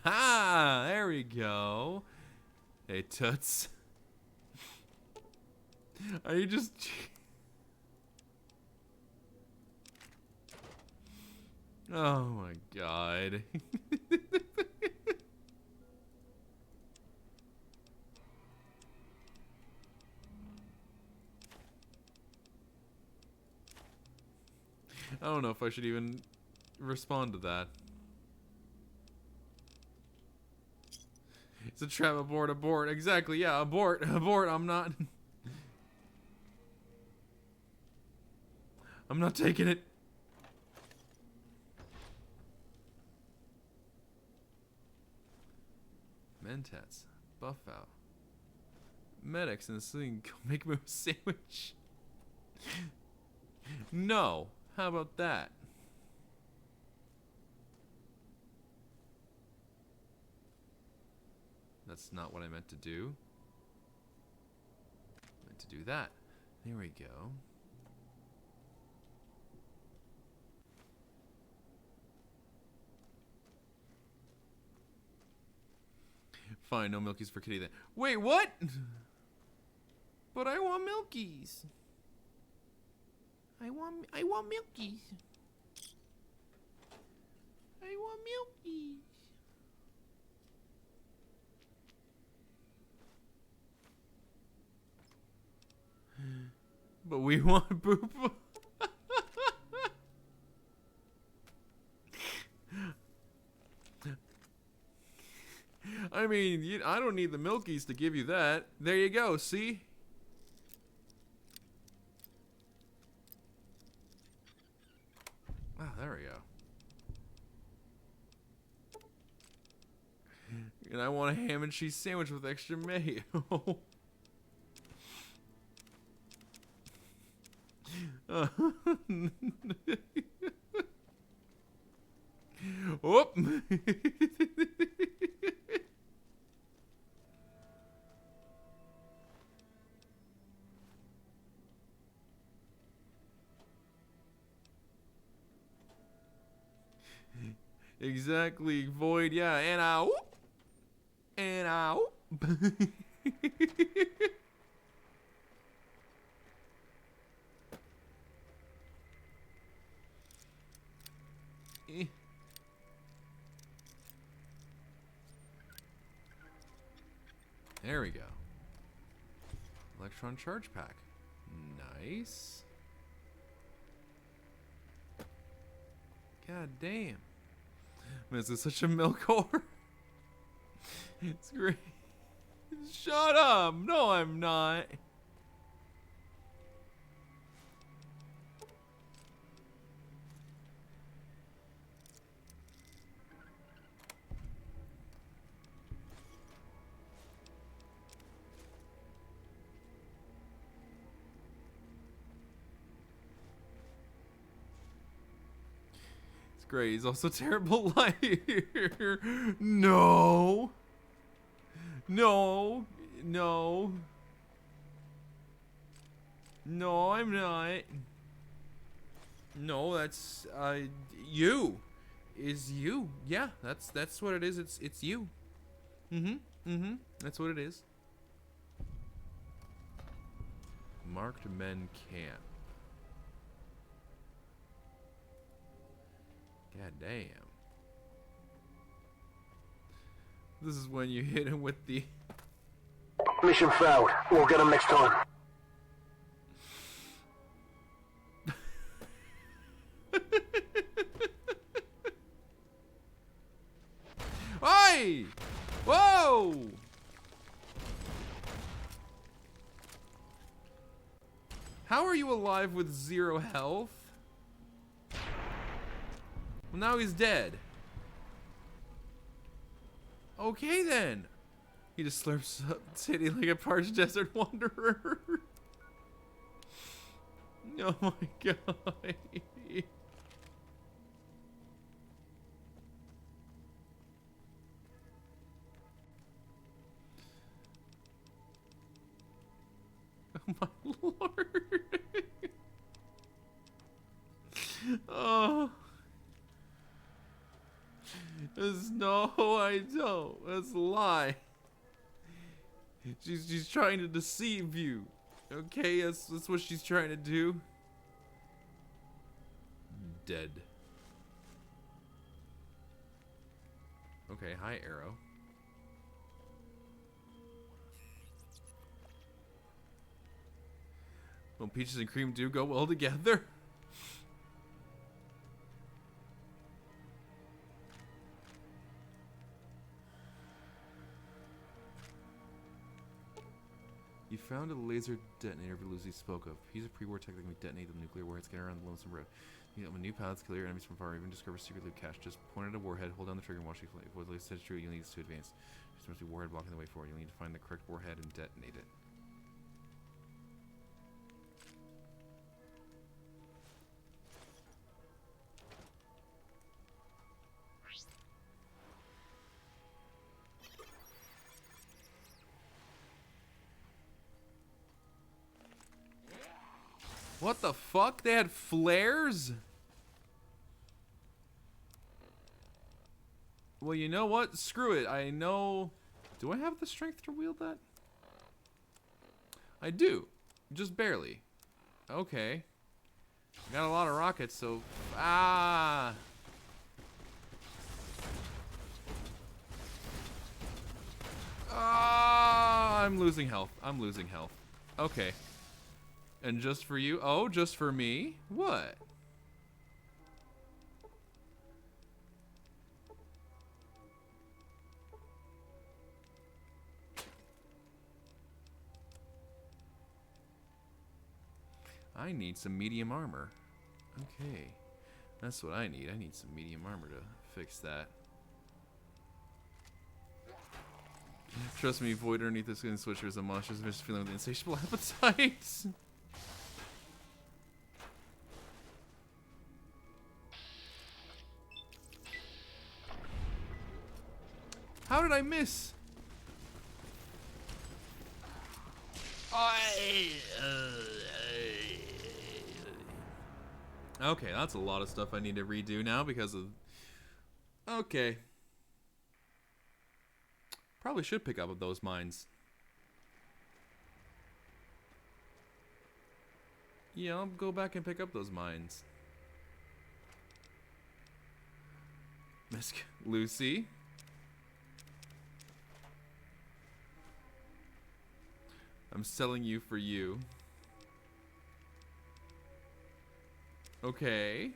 Ha! There we go. Hey, Toots. Are you just... oh my god. I don't know if I should even respond to that. It's a trap. Abort, abort. Exactly, yeah, abort, abort. I'm not taking it. Mentats. Buff out. Medics in the sling. Make me a sandwich. No. How about that? That's not what I meant to do. I meant to do that. There we go. Fine, no Milkies for Kitty then. Wait, what? But I want Milkies. I want Milkies. I want Milkies. But we want Boop. I mean, I don't need the Milkies to give you that. There you go, see? Wow, there we go. And I want a ham and cheese sandwich with extra mayo. Whoop. Exactly, Void, yeah, and I whoop. And I whoop. There we go. Electron charge pack. Nice. God damn. Man, this is such a milk whore. It's great. Shut up. No, I'm not. Great, he's also a terrible liar. No. No. No. No, I'm not. No, that's you. Is you. Yeah, that's what it is. It's you. That's what it is. Marked men camp. God damn. This is when you hit him with the... Mission failed. We'll get him next time. Hey! Whoa! How are you alive with 0 health? Well, now he's dead. Okay then. He just slurps up titty like a parched desert wanderer. Oh my god. Oh my lord. Oh. No, I don't. That's a lie. She's trying to deceive you. Okay, that's what she's trying to do. Dead. Okay, hi, Arrow. Well, peaches and cream do go well together. You found a laser detonator Berluzzi spoke of. He's a pre-war tech that can detonate the nuclear warheads getting around the Lonesome Road. You know, new paths, clear enemies from far, even discover secret loot cache. Just point at a warhead, hold down the trigger, and watch it flame. If what laser says true, you'll need this to advance. There must be a warhead blocking the way forward. You'll need to find the correct warhead and detonate it. What the fuck? They had flares? Well, you know what? Screw it. I know... Do I have the strength to wield that? I do. Just barely. Okay. Got a lot of rockets, so... Ah! Ah! I'm losing health. I'm losing health. Okay. And just for you? Oh, just for me? What? I need some medium armor. Okay. That's what I need. I need some medium armor to fix that. Trust me, Void underneath the skin switcher is a monstrous vicious feeling with insatiable appetites. How did I miss? Okay, that's a lot of stuff I need to redo now because of... Okay. Probably should pick up those mines. Yeah, I'll go back and pick up those mines. Miss Lucy. I'm selling you for you. Okay.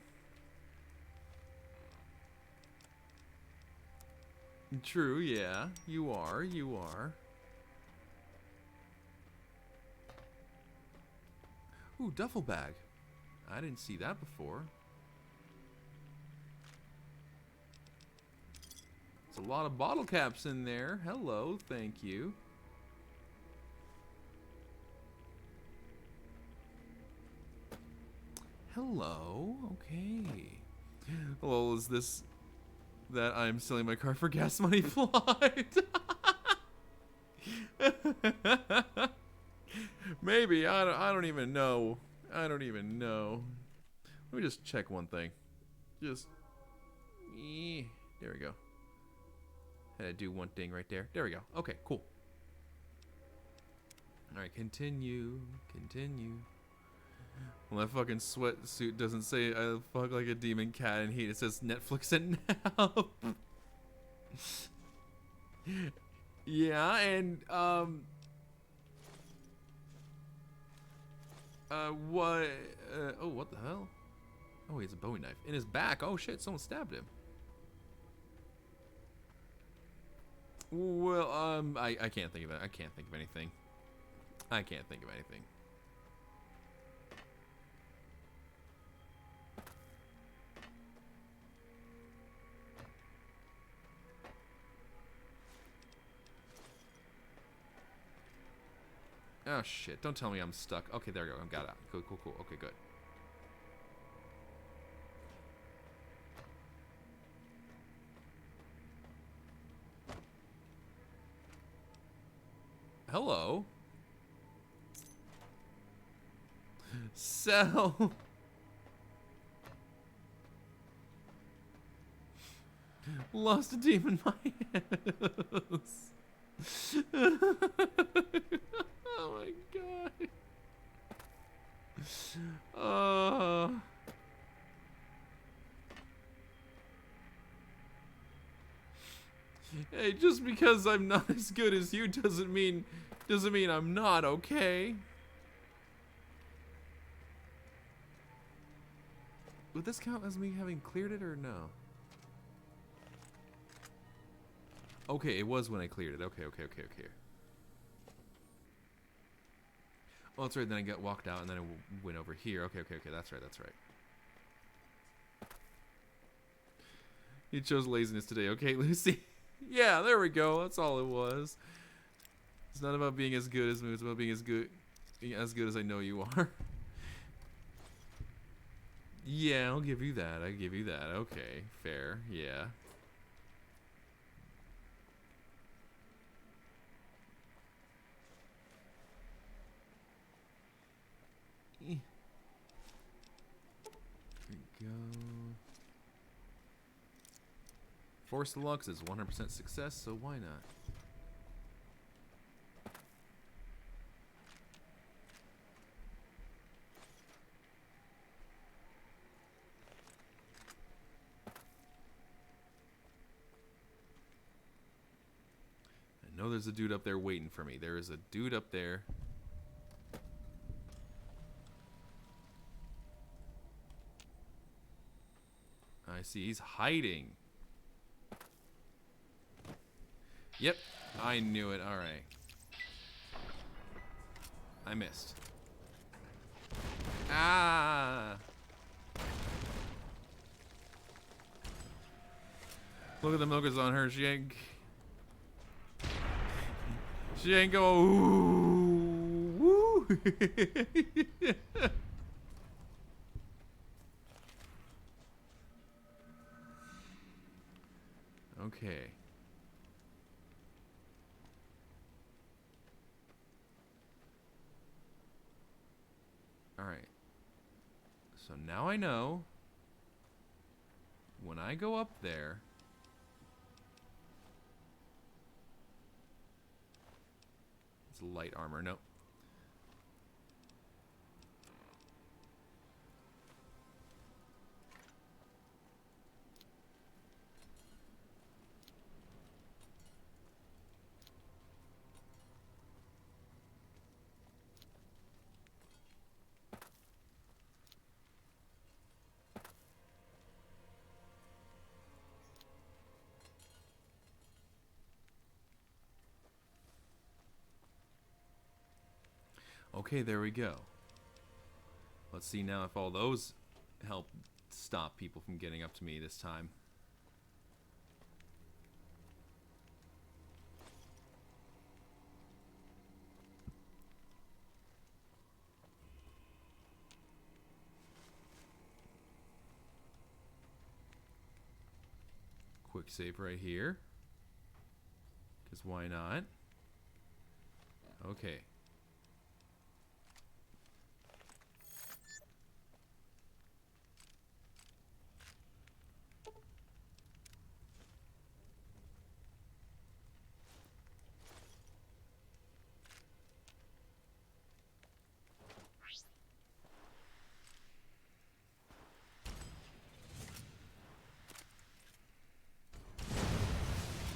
True, yeah. You are, you are. Ooh, duffel bag. I didn't see that before. There's a lot of bottle caps in there. Hello, thank you. Hello, okay. Lol, is this that I'm selling my car for gas money flight? Maybe. I don't even know. I don't even know. Let me just check one thing. Just there we go. Had to do one thing right there. There we go. Okay, cool. Alright, continue. Continue. Well, that fucking sweatsuit doesn't say I fuck like a demon cat in heat. It says Netflix it now. Yeah, and what oh, what the hell? Oh, he has a Bowie knife in his back. Oh shit, someone stabbed him. Well, I can't think of it. I can't think of anything. I can't think of anything. Oh shit, don't tell me I'm stuck. Okay, there we go. I got out. Cool, cool, cool. Okay, good. Hello. Sell. Lost a demon in my house. Oh my god. Hey, just because I'm not as good as you doesn't mean I'm not okay. Would this count as me having cleared it or no? Okay, it was when I cleared it. Okay. Oh, that's right. Then I got walked out, and then I went over here. Okay. That's right. You chose laziness today. Okay, Lucy. Yeah, there we go. That's all it was. It's not about being as good as me. It's about being as good as I know you are. Yeah, I'll give you that. Okay, fair. Yeah. Here we go. Force the Lux is 100% success, so why not? I know there's a dude up there waiting for me. There is a dude up there. I see, he's hiding. Yep, I knew it. All right. I missed. Ah! Look at the milkers on her. She ain't go. Ooh, woo. Okay. All right. So now I know when I go up there, it's light armor. Nope. Okay, there we go. Let's see now if all those help stop people from getting up to me this time. quick save right here. Because why not? Okay.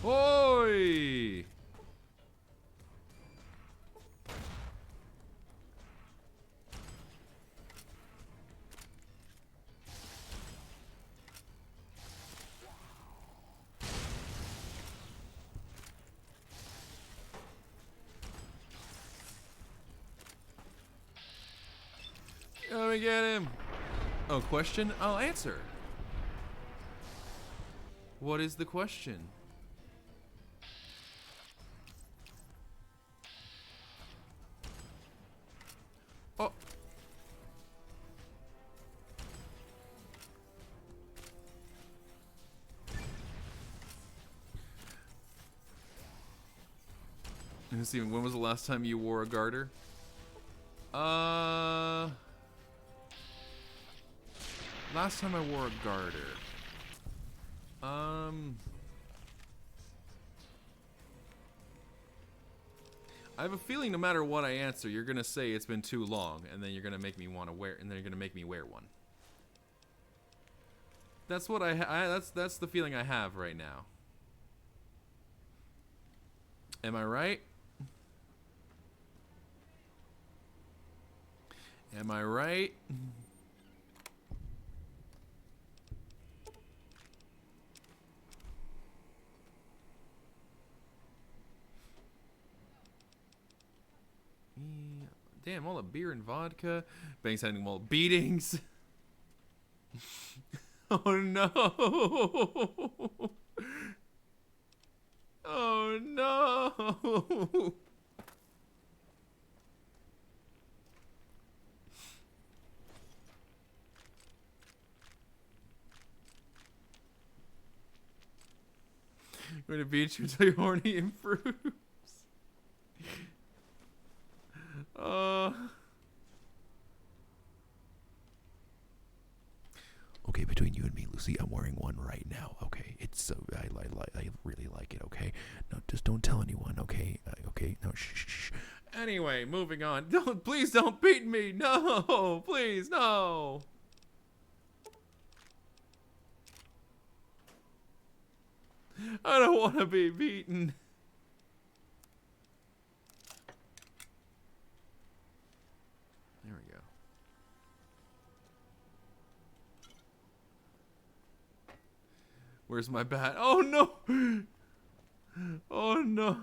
Oi! Let me get him. Oh, question? I'll answer. What is the question? Oh. Let's see, when was the last time you wore a garter? Last time I wore a garter. I have a feeling no matter what I answer, you're gonna say it's been too long, and then you're gonna make me want to wear, and then you're gonna make me wear one. That's what that's the feeling I have right now. Am I right? Am I right? Damn, all the beer and vodka. Banks having all beatings. Oh no. Oh no. I'm gonna beat you until your horny improves. Okay, between you and me, Lucy, I'm wearing one right now. Okay, it's so I really like it. Okay, no, just don't tell anyone. Okay, okay, no, shh. Anyway, moving on. Please don't beat me. No, please, no. I don't want to be beaten. There we go. Where's my bat? Oh no! Oh no!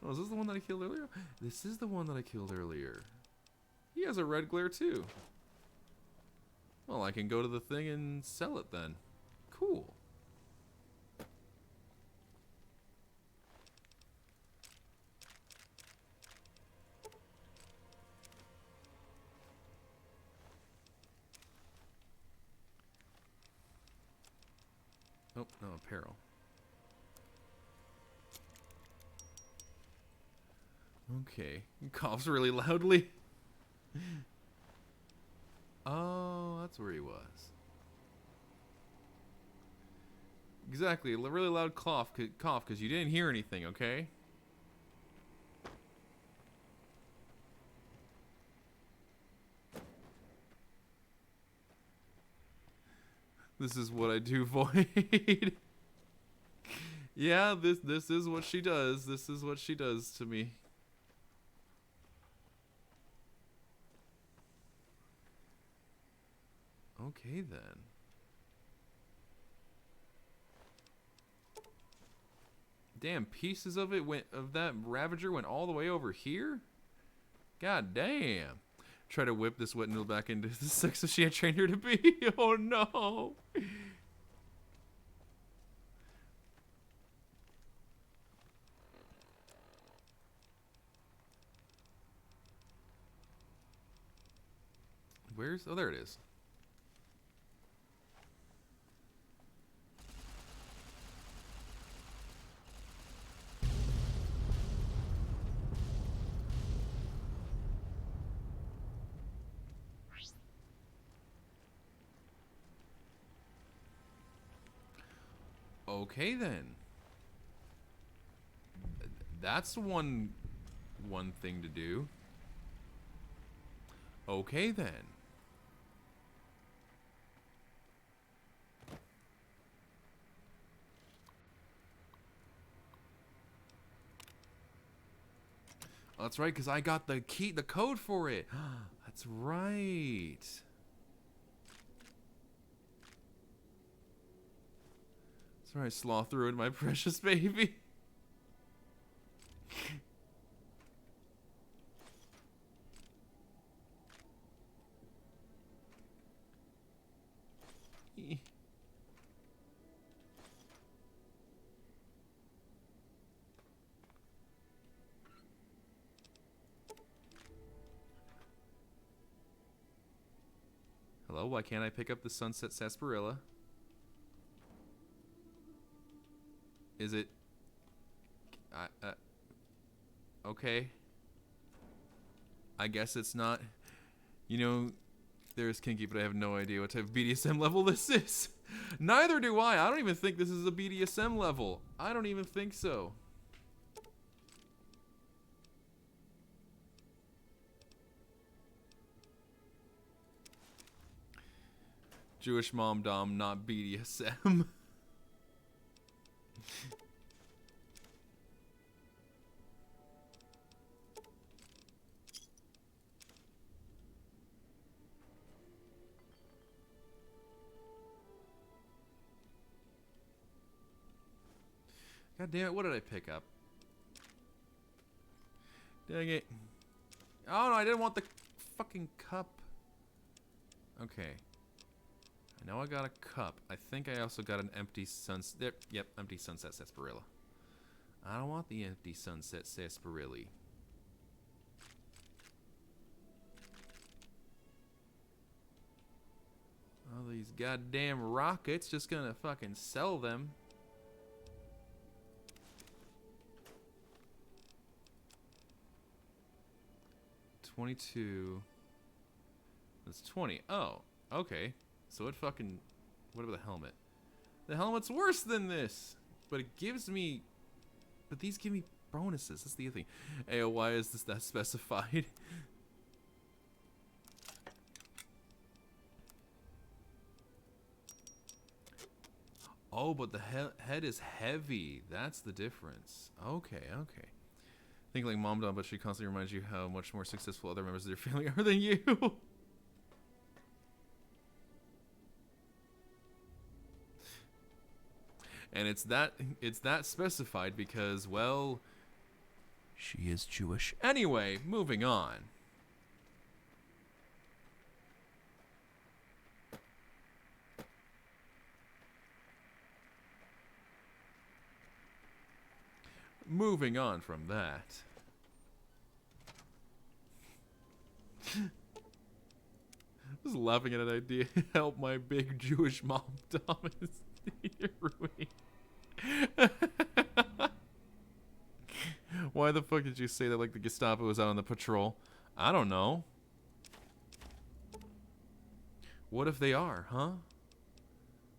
Oh, is this the one that I killed earlier? This is the one that I killed earlier. He has a red glare too. Well, I can go to the thing and sell it then. Cool. Oh, no, apparel. Okay. He coughs really loudly. Oh, that's where he was. Exactly. A really loud cough because you didn't hear anything, okay? This is what I do, Void. Yeah, this is what she does. This is what she does to me. Okay then. Damn, pieces of it of that Ravager went all the way over here? God damn. Try to whip this wet noodle back into the sex that she had trained her to be. Oh no. Oh, there it is. Okay then. That's one thing to do. Okay then. Oh, that's right, because I got the code for it. That's right. That's right, Sloth threw in my precious baby. Hello, why can't I pick up the Sunset Sarsaparilla? Is it... okay. I guess it's not... You know, there's kinky, but I have no idea what type of BDSM level this is. Neither do I. I don't even think this is a BDSM level. I don't even think so. Jewish mom dom, not BDSM. God damn it, what did I pick up? Dang it. Oh no, I didn't want the fucking cup. Okay. I know I got a cup. I think I also got an empty sunset. Yep, empty sunset sarsaparilla. I don't want the empty sunset sarsaparilla. All these goddamn rockets, just gonna fucking sell them. $22. That's 20. Oh, okay. So it fucking... What about the helmet? The helmet's worse than this! But it gives me... But these give me bonuses. That's the other thing. Ayo, why is this that specified? Oh, but the head is heavy. That's the difference. Okay, okay. Think like Mom Dom, but she constantly reminds you how much more successful other members of your family are than you. And it's that specified because, well, she is Jewish. Anyway, moving on. Moving on from that. I was laughing at an idea. Help my big Jewish mom, Thomas. Why the fuck did you say that like the Gestapo was out on the patrol? I don't know. What if they are, huh?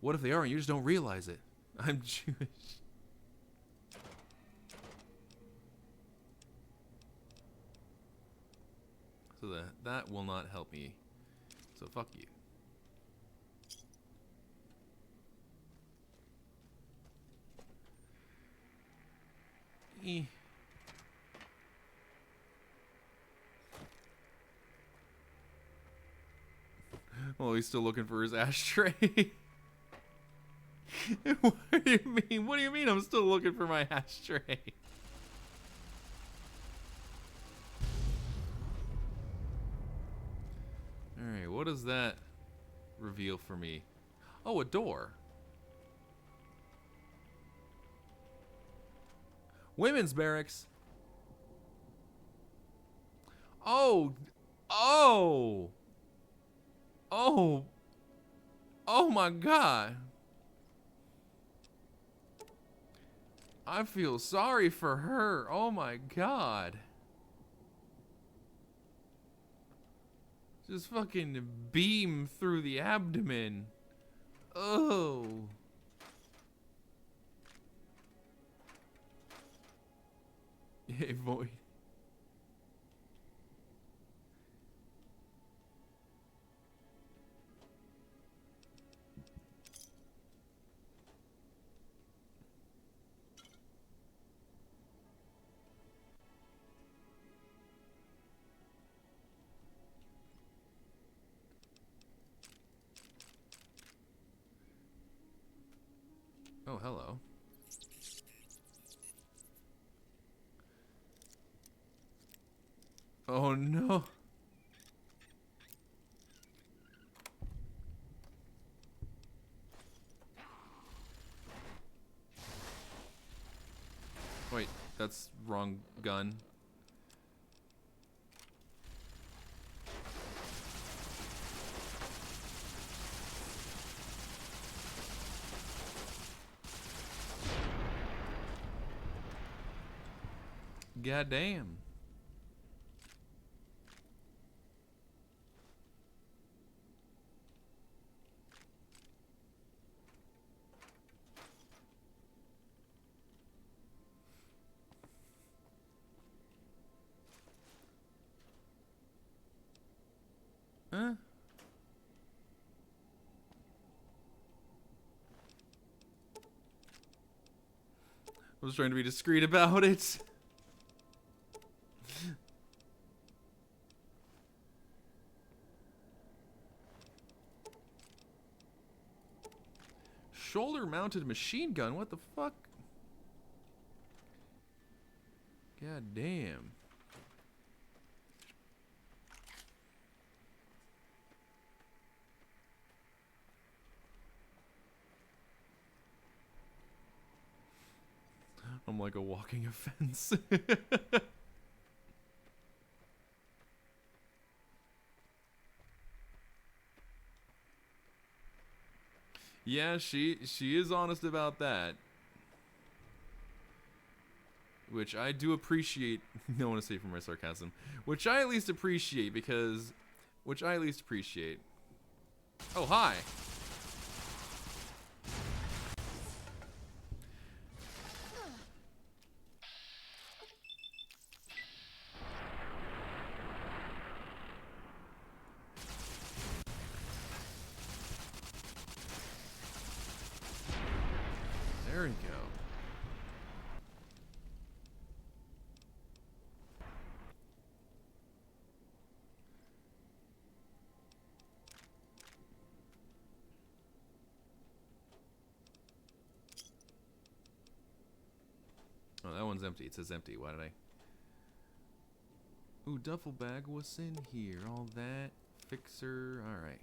What if they are and you just don't realize it? I'm Jewish. So that will not help me. So fuck you. Well, he's still looking for his ashtray. What do you mean? What do you mean I'm still looking for my ashtray? Alright, what does that reveal for me? Oh, a door. Women's barracks. Oh. Oh. Oh. Oh my God. I feel sorry for her. Oh my God. Just fucking beam through the abdomen. Oh. Hey, boy. Oh, hello. Oh no. Wait, that's wrong gun. God damn. Huh? I was trying to be discreet about it. Shoulder-mounted machine gun? What the fuck? God damn. I'm like a walking offense. Yeah, she is honest about that. Which I do appreciate. Don't want to say from my sarcasm. Which I at least appreciate because... Oh, hi. There we go. Oh, that one's empty. It says empty. Why did I... Ooh, duffel bag. What's in here? All that. Fixer. Alright.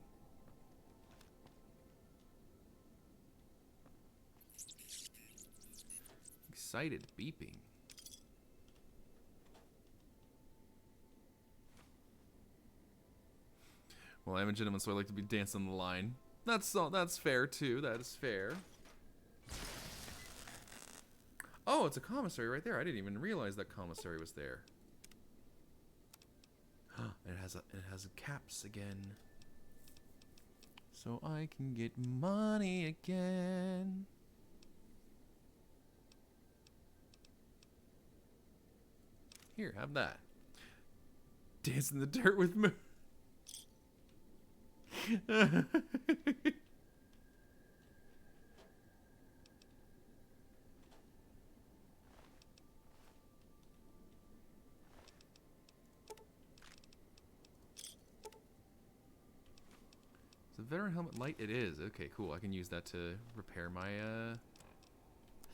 Excited beeping. Well, I'm a gentleman, so I like to be dancing the line. That's fair too. That is fair. Oh, it's a commissary right there. I didn't even realize that commissary was there. It has caps again. So I can get money again. Here, have that. Dance in the dirt with me. Is a veteran helmet light? It is. Okay, cool. I can use that to repair my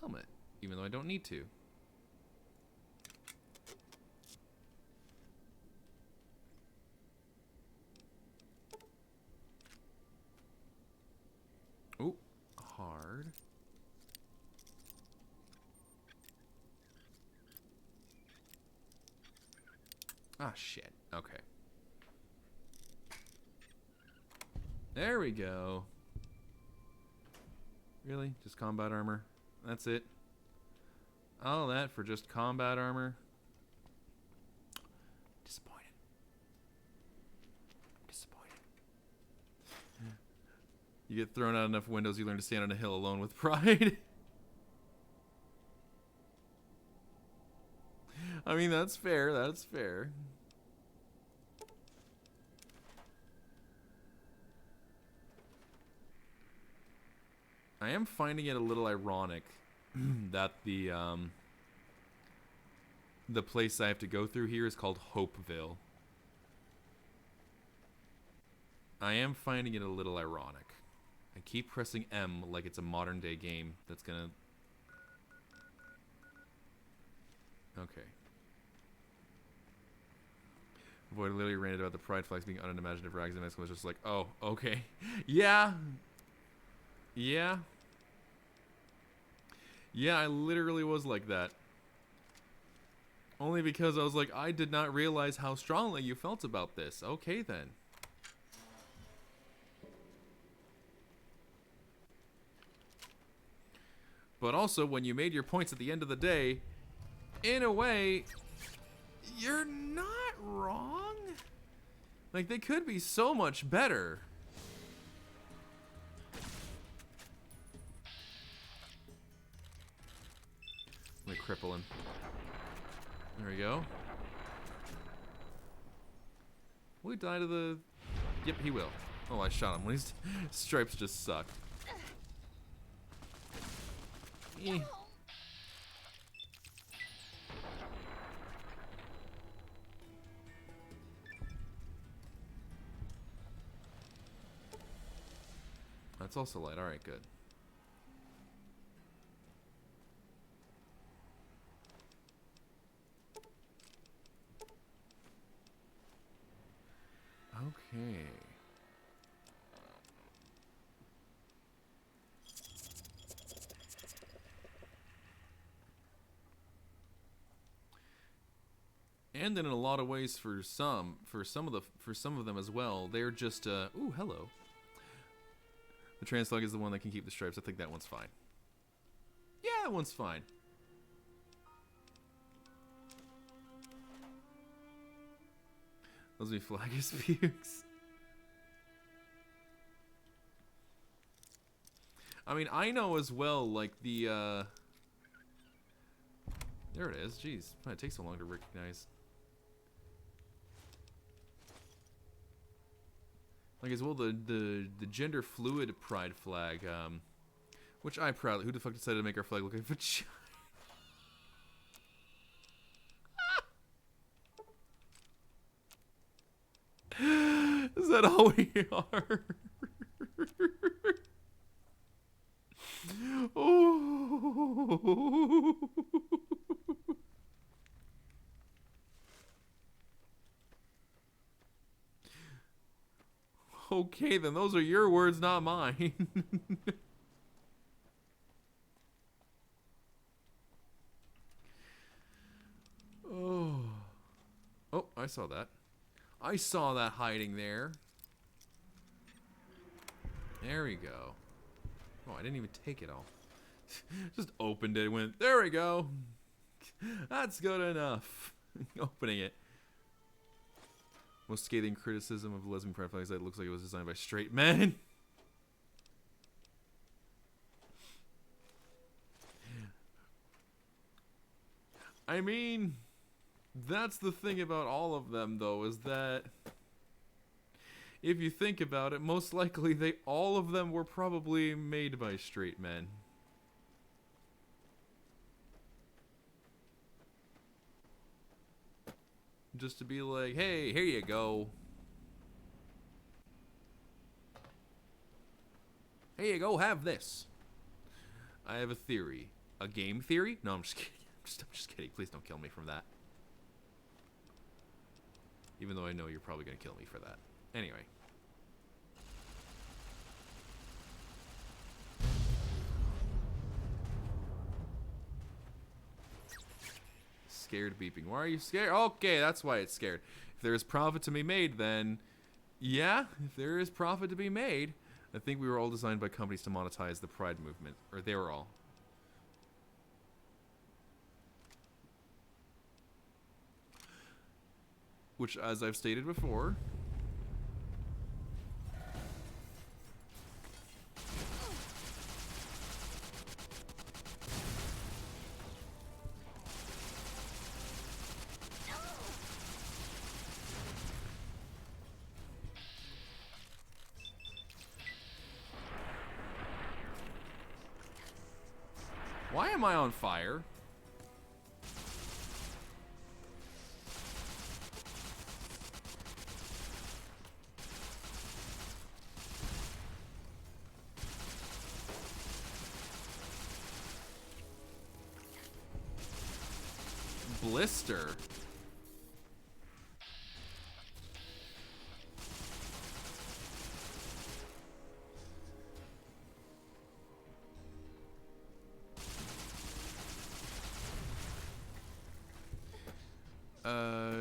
helmet, even though I don't need to. Oh, hard. Ah, shit. Okay. There we go. Really? Just combat armor? That's it? All that for just combat armor? Disappointed. Disappointed. You get thrown out enough windows, you learn to stand on a hill alone with pride. I mean, that's fair. That's fair. I am finding it a little ironic that the place I have to go through here is called Hopeville. I am finding it a little ironic. I keep pressing M like it's a modern day game that's gonna... Okay. Void literally ranted about the pride flags being unimaginative rags, and I was just like, oh, okay. Yeah. Yeah. Yeah, I literally was like that. Only because I was like, I did not realize how strongly you felt about this. Okay, then. But also, when you made your points at the end of the day, in a way, you're not wrong. Like, they could be so much better. Let me cripple him. There we go. Will he die to the... Yep, he will. Oh, I shot him. These stripes just suck. Eh. That's also light. Alright, good. Okay. And then in a lot of ways for some of them as well, they're just ooh, hello. The Translog is the one that can keep the stripes. I think that one's fine. Yeah, that one's fine. Those be Flagus pukes. I mean, I know as well, like the there it is. Jeez, why it takes so long to recognize. Like as well, the gender fluid pride flag, which I proudly. Who the fuck decided to make our flag look like a vagina? Is that all we are? Oh. Okay, then those are your words, not mine. Oh. Oh, I saw that. I saw that hiding there. There we go. Oh, I didn't even take it all. Just opened it and went, there we go. That's good enough. Opening it. Most scathing criticism of lesbian pride flags that it looks like it was designed by straight men. I mean, that's the thing about all of them, though, is that if you think about it, most likely all of them were probably made by straight men. Just to be like, hey, here you go. Here you go, have this. I have a theory. A game theory? No, I'm just kidding. I'm just kidding. Please don't kill me from that. Even though I know you're probably going to kill me for that. Anyway. Scared beeping. Why are you scared? Okay, that's why it's scared. If there is profit to be made, then yeah, if there is profit to be made. I think we were all designed by companies to monetize the pride movement. Or they were all. Which, as I've stated before, Why am I on fire? Blister.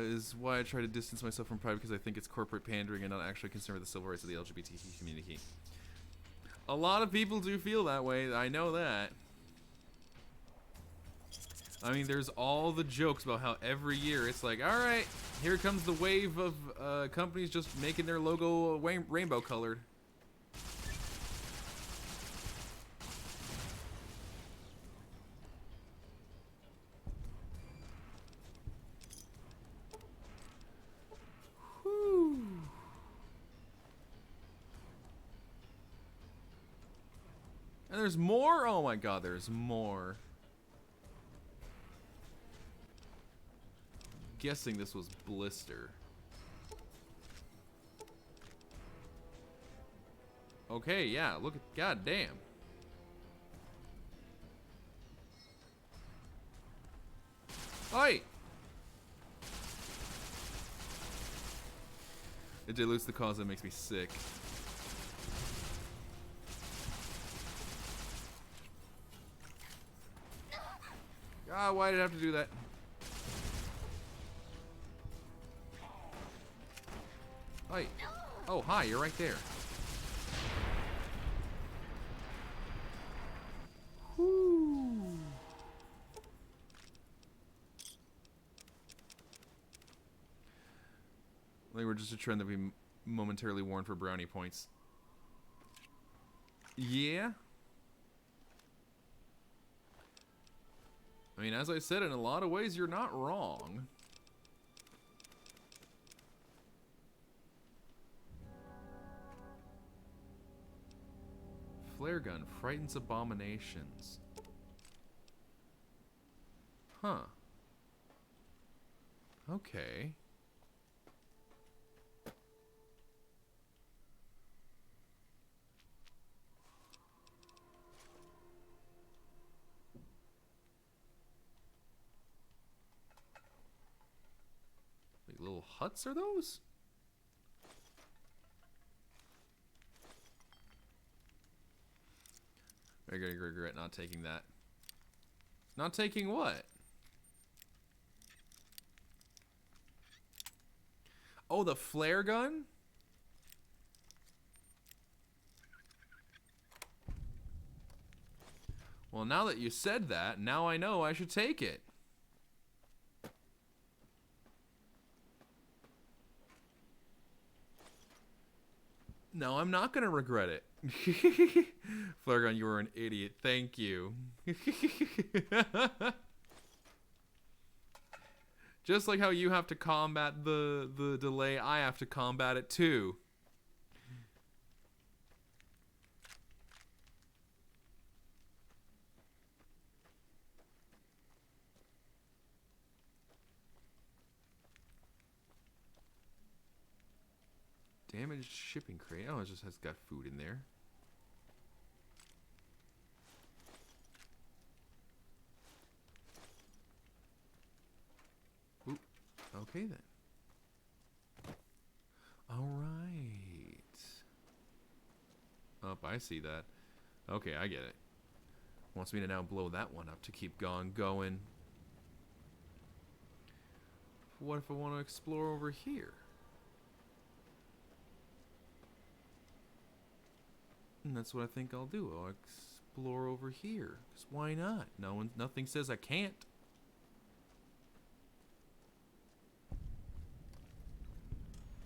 Is why I try to distance myself from Pride, because I think it's corporate pandering and not actually concerned with the civil rights of the LGBTQ community. A lot of people do feel that way. I know that. I mean, there's all the jokes about how every year it's like, all right, here comes the wave of companies just making their logo rainbow colored. Whew. And there's more? Oh my god, there's more. Guessing this was Blister. Okay, yeah, look at, god damn. Oi! It dilutes the cause that makes me sick. Ah, why did I have to do that? Hi. Oh, hi, you're right there. Whoo. I think we're just a trend that we momentarily warn for brownie points. Yeah. I mean, as I said, in a lot of ways, you're not wrong. Flare gun frightens abominations. Huh. Okay. Like little huts are those? I gotta regret not taking that. Not taking what? Oh, the flare gun? Well, now that you said that, now I know I should take it. No, I'm not gonna regret it. Flare gun, you were an idiot. Thank you. Just like how you have to combat the delay, I have to combat it too. Damaged shipping crate. Oh, it just has got food in there. Ooh. Okay then. All right. Oh, I see that. Okay, I get it. Wants me to now blow that one up to keep going. What if I want to explore over here? And that's what I think I'll do. I'll explore over here. 'Cause why not? Nothing says I can't.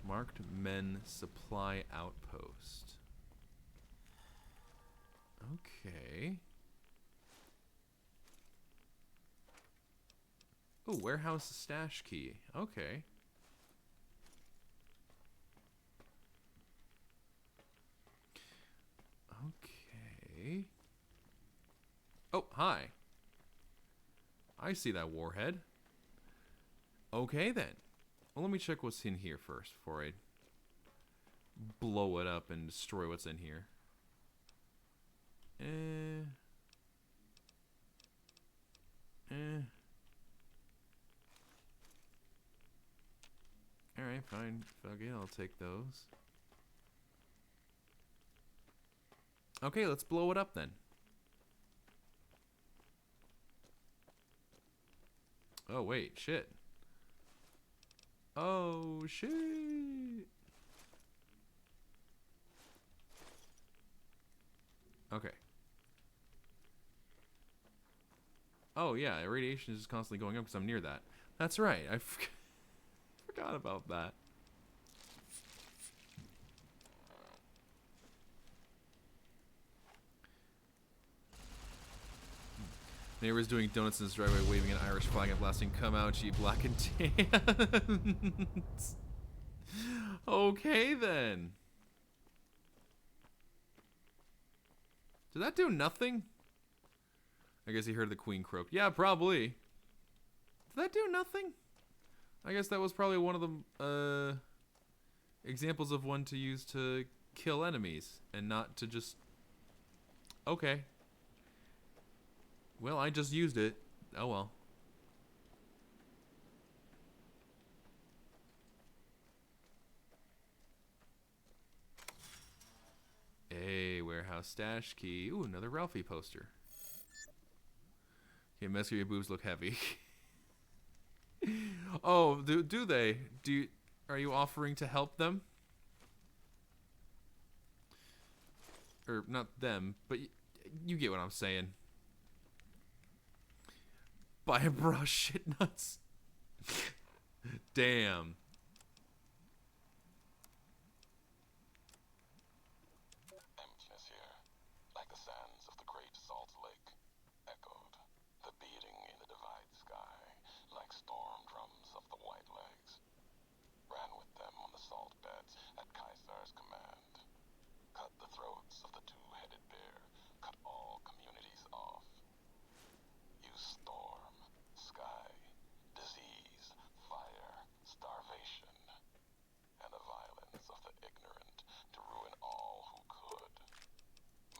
Marked Men Supply Outpost. Okay. Oh, warehouse stash key. Okay. Okay. Oh, hi. I see that warhead. Okay, then. Well, let me check what's in here first before I blow it up and destroy what's in here. Alright, fine. Fuck it, I'll take those. Okay, let's blow it up then. Oh, wait, shit. Oh, shit. Okay. Oh, yeah, radiation is just constantly going up because I'm near that. That's right, I forgot about that. Neighbors doing donuts in his driveway, waving an Irish flag and blasting "Come out, ye black and tans." Okay, then. Did that do nothing? I guess he heard the queen croak. Yeah, probably. Did that do nothing? I guess that was probably one of the examples of one to use to kill enemies and not to just... Okay. Well, I just used it. Oh well. Hey, warehouse stash key. Ooh, another Ralphie poster. Okay, Mesker, your boobs look heavy. Oh, do they? Are you offering to help them? Or not them, but you get what I'm saying. Buy a brush, shit nuts. Damn. Emptiness here, like the sands of the great salt lake, echoed, the beating in the divide sky, like storm drums of the white legs. Ran with them on the salt beds at Caesar's command. Cut the throats of the two-headed bear, cut all communities off. Use storm, sky, disease, fire, starvation, and the violence of the ignorant to ruin all who could.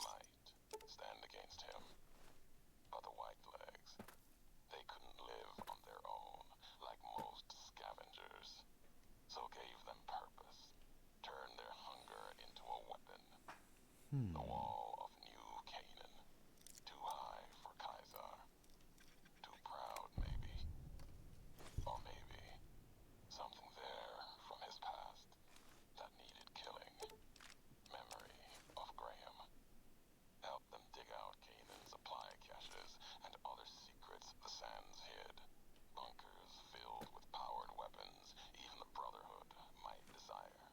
Might stand against him. But the white legs, they couldn't live on their own like most scavengers. So gave them purpose, turned their hunger into a weapon. The wall of New Canaan, too high for Caesar. Too proud, maybe. Or maybe something there from his past that needed killing. Memory of Graham. Help them dig out Canaan's supply caches and other secrets the sands hid. Bunkers filled with powered weapons even the Brotherhood might desire.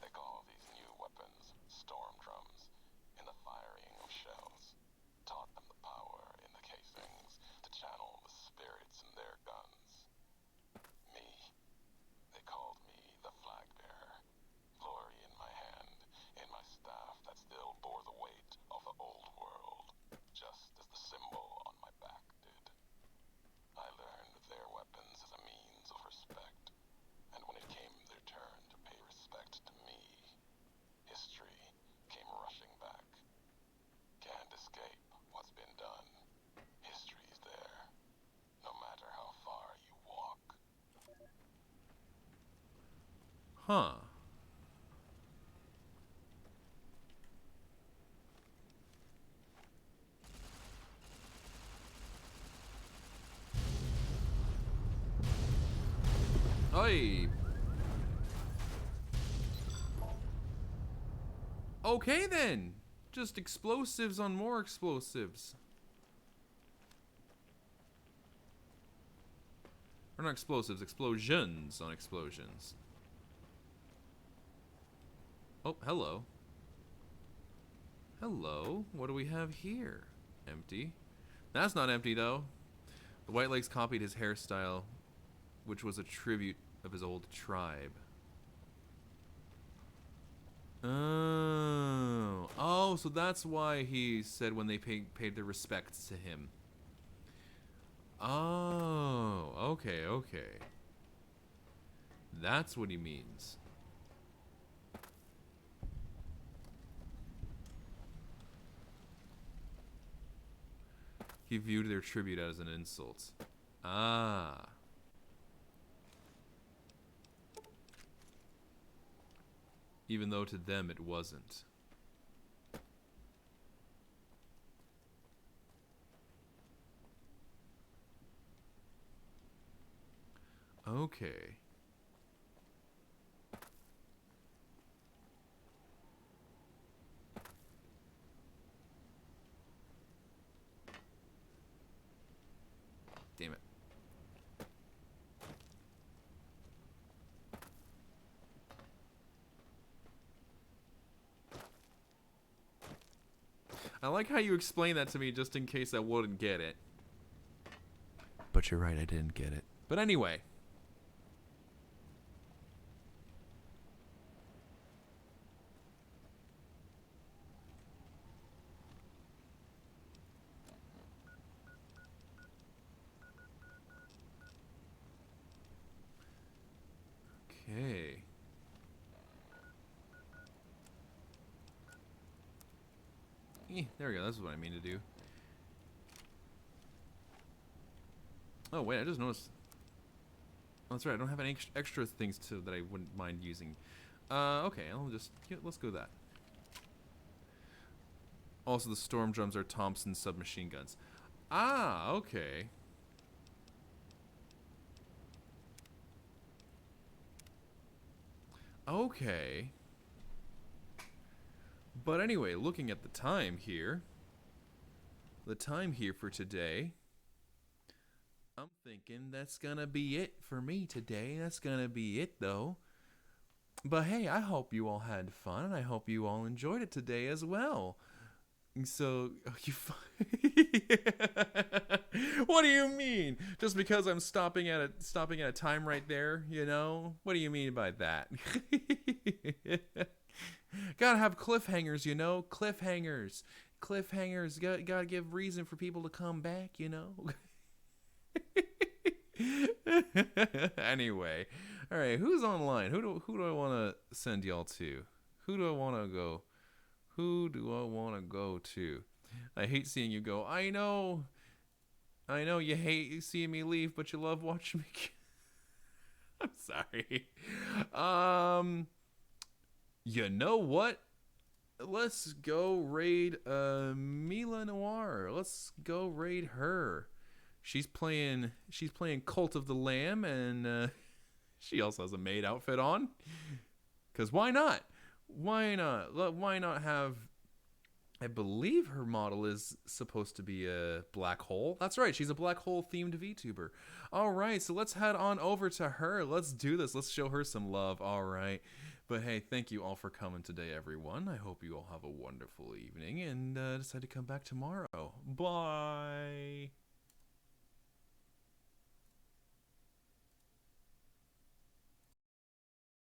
They call these new weapons storm drums in the firing of shells. Taught them the power in the casings to channel the spirits in their guns. Me, they called me the flag bearer. Glory in my hand, in my staff that still bore the weight of the old world, just as the symbol on my back did. I learned their weapons as a means of respect, and when it came their turn to pay respect to me, history came rushing back. Can't escape what's been done. History's there, no matter how far you walk. Huh. Oi. Okay then. Just explosives on more explosives. Or not explosives, explosions on explosions. Oh, hello. Hello. What do we have here? Empty. That's not empty though. The White Legs copied his hairstyle, which was a tribute of his old tribe. Oh, so that's why he said when they paid their respects to him. Oh, okay, okay. That's what he means. He viewed their tribute as an insult. Ah. Even though to them it wasn't. Okay. Damn it. I like how you explain that to me just in case I wouldn't get it. But you're right, I didn't get it. But anyway. Okay. There we go. That's what I mean to do. Oh wait, I just noticed. Oh, that's right. I don't have any extra things that I wouldn't mind using. Okay. Let's go with that. Also, the storm drums are Thompson submachine guns. Ah, okay. Okay. But anyway, looking at the time here for today, I'm thinking that's gonna be it for me today. That's gonna be it, though. But hey, I hope you all had fun, and I hope you all enjoyed it today as well. So, what do you mean? Just because I'm stopping at a time right there, you know? What do you mean by that? Gotta have cliffhangers, you know? Cliffhangers. Gotta give reason for people to come back, you know? Anyway. Alright, who's online? Who do I want to send y'all to? Who do I want to go? Who do I want to go to? I hate seeing you go. I know you hate seeing me leave, but you love watching me. I'm sorry. You know what? Let's go raid Mila Noir. Let's go raid her. She's playing Cult of the Lamb, and she also has a maid outfit on. 'Cause why not? Why not? Why not have... I believe her model is supposed to be a black hole. That's right, she's a black hole themed VTuber. Alright, so let's head on over to her. Let's do this. Let's show her some love. Alright. But hey, thank you all for coming today, everyone. I hope you all have a wonderful evening, and decide to come back tomorrow. Bye!